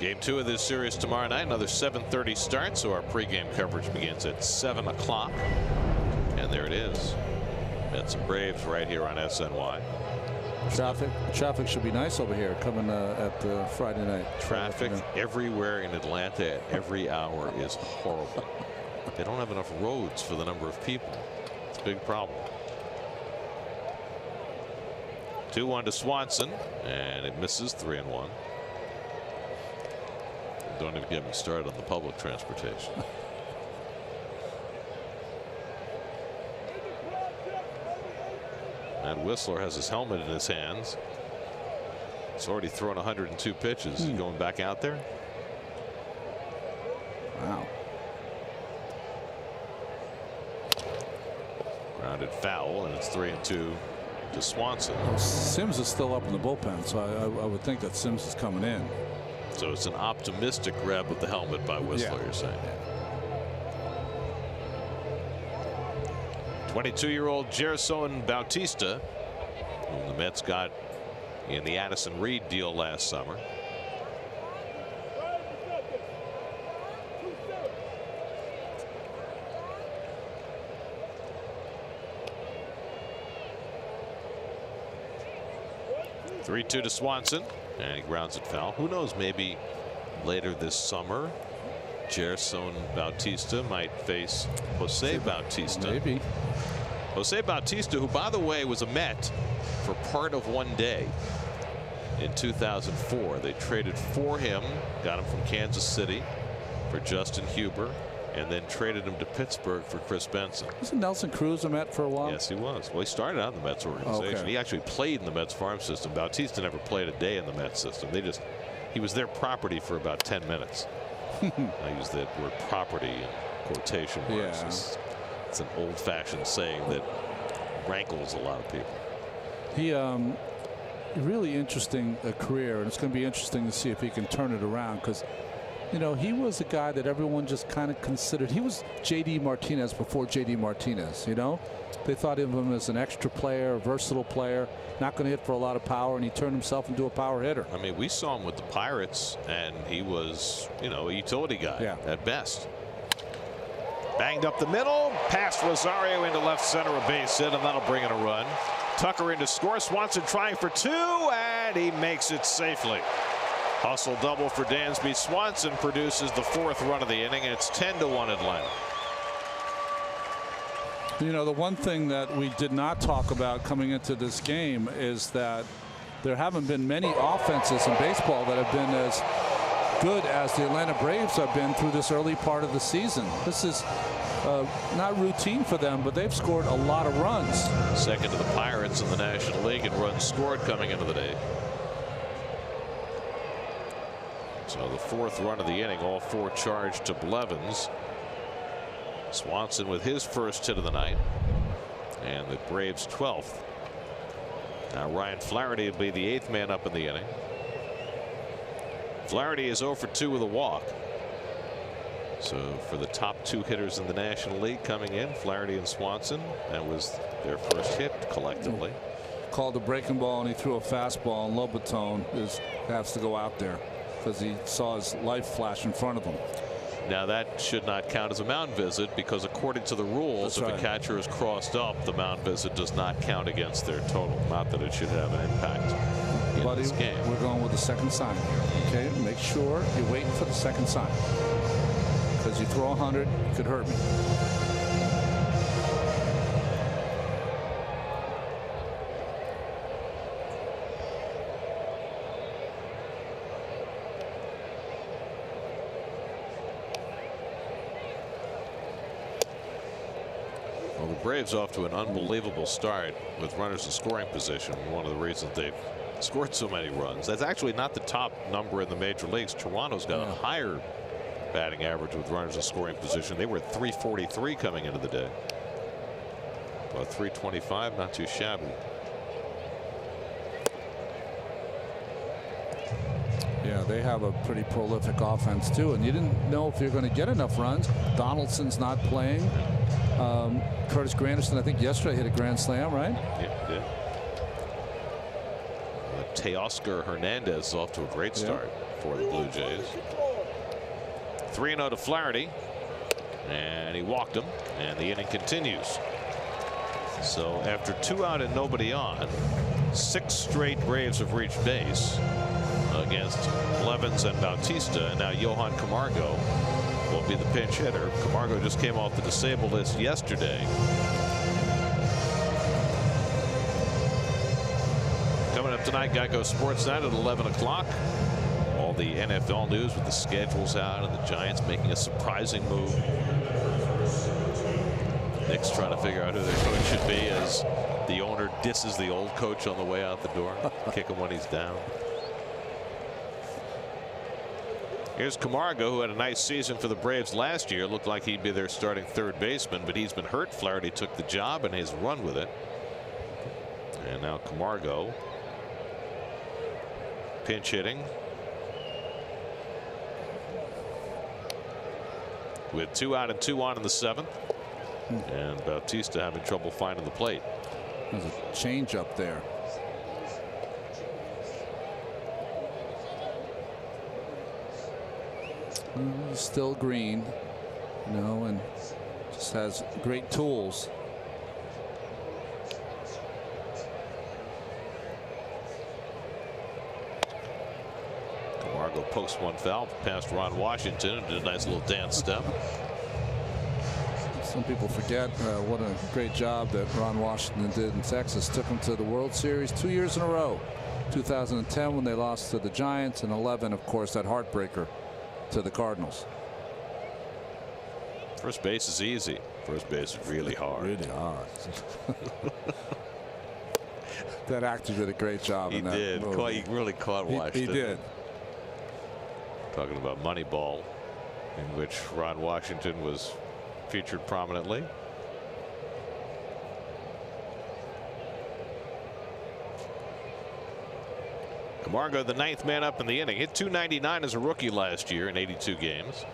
Game 2 of this series tomorrow night, another 7:30 start, so our pregame coverage begins at 7 o'clock. And there it is. Mets and Braves right here on SNY. Traffic should be nice over here coming at Friday night. Traffic everywhere in Atlanta at every hour is horrible. They don't have enough roads for the number of people. It's a big problem. 2-1 to Swanson, and it misses. 3-1. Don't even get me started on the public transportation. And Whistler has his helmet in his hands. He's already thrown 102 pitches. He's going back out there. Wow. Grounded foul, and it's 3-2 to Swanson. Well, Sims is still up in the bullpen, so I would think that Sims is coming in. So it's an optimistic grab of the helmet by Whistler, you're saying. 22-year-old Gerson Bautista, whom the Mets got in the Addison Reed deal last summer. Three-2 to Swanson, and he grounds it foul. Who knows, maybe later this summer Gerson Bautista might face Jose Bautista. Maybe. Jose Bautista, who by the way was a Met for part of one day in 2004. They traded for him, got him from Kansas City for Justin Huber, and then traded him to Pittsburgh for Chris Benson. Wasn't Nelson Cruz a Met for a while? Yes, he was. Well, he started out in the Mets organization. Okay. He actually played in the Mets farm system. Bautista never played a day in the Mets system. He was their property for about 10 minutes. I use that word property in quotation marks. Yeah. It's an old-fashioned saying that rankles a lot of people. He really interesting career, and it's going to be interesting to see if he can turn it around, because you know, he was a guy that everyone just kind of considered. He was J.D. Martinez before J.D. Martinez. You know, they thought of him as an extra player, a versatile player, not going to hit for a lot of power, and he turned himself into a power hitter. I mean, we saw him with the Pirates, and he was, you know, a utility guy at best. Banged up the middle, past Rosario into left center, a base hit, and that'll bring in a run. Tucker in to score. Swanson trying for 2, and he makes it safely. Hustle double for Dansby Swanson produces the 4th run of the inning, and it's 10-1 Atlanta. You know, the one thing that we did not talk about coming into this game is that there haven't been many offenses in baseball that have been as good as the Atlanta Braves have been through this early part of the season. This is not routine for them, but they've scored a lot of runs. Second to the Pirates in the National League in runs scored coming into the day. So the 4th run of the inning, all 4 charged to Blevins. Swanson with his first hit of the night, and the Braves 12th. Now Ryan Flaherty will be the 8th man up in the inning. Flaherty is 0 for 2 with a walk. So for the top 2 hitters in the National League coming in, Flaherty and Swanson, that was their first hit collectively. Called a breaking ball, and he threw a fastball, and Lobaton has to go out there because he saw his life flash in front of him. Now that should not count as a mound visit, because according to the rules, if a catcher is crossed up, the mound visit does not count against their total. Not that it should have an impact in buddy, this game. we're going with the second sign here. Okay, make sure you're waiting for the second sign. Because you throw 100, it could hurt me. Well, the Braves off to an unbelievable start with runners in scoring position. One of the reasons they've scored so many runs. That's actually not the top number in the major leagues. Toronto's got a higher batting average with runners in scoring position. They were at 343 coming into the day. Well, 325, not too shabby. Yeah, they have a pretty prolific offense too, and you didn't know if you're going to get enough runs. Donaldson's not playing. Curtis Granderson, I think yesterday hit a grand slam, right? Yeah. Teoscar Hernandez is off to a great start for the Blue Jays. 3-0 to Flaherty, and he walked him, and the inning continues. So after 2 out and nobody on, 6 straight Braves have reached base against Blevins and Bautista, and now Johan Camargo will be the pinch hitter. Camargo just came off the disabled list yesterday. Coming up tonight, Geico Sports Night at 11 o'clock. All the NFL news with the schedules out and the Giants making a surprising move. Nick's trying to figure out who their coach should be as the owner disses the old coach on the way out the door. Kick him when he's down. Here's Camargo, who had a nice season for the Braves last year. Looked like he'd be their starting third baseman, but he's been hurt. Flaherty took the job and has run with it. And now Camargo pinch hitting with 2 out and 2 on in the 7th. And Bautista having trouble finding the plate. There's a change up there. He's still green, you know, and just has great tools. Camargo posts one foul past Ron Washington and did a nice little dance step. Some people forget what a great job that Ron Washington did in Texas. Took them to the World Series 2 years in a row. 2010 when they lost to the Giants, and 11, of course, that heartbreaker to the Cardinals. First base is easy. First base is really hard. Really hard. That actor did a great job. He in that did. movie. He really caught Washington. He did. Talking about Moneyball, in which Ron Washington was featured prominently. Camargo, the 9th man up in the inning, hit .299 as a rookie last year in 82 games.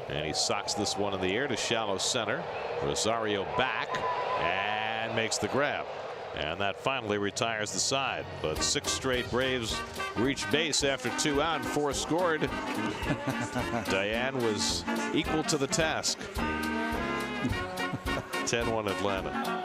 And he socks this one in the air to shallow center. Rosario back and makes the grab. And that finally retires the side. But 6 straight Braves reached base after 2 out and 4 scored. Diane was equal to the task. 10-1 Atlanta.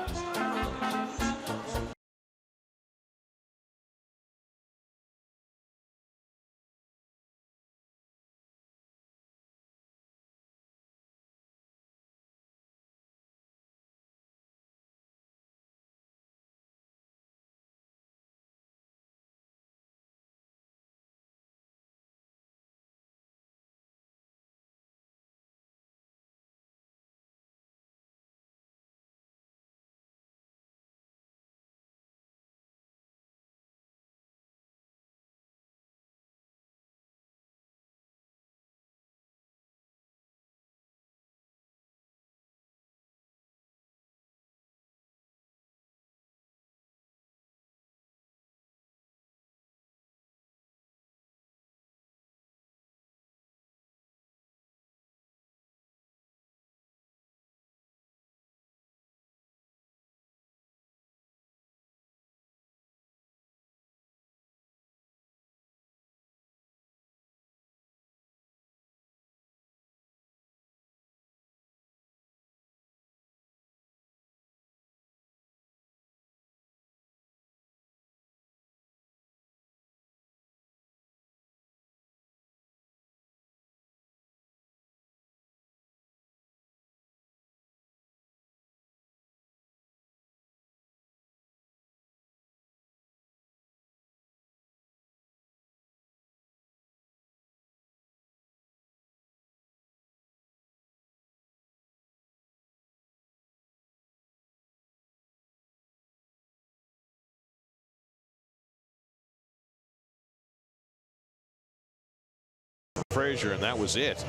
Frazier, and that was it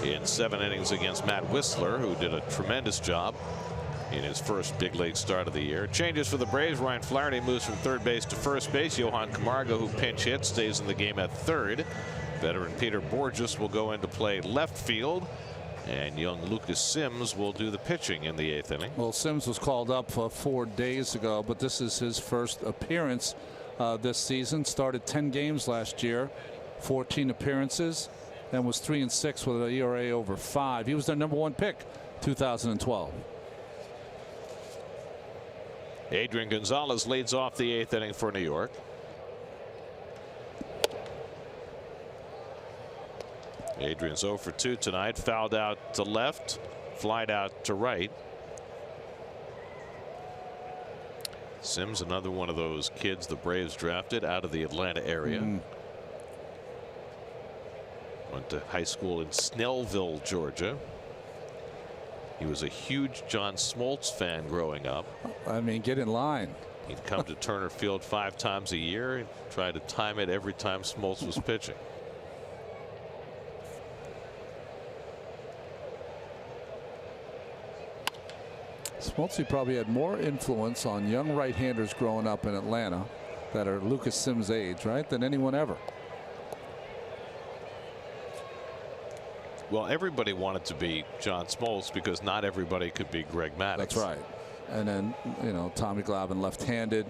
in 7 innings against Matt Whistler, who did a tremendous job in his first big league start of the year. Changes for the Braves. Ryan Flaherty moves from third base to first base. Johan Camargo, who pinch hits, stays in the game at third. Veteran Peter Borges will go into play left field, and young Lucas Sims will do the pitching in the 8th inning. Well, Sims was called up 4 days ago, but this is his first appearance this season. Started 10 games last year, 14 appearances, and was 3-6 with an ERA over 5. He was their #1 pick 2012. Adrian Gonzalez leads off the 8th inning for New York. Adrian's 0 for 2 tonight. Fouled out to left, flied out to right. Sims, another one of those kids the Braves drafted out of the Atlanta area. Went to high school in Snellville, Georgia. He was a huge John Smoltz fan growing up. I mean, get in line. He'd come to Turner Field 5 times a year and try to time it every time Smoltz was pitching. Smoltz probably had more influence on young right-handers growing up in Atlanta that are Lucas Sims' age, right, than anyone ever. Well, everybody wanted to be John Smoltz because not everybody could be Greg Maddux. That's right. And then, you know, Tommy Glavine left-handed.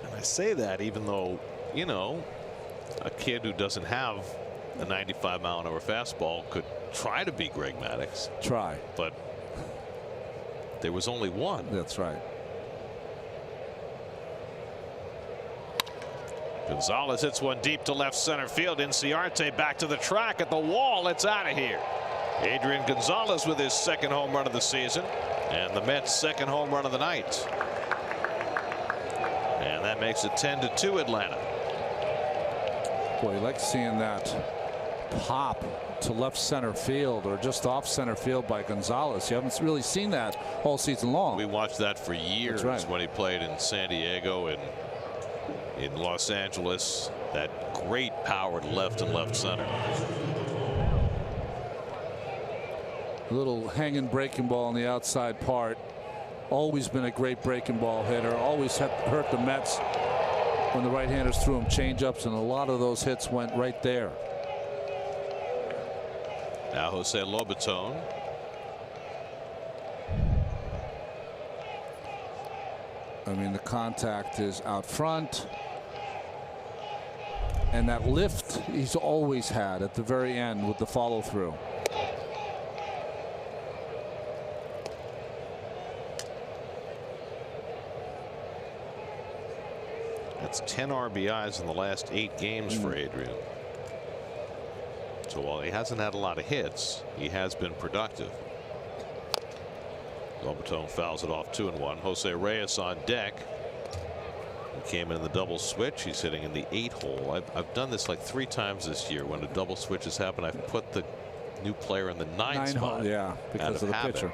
And I say that even though, you know, a kid who doesn't have a 95-mile-an-hour fastball could try to be Greg Maddux. Try. But there was only one. That's right. Gonzalez hits one deep to left center field. Inciarte back to the track at the wall. It's out of here. Adrian Gonzalez with his 2nd home run of the season, and the Mets' 2nd home run of the night. And that makes it 10-2 Atlanta. Boy, you like seeing that pop to left center field or just off center field by Gonzalez. You haven't really seen that all season long. We watched that for years. That's right. When he played in San Diego and in Los Angeles. That great power to left and left center. A little hanging breaking ball on the outside part. Always been a great breaking ball hitter. Always hurt the Mets when the right-handers threw him changeups, and a lot of those hits went right there. Now Jose Lobaton. I mean, the contact is out front, and that lift he's always had at the very end with the follow-through. That's 10 RBIs in the last 8 games for Adrian. So while he hasn't had a lot of hits, he has been productive. Lobaton fouls it off 2-1. Jose Reyes on deck. He came in the double switch. He's hitting in the 8 hole. I've done this like 3 times this year. When a double switch has happened, I've put the new player in the 9 spot. Yeah, because of the pitcher.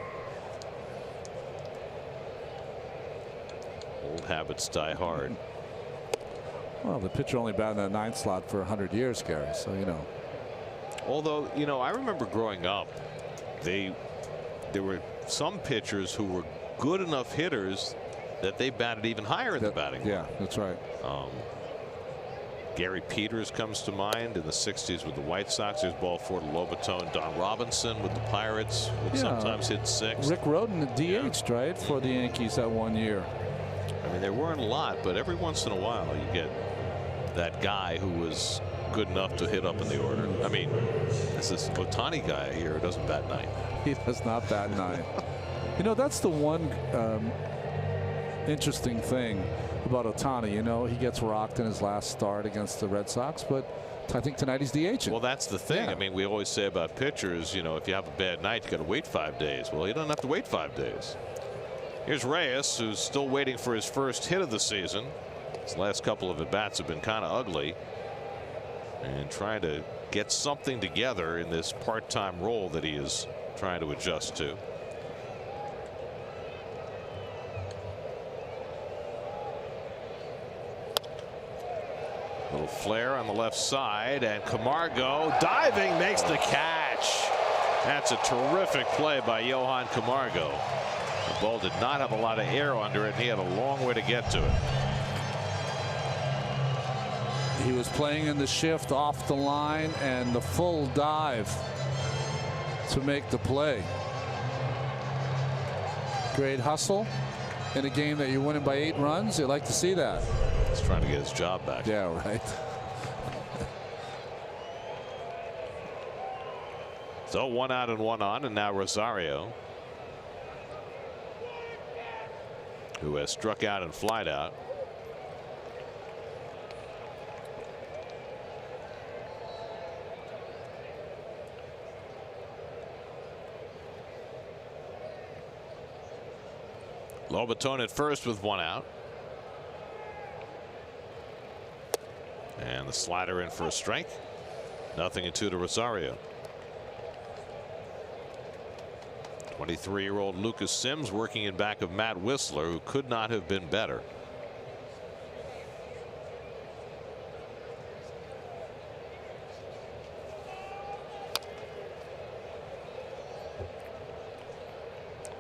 Old habits die hard. Well, the pitcher only batted in the 9th slot for 100 years, Gary. So, you know. Although, you know, I remember growing up, there were some pitchers who were good enough hitters that they batted even higher in the batting. Yeah, that's right. Gary Peters comes to mind in the 60s with the White Sox. There's ball 4 to Lobaton. Don Robinson with the Pirates would sometimes hit 6. Rick Rhoden DH'd, right, for the Yankees that one year. I mean, there weren't a lot, but every once in a while you get that guy who was good enough to hit up in the order. I mean, this is Ohtani guy here who doesn't bat 9. He does not bat 9. You know, that's the one interesting thing about Ohtani. You know, he gets rocked in his last start against the Red Sox, but I think tonight he's DHing. Well, that's the thing. Yeah. I mean, we always say about pitchers, you know, if you have a bad night, you got to wait 5 days. Well, he doesn't have to wait 5 days. Here's Reyes, who's still waiting for his first hit of the season. His last couple of at-bats have been kind of ugly, and trying to get something together in this part-time role that he is trying to adjust to. Little flare on the left side, and Camargo diving makes the catch. That's a terrific play by Johan Camargo. The ball did not have a lot of air under it, and he had a long way to get to it. He was playing in the shift off the line and the full dive to make the play. Great hustle in a game that you're winning by 8 runs. You like to see that. He's trying to get his job back. Yeah, right. So 1 out and 1 on, and now Rosario, who has struck out and flied out. Lobaton at first with 1 out. And the slider in for a strike. 0-2 to Rosario. 23-year-old Lucas Sims working in back of Matt Whistler, who could not have been better.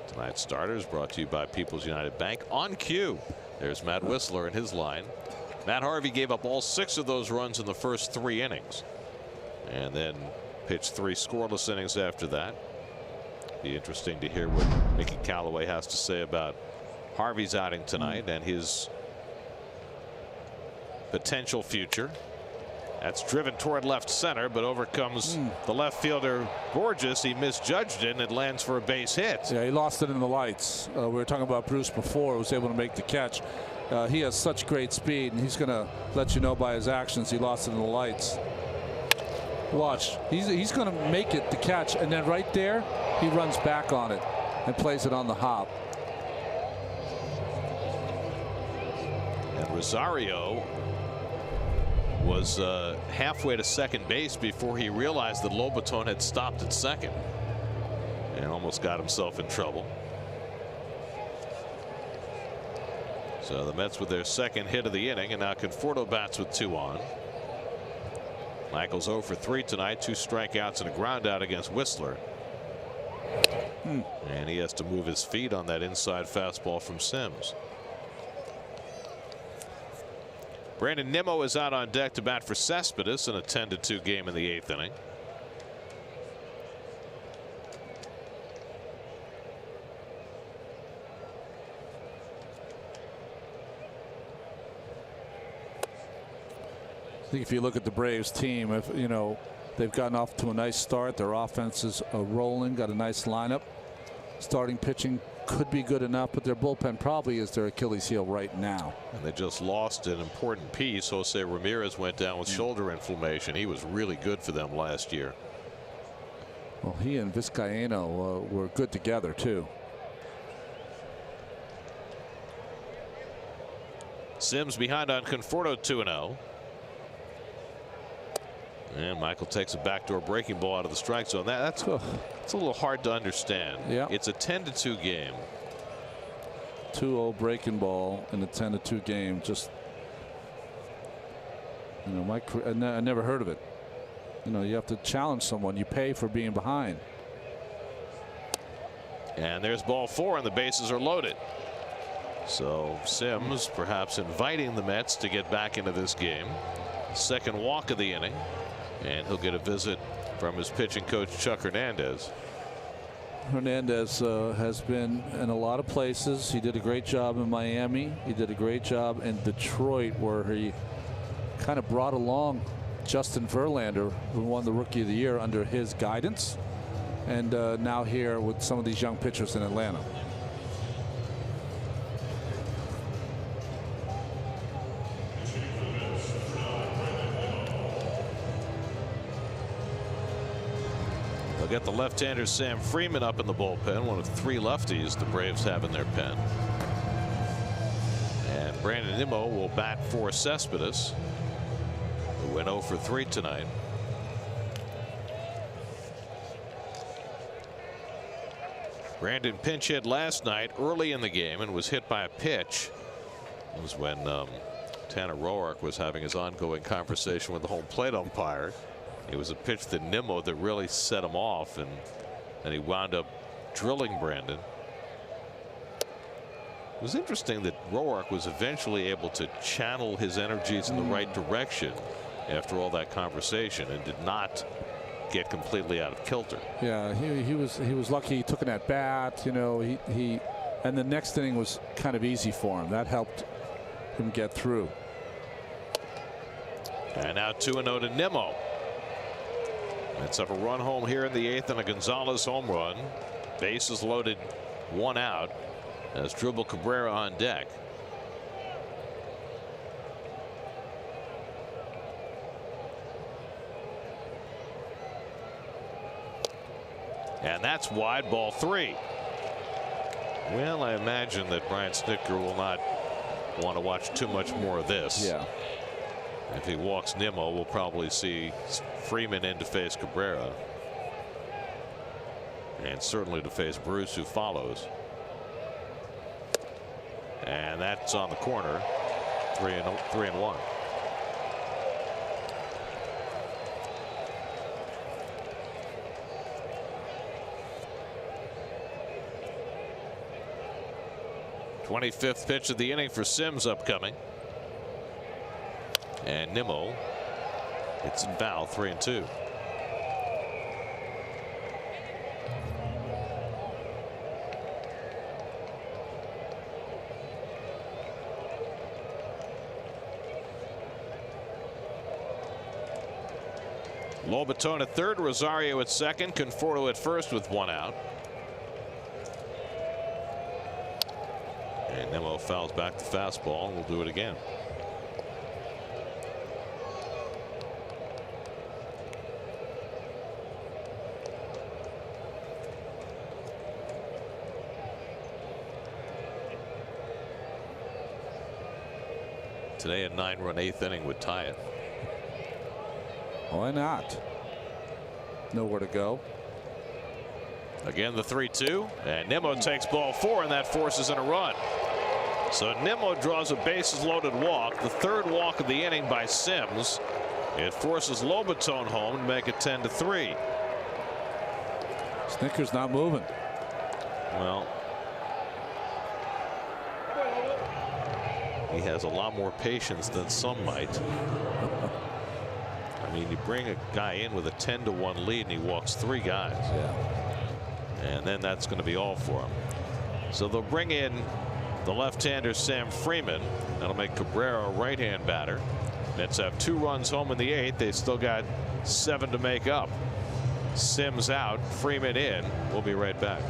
Tonight's starters brought to you by People's United Bank. On cue, there's Matt Whistler in his line. Matt Harvey gave up all 6 of those runs in the first 3 innings, and then pitched 3 scoreless innings after that. Be interesting to hear what Mickey Callaway has to say about Harvey's outing tonight and his potential future. That's driven toward left center, but overcomes the left fielder Borges. He misjudged it, and it lands for a base hit. Yeah, he lost it in the lights. We were talking about Bruce before, who was able to make the catch. He has such great speed, and he's going to let you know by his actions he lost it in the lights. Watch, he's going to make it the catch, and then right there he runs back on it and plays it on the hop. And Rosario was halfway to second base before he realized that Lobaton had stopped at second, and almost got himself in trouble. So the Mets with their second hit of the inning, and now Conforto bats with 2 on. Michael's 0 for 3 tonight, 2 strikeouts and a ground out against Whistler. And he has to move his feet on that inside fastball from Sims. Brandon Nimmo is out on deck to bat for Cespedes in a 10-2 game in the 8th inning. I think if you look at the Braves team, if you know, they've gotten off to a nice start. Their offense is rolling, got a nice lineup. Starting pitching could be good enough, but their bullpen probably is their Achilles heel right now. And they just lost an important piece. Jose Ramirez went down with shoulder inflammation. He was really good for them last year. Well, he and Vizcaino were good together too. Sims behind on Conforto, 2-0. And Michael takes a backdoor breaking ball out of the strike zone. That's a little hard to understand. Yeah. It's a 10-2 game. 2-0 breaking ball in a 10-2 game. Just, you know, I never heard of it. You know, you have to challenge someone. You pay for being behind. And there's ball 4, and the bases are loaded. So Sims perhaps inviting the Mets to get back into this game. Second walk of the inning. And he'll get a visit from his pitching coach, Chuck Hernandez. Hernandez has been in a lot of places. He did a great job in Miami. He did a great job in Detroit, where he kind of brought along Justin Verlander, who won the Rookie of the Year under his guidance. And now here with some of these young pitchers in Atlanta. They'll get the left-hander Sam Freeman up in the bullpen, one of 3 lefties the Braves have in their pen. And Brandon Nimmo will bat for Cespedes, who went 0 for 3 tonight. Brandon pinch hit last night early in the game and was hit by a pitch. It was when Tanner Roark was having his ongoing conversation with the home plate umpire. It was a pitch to Nimmo that really set him off, and he wound up drilling Brandon. It was interesting that Roark was eventually able to channel his energies in the right direction after all that conversation and did not get completely out of kilter. Yeah, he was lucky he took an at bat. You know, he and the next inning was kind of easy for him. That helped him get through. And now 2-0 to Nimmo. Let's have a run home here in the 8th and a Gonzalez home run. Bases loaded, 1 out as Dribble Cabrera on deck. And that's wide, ball 3. Well, I imagine that Brian Snitker will not want to watch too much more of this. Yeah. If he walks Nimmo, we'll probably see Freeman in to face Cabrera. And certainly to face Bruce, who follows. And that's on the corner. 3-1. '25th pitch of the inning for Sims upcoming. And Nimmo hits it foul, 3-2. Lobaton at third, Rosario at second, Conforto at first with 1 out. And Nimmo fouls back the fastball, and we'll do it again. Today a 9-run 8th inning would tie it. Why not? Nowhere to go. Again, the 3-2, and Nimmo takes ball 4, and that forces in a run. So Nimmo draws a bases loaded walk, the 3rd walk of the inning by Sims. It forces Lobaton home to make it 10-3. Snitker's not moving. Well, he has a lot more patience than some might. I mean, you bring a guy in with a 10-1 lead and he walks 3 guys. Yeah. And then that's going to be all for him. So they'll bring in the left-hander Sam Freeman. That'll make Cabrera a right-hand batter. Mets have 2 runs home in the 8th. They still got 7 to make up. Sims out, Freeman in. We'll be right back.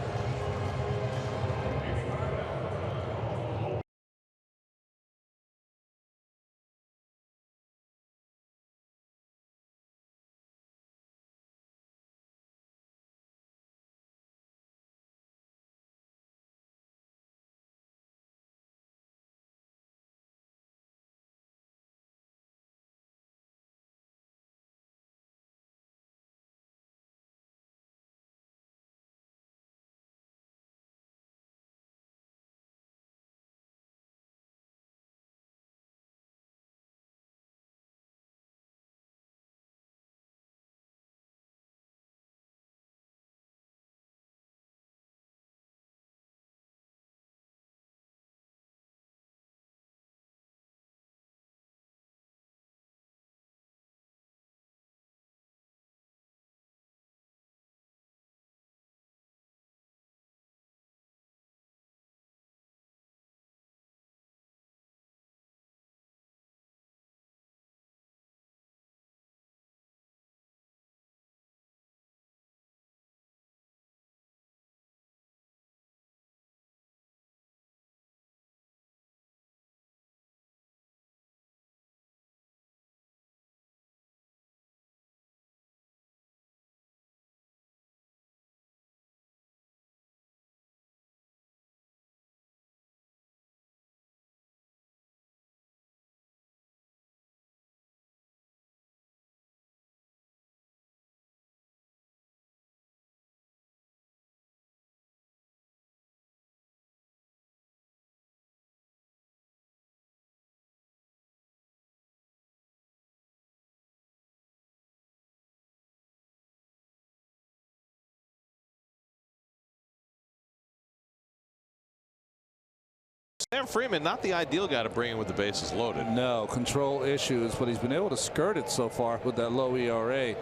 Sam Freeman, not the ideal guy to bring in with the bases loaded. No, control issues, but he's been able to skirt it so far with that low ERA.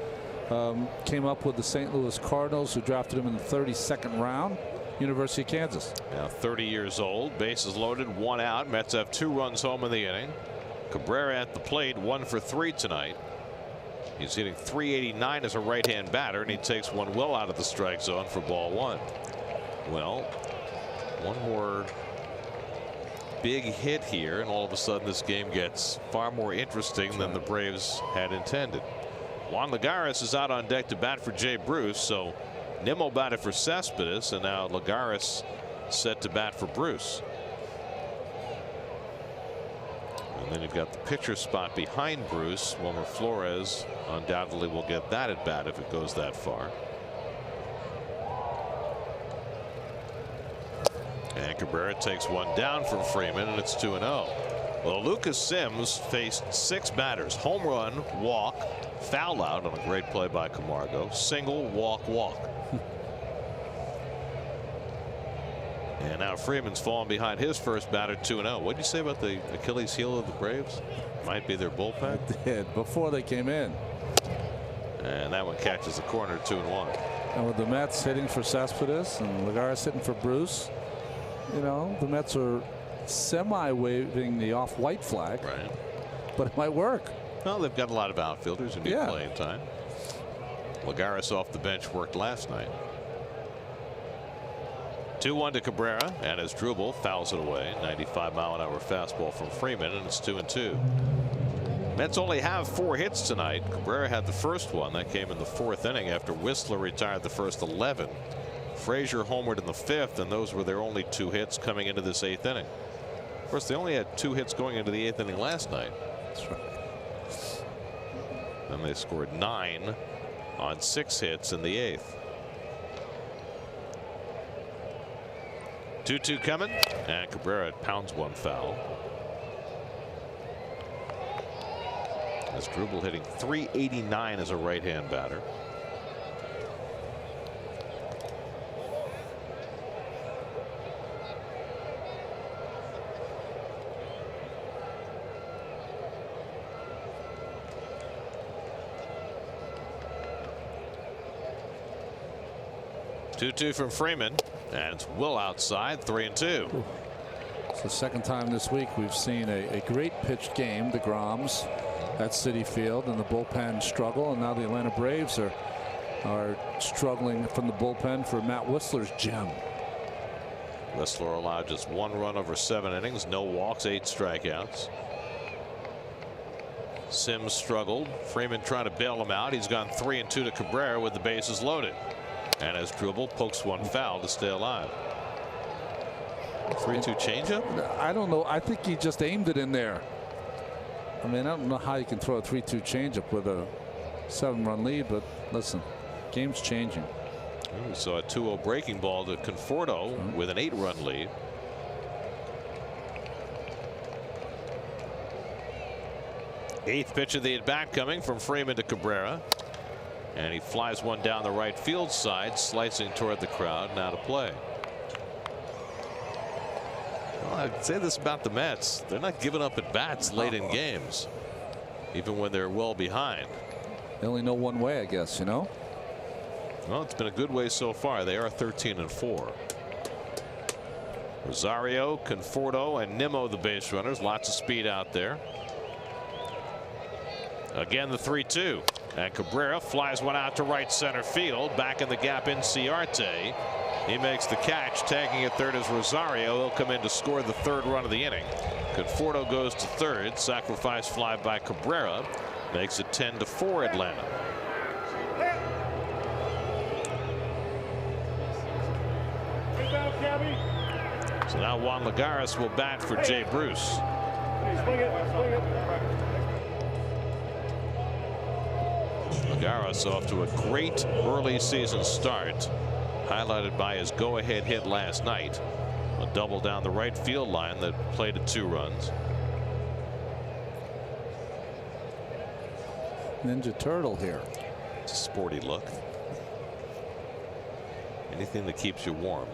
Came up with the St. Louis Cardinals, who drafted him in the 32nd round. University of Kansas. Now 30 years old, bases loaded, 1 out. Mets have 2 runs home in the inning. Cabrera at the plate, 1 for 3 tonight. He's hitting .389 as a right-hand batter, and he takes one well out of the strike zone for ball 1. Well, one more big hit here, and all of a sudden this game gets far more interesting than the Braves had intended. Juan Lagares is out on deck to bat for Jay Bruce, so Nimmo batted for Cespedes, and now Lagares set to bat for Bruce. And then you've got the pitcher spot behind Bruce. Wilmer Flores undoubtedly will get that at bat if it goes that far. And Cabrera takes one down from Freeman, and it's 2-0. Well, Lucas Sims faced 6 batters. Home run, walk, foul out on a great play by Camargo, single, walk, walk. And now Freeman's falling behind his first batter, 2-0. What did you say about the Achilles heel of the Braves? Might be their bullpen. I did before they came in. And that one catches the corner, 2-1. And with the Mets hitting for Cespedes and Lagares hitting for Bruce, you know, the Mets are semi-waving the off-white flag. Right. But it might work. Well, they've got a lot of outfielders who need playing time. Lagares off the bench worked last night. 2-1 to Cabrera, and as Drubel fouls it away. 95-mile-an-hour fastball from Freeman, and it's 2-2. Mets only have 4 hits tonight. Cabrera had the first one that came in the 4th inning after Whistler retired the first 11. Frazier homered in the 5th, and those were their only 2 hits coming into this 8th inning. Of course, they only had 2 hits going into the 8th inning last night. That's right. Then they scored 9 on 6 hits in the 8th. 2-2 coming, and Cabrera pounds one foul. As Drubel hitting .389 as a right-hand batter. Two from Freeman, and it's Will outside, 3-2. It's the second time this week we've seen a great pitched game. The Groms at Citi Field, and the bullpen struggle, and now the Atlanta Braves are struggling from the bullpen for Matt Whistler's gem. Whistler allowed just 1 run over 7 innings, no walks, 8 strikeouts. Sims struggled. Freeman trying to bail him out. He's gone 3-2 to Cabrera with the bases loaded. And as Drubel pokes one foul to stay alive. 3-2 changeup? I don't know. I think he just aimed it in there. I mean, I don't know how you can throw a 3-2 changeup with a 7-run lead, but listen, game's changing. We saw a 2-0 breaking ball to Conforto with an 8-run lead. Eighth pitch of the at bat coming from Freeman to Cabrera. And he flies one down the right field side, slicing toward the crowd, now to play. Well, I'd say this about the Mets. They're not giving up at bats late in games, even when they're well behind. They only know one way, I guess, you know? Well, it's been a good way so far. They are 13-4. Rosario, Conforto, and Nimmo the base runners. Lots of speed out there. Again, the 3-2. And Cabrera flies one out to right center field. Back in the gap in Ciarte. He makes the catch. Tagging at third is Rosario. He'll come in to score the 3rd run of the inning. Conforto goes to 3rd. Sacrifice fly by Cabrera. Makes it 10-4 Atlanta. So now Juan Lagares will bat for Jay Bruce. Lagares off to a great early season start, highlighted by his go-ahead hit last night, a double down the right field line that played at 2 runs. Ninja Turtle here. It's a sporty look. Anything that keeps you warm.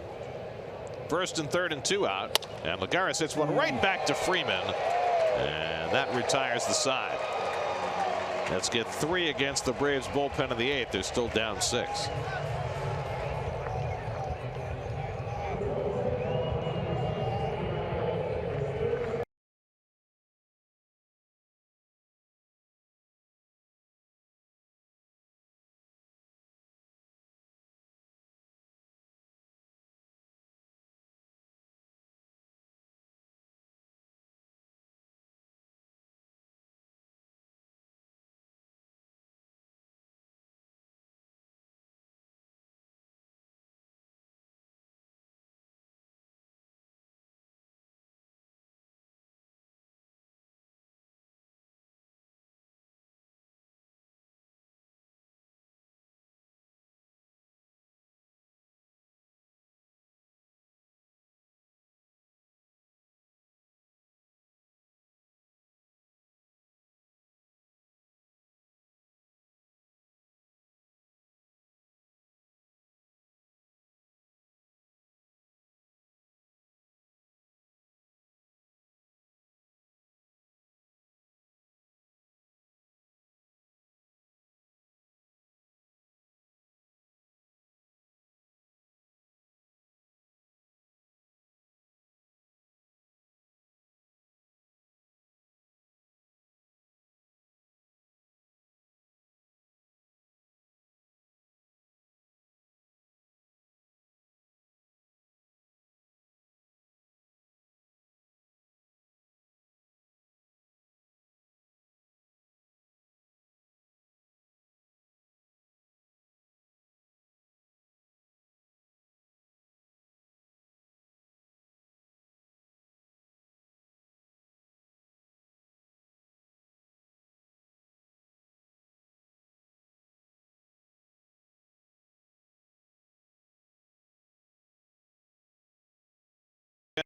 First and third and 2 out. And Lagares hits one right back to Freeman. And that retires the side. Let's get 3 against the Braves bullpen in the 8th. They're still down 6.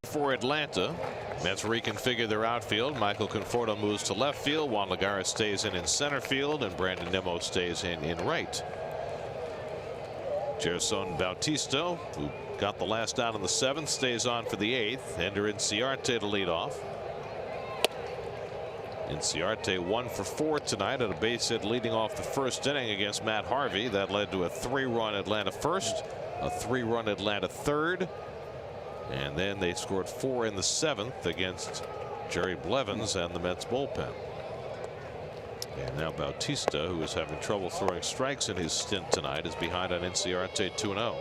For Atlanta, Mets reconfigure their outfield. Michael Conforto moves to left field. Juan Lagares stays in center field, and Brandon Nimmo stays in right. Gerson Bautista, who got the last out in the 7th, stays on for the 8th. Ender Inciarte to lead off. Inciarte 1 for 4 tonight at a base hit leading off the 1st inning against Matt Harvey. That led to a 3-run Atlanta 1st, a 3-run Atlanta 3rd. And then they scored 4 in the 7th against Jerry Blevins and the Mets bullpen. And now Bautista, who is having trouble throwing strikes in his stint tonight, is behind on Inciarte 2-0.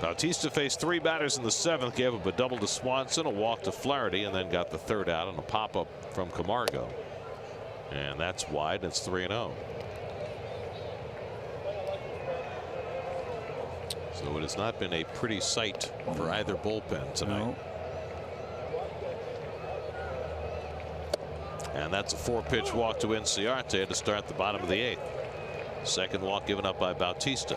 Bautista faced 3 batters in the 7th, gave up a double to Swanson, a walk to Flaherty, and then got the 3rd out on a pop-up from Camargo. And that's wide. It's 3-0. So it has not been a pretty sight for either bullpen tonight. No. And that's a 4-pitch walk to Inciarte to start the bottom of the 8th. Second walk given up by Bautista.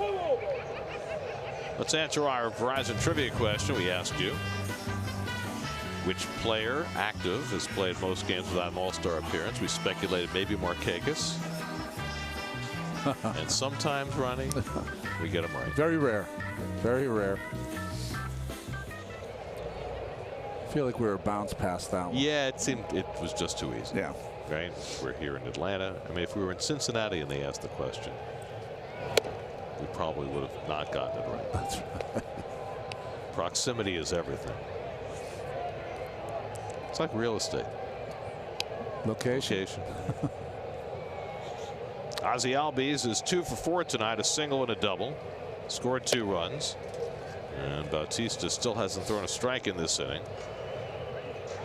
Let's answer our Verizon trivia question. We asked you which player active has played most games without an all-star appearance. We speculated maybe Markakis. And sometimes, Ronnie, we get them right. Very rare. Very rare. I feel like we were bounced past that one. Yeah, it seemed it was just too easy. Yeah. Right? We're here in Atlanta. I mean, if we were in Cincinnati and they asked the question, we probably would have not gotten it right. That's right. Proximity is everything. It's like real estate. Location. Ozzie Albies is 2 for 4 tonight, a single and a double. Scored 2 runs. And Bautista still hasn't thrown a strike in this inning.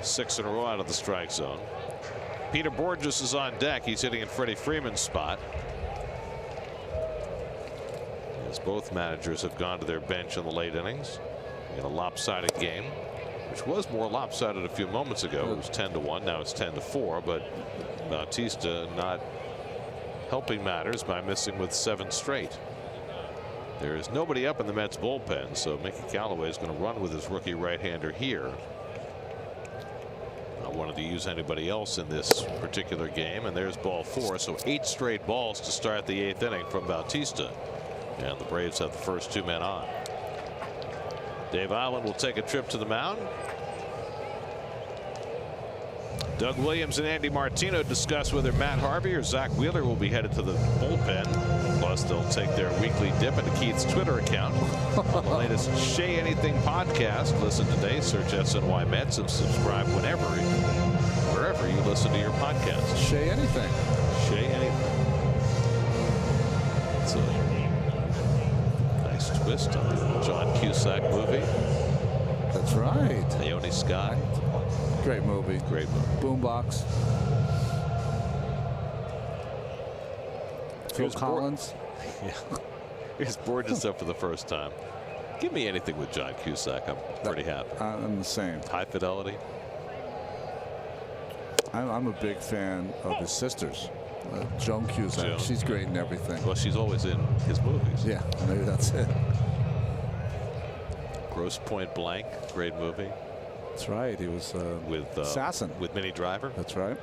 6 in a row out of the strike zone. Peter Borges is on deck. He's hitting in Freddie Freeman's spot, as both managers have gone to their bench in the late innings in a lopsided game, which was more lopsided a few moments ago. It was 10-1. Now it's 10-4. But Bautista not helping matters by missing with 7 straight. There is nobody up in the Mets bullpen, so Mickey Callaway is going to run with his rookie right-hander here. Not wanted to use anybody else in this particular game, and there's ball 4. So 8 straight balls to start the 8th inning from Bautista, and the Braves have the first 2 men on. Dave Island will take a trip to the mound. Doug Williams and Andy Martino discuss whether Matt Harvey or Zach Wheeler will be headed to the bullpen. Plus, they'll take their weekly dip into Keith's Twitter account. On the latest Shay Anything podcast, listen today, search SNY Mets, and subscribe wherever you listen to your podcast. Shay Anything. Shay Anything. It's a nice twist on the John Cusack movie. That's right. Naomi Scott. Great movie. Great movie. Boombox. Phil Collins. Yeah. Here's Borges up for the first time. Give me anything with John Cusack. I'm pretty happy. I'm the same. High Fidelity. I'm a big fan of his sisters. Joan Cusack. Joan. She's great in everything. Well, she's always in his movies. Yeah, maybe that's it. Grosse Point Blank. Great movie. That's right. He was With assassin. With Minnie Driver. That's right.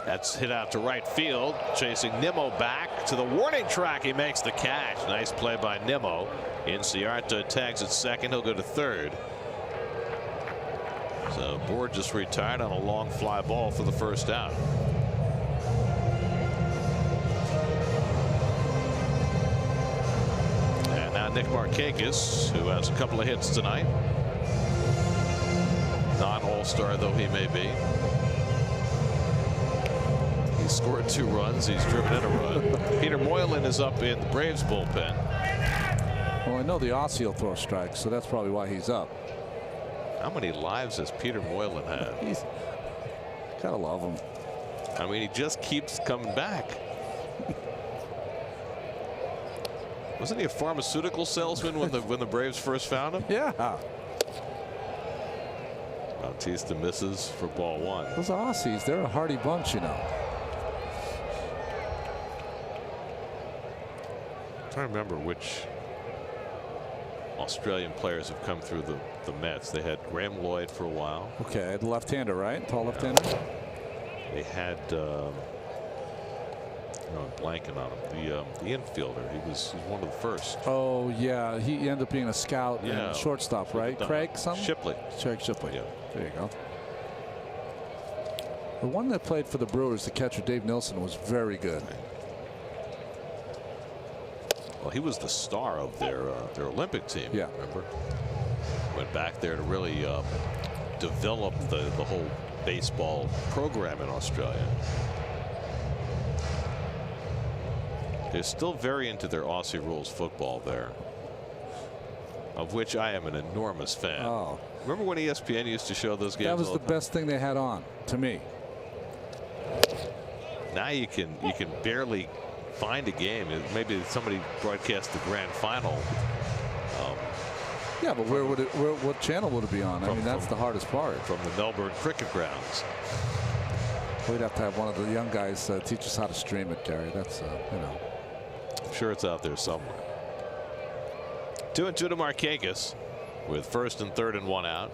That's hit out to right field, chasing Nimmo back to the warning track. He makes the catch. Nice play by Nimmo. Inciarte tags at second. He'll go to third. So Borges retired on a long fly ball for the first out. And now Nick Markakis, who has a couple of hits tonight. Not all-star though he may be. He scored 2 runs. He's driven in a run. Peter Moylan is up in the Braves bullpen. Well, I know the Aussie will throw strikes, so that's probably why he's up. How many lives has Peter Moylan had? He's gotta love him. I mean, he just keeps coming back. Wasn't he a pharmaceutical salesman when the Braves first found him? Yeah. Bautista misses for ball 1. Those Aussies, they're a hardy bunch, you know. I'm trying to remember which Australian players have come through the Mets. They had Graham Lloyd for a while. Okay, the left-hander, right? Tall left-hander. They had no, I'm blanking on him. The infielder. He was one of the first. Oh yeah, he ended up being a scout and shortstop, right? Craig something. Shipley. Craig Shipley. Yeah. There you go. The one that played for the Brewers, the catcher Dave Nilsson, was very good. Well, he was the star of their Olympic team. Yeah. Remember? Went back there to really develop the whole baseball program in Australia. They're still very into their Aussie rules football there, of which I am an enormous fan. Oh. Remember when ESPN used to show those games? That was the best thing they had on, to me. Now you can barely find a game. Maybe somebody broadcast the grand final. Yeah, but what channel would it be on? I mean, that's the hardest part. From the Melbourne Cricket Grounds. We'd have to have one of the young guys teach us how to stream it, Gary. That's you know. I'm sure it's out there somewhere. 2-2 to Markakis with first and third and 1 out.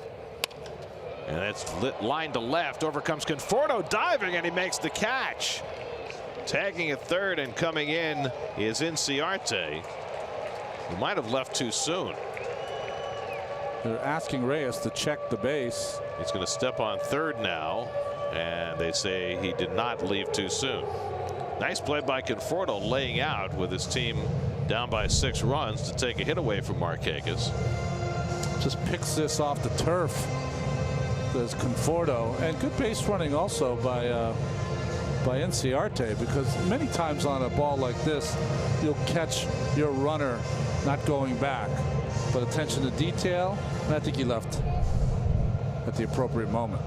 And that's line to left. Over comes Conforto diving, and he makes the catch. Tagging at third and coming in is Inciarte, who might have left too soon. They're asking Reyes to check the base. He's going to step on third now, and they say he did not leave too soon. Nice play by Conforto, laying out with his team down by 6 runs to take a hit away from Markakis. Just picks this off the turf. There's Conforto, and good base running also by Inciarte, because many times on a ball like this, you'll catch your runner not going back. But attention to detail, and I think he left at the appropriate moment.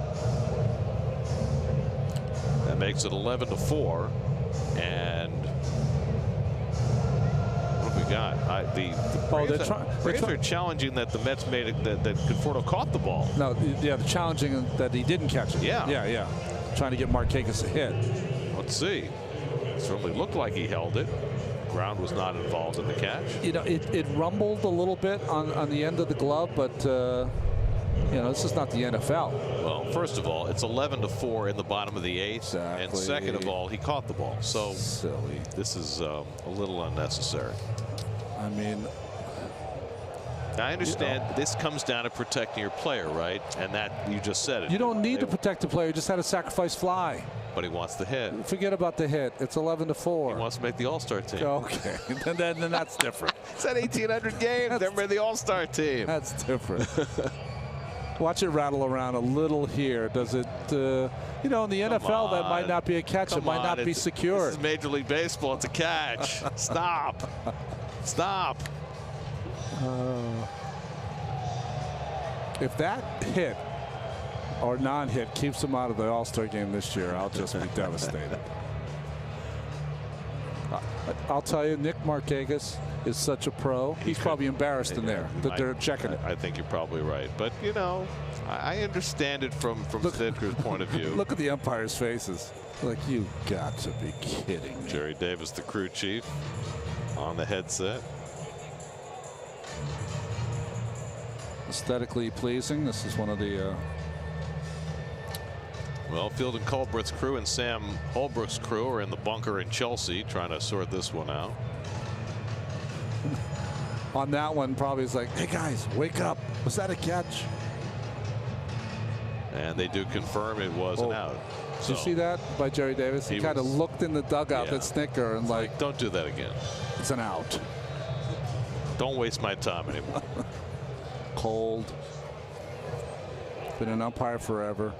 That makes it 11-4, and what have we got? The Braves are challenging that the Mets made it, that Conforto caught the ball. No, yeah, the challenging that he didn't catch it. Yeah. Trying to get Markakis a hit. Let's see. It certainly looked like he held it. Ground was not involved in the catch. You know, it rumbled a little bit on the end of the glove, but you know, this is not the NFL. Well, first of all, it's 11-4 in the bottom of the 8th, Exactly. and second of all, he caught the ball. So silly. This is a little unnecessary. I mean, I understand this comes down to protecting your player, right? And that, you just said it. you don't need to protect the player. You just had a sacrifice fly. But he wants the hit. Forget about the hit. It's 11-4. He wants to make the All-Star team. Okay, then that's different. It's at 1,800 games. They're in the All-Star team. That's different. Watch it rattle around a little here. Does it, you know, in the NFL, that might not be a catch. It might not be secured. This is Major League Baseball. It's a catch. Stop. Stop. If that hit or non-hit keeps him out of the All-Star game this year, I'll just be devastated. I'll tell you, Nick Markakis is such a pro. He's probably embarrassed in there that they're checking it. I think you're probably right. But, you know, I understand it from Stidker's point of view. Look at the umpires' faces. Like, you got to be kidding me. Jerry Davis, the crew chief, on the headset. Aesthetically pleasing. This is one of the Well, Field and Colbert's crew and Sam Holbrook's crew are in the bunker in Chelsea trying to sort this one out. On that one, probably is like, hey guys, wake up. Was that a catch? And they do confirm it was an out. Did you see that by Jerry Davis? He kind of looked in the dugout at Snicker and like, don't do that again. It's an out. Don't waste my time anymore. Cold. Been an umpire forever.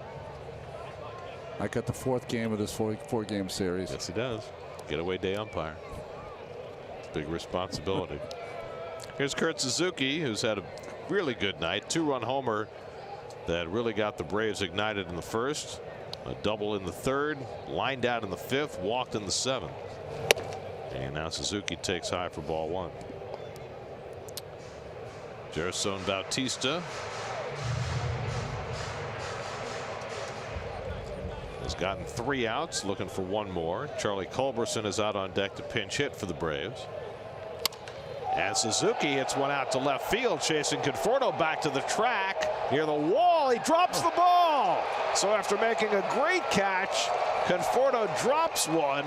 I got the 4th game of this four-game series. Yes, he does. Getaway day umpire. Big responsibility. Here's Kurt Suzuki, who's had a really good night. 2-run homer that really got the Braves ignited in the 1st. A double in the 3rd. Lined out in the 5th. Walked in the 7th. And now Suzuki takes high for ball 1. Gerson Bautista has gotten 3 outs, looking for 1 more. Charlie Culberson is out on deck to pinch hit for the Braves. And Suzuki hits one out to left field, chasing Conforto back to the track near the wall. He drops the ball. So after making a great catch, Conforto drops one,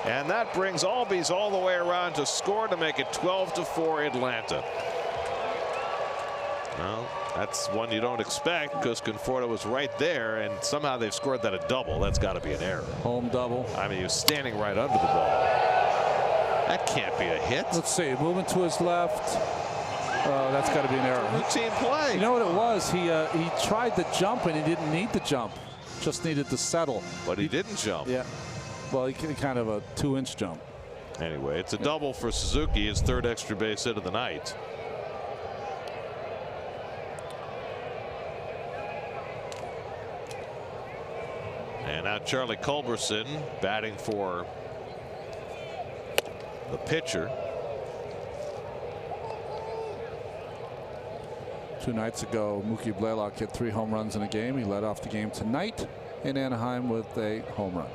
and that brings Albies all the way around to score to make it 12-4 Atlanta. Well, that's one you don't expect because Conforto was right there, and somehow they've scored that a double. That's got to be an error. Home double. I mean, he was standing right under the ball. That can't be a hit. Let's see, moving to his left. That's got to be an error. Routine play. You know what it was? He tried to jump and he didn't need to jump. Just needed to settle. But he didn't jump. Yeah. Well, he kind of a 2-inch jump. Anyway, it's a double for Suzuki, his 3rd extra base hit of the night. And now Charlie Culberson batting for the pitcher. 2 nights ago, Mookie Blaylock hit 3 home runs in a game. He led off the game tonight in Anaheim with a home run.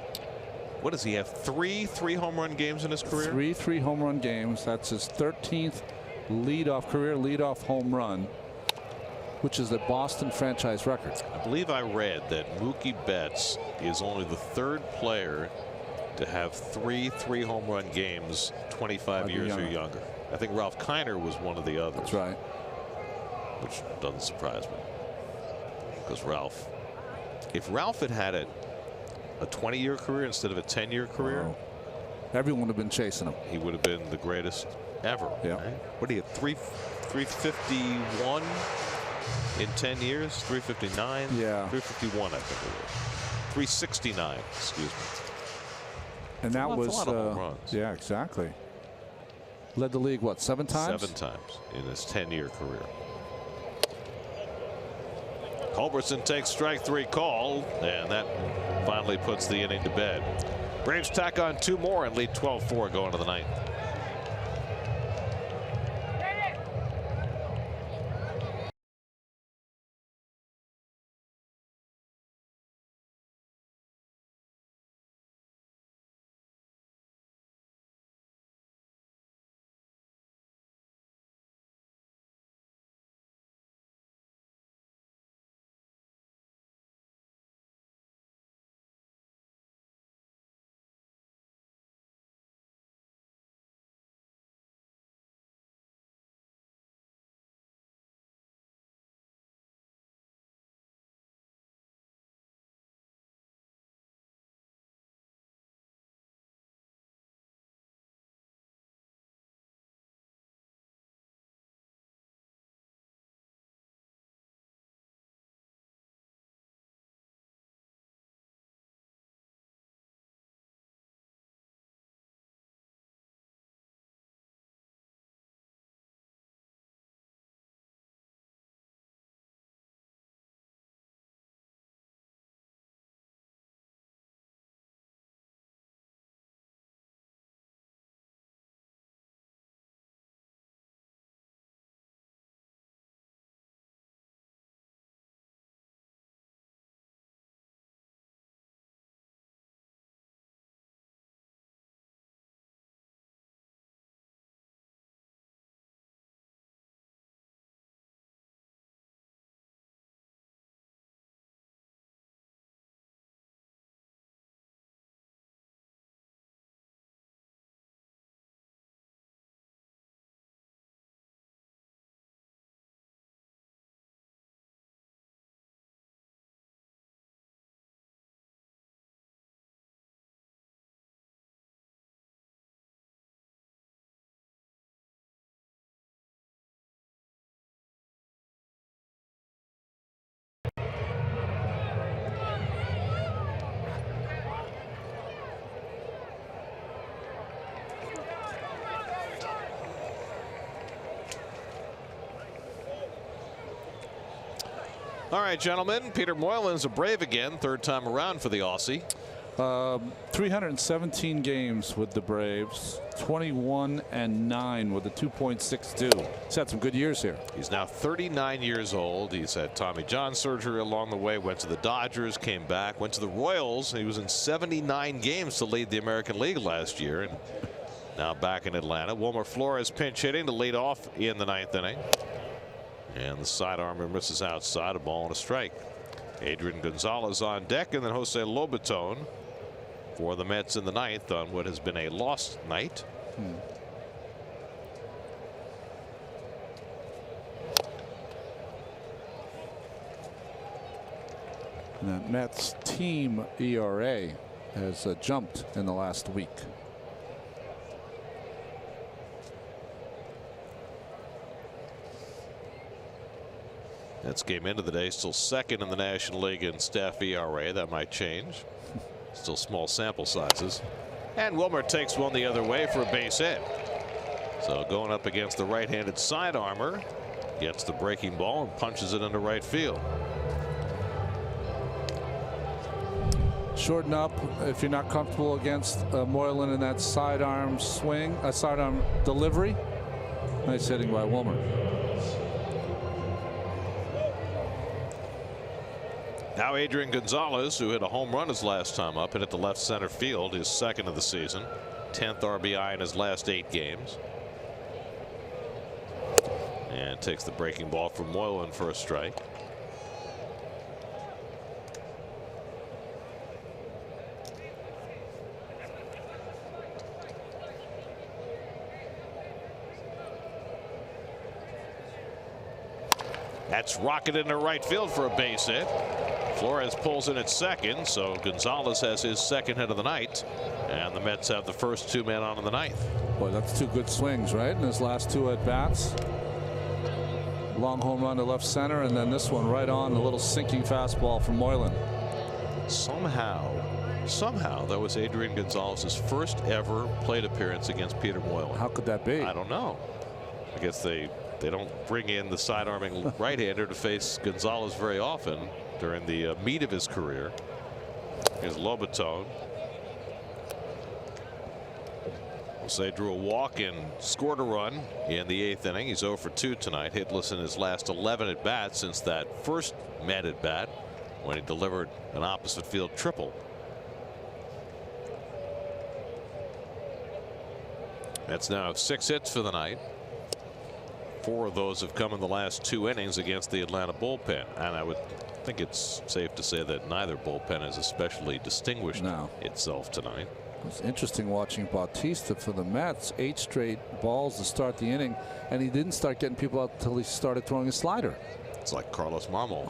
What does he have? 3 home run games in his career? 3 home run games. That's his 13th career leadoff home run, which is the Boston franchise record. I believe I read that Mookie Betts is only the 3rd player to have 3 home run games 25 years or younger. I think Ralph Kiner was one of the others. That's right. Which doesn't surprise me, because if Ralph had had a 20-year career instead of a 10-year career, everyone would have been chasing him. He would have been the greatest ever. Yeah. Right? What do you have? 351 in 10 years? 359? Yeah. 351, I think it was. 369, excuse me. And that was a lot of home runs. Yeah, exactly. Led the league what, 7 times? 7 times in his 10-year career. Culberson takes strike 3 call, and that finally puts the inning to bed. Braves tack on 2 more and lead 12-4 going to the 9th. All right, gentlemen. Peter Moylan's a Brave again, third time around for the Aussie. 317 games with the Braves, 21-9 with a 2.62. He's had some good years here. He's now 39 years old. He's had Tommy John surgery along the way, went to the Dodgers, came back, went to the Royals. He was in 79 games to lead the American League last year, and now back in Atlanta. Wilmer Flores pinch hitting to lead off in the 9th inning. And the sidearmer misses outside, a ball and a strike. Adrian Gonzalez on deck, and then Jose Lobaton for the Mets in the 9th on what has been a lost night. And that Mets team ERA has jumped in the last week. Mets game into the day still second in the National League in staff ERA. That might change. Still small sample sizes. And Wilmer takes one the other way for a base hit. So going up against the right-handed side armor, gets the breaking ball and punches it into right field. Shorten up if you're not comfortable against Moylan in that sidearm swing, sidearm delivery. Nice hitting by Wilmer. Now Adrian Gonzalez, who hit a home run his last time up, hit at the left center field, his second of the season, 10th RBI in his last 8 games. And takes the breaking ball from Moylan for a strike. That's rocketed into right field for a base hit. Flores pulls in at second, so Gonzalez has his second hit of the night, and the Mets have the first 2 men on in the 9th. Boy, that's 2 good swings, right? In his last 2 at bats. Long home run to left center, and then this one right on, a little sinking fastball from Moylan. Somehow that was Adrian Gonzalez's first ever plate appearance against Peter Moylan. How could that be? I don't know. I guess they don't bring in the side-arming right-hander to face Gonzalez very often during the meat of his career. Here's Lobaton. Jose drew a walk and scored a run in the 8th inning. He's 0 for 2 tonight, hitless in his last 11 at bats since that first Met at bat when he delivered an opposite field triple. That's now 6 hits for the night. 4 of those have come in the last 2 innings against the Atlanta bullpen, and I would think it's safe to say that neither bullpen has especially distinguished itself tonight. It's interesting watching Bautista for the Mets. 8 straight balls to start the inning, and he didn't start getting people out until he started throwing a slider. It's like Carlos Marmol.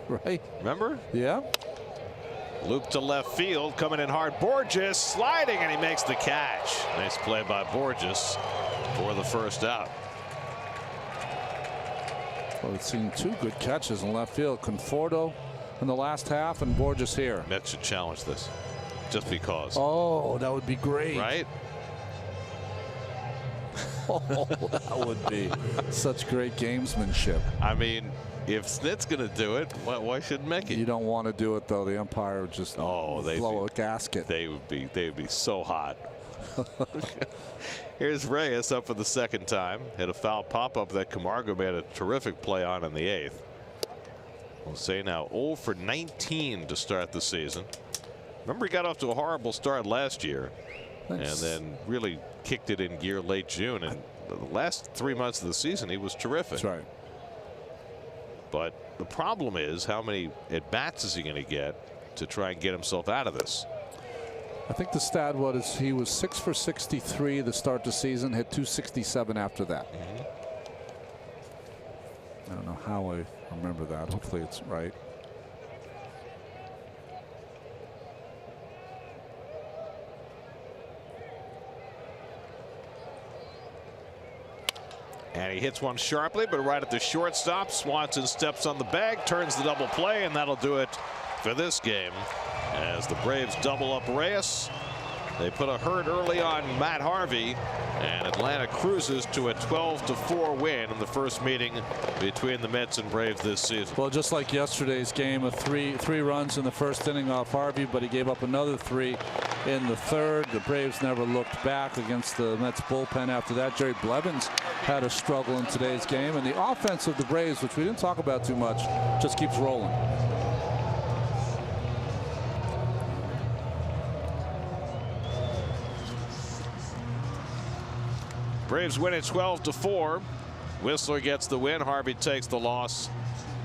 Right. Remember? Yeah. Loop to left field, coming in hard. Borges sliding, and he makes the catch. Nice play by Borges for the first out. Well, we've seen 2 good catches in left field. Conforto in the last half, and Borges here. Mets should challenge this, just because. Oh, that would be great. Right? Oh, that would be such great gamesmanship. I mean, if Snit's going to do it, why shouldn't Mickey? You don't want to do it, though. The umpire would just blow a gasket. They would be so hot. Here's Reyes up for the second time. Hit a foul pop-up that Camargo made a terrific play on in the 8th. We'll say now 0 for 19 to start the season. Remember, he got off to a horrible start last year. Thanks. And then really kicked it in gear late June. And the last 3 months of the season, he was terrific. That's right. But the problem is, how many at-bats is he going to get to try and get himself out of this? I think the stat was he was 6 for 63 to start the season, hit 267 after that. I don't know how I remember that. Hopefully it's right. And he hits one sharply, but right at the shortstop. Swanson steps on the bag, turns the double play, and that'll do it for this game as the Braves double up Reyes They put a hurt early on Matt Harvey, and Atlanta cruises to a 12-4 win in the first meeting between the Mets and Braves this season. Well, just like yesterday's game, three runs in the first inning off Harvey, but he gave up another 3 in the third. The Braves never looked back against the Mets bullpen after that. Jerry Blevins had a struggle in today's game, and the offense of the Braves, which we didn't talk about too much, just keeps rolling. Braves win it 12-4. Whistler gets the win. Harvey takes the loss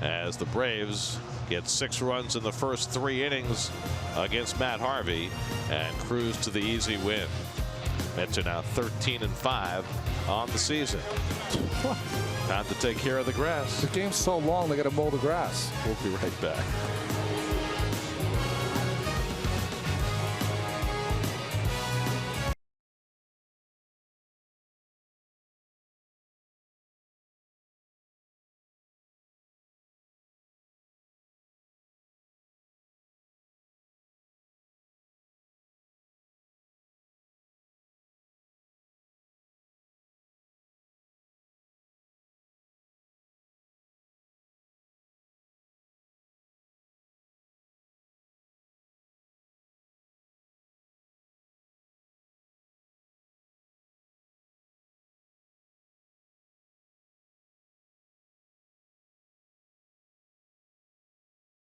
as the Braves get 6 runs in the first 3 innings against Matt Harvey and cruise to the easy win. Mets are now 13-5 on the season. Time to take care of the grass. The game's so long, they got to mow the grass. We'll be right back.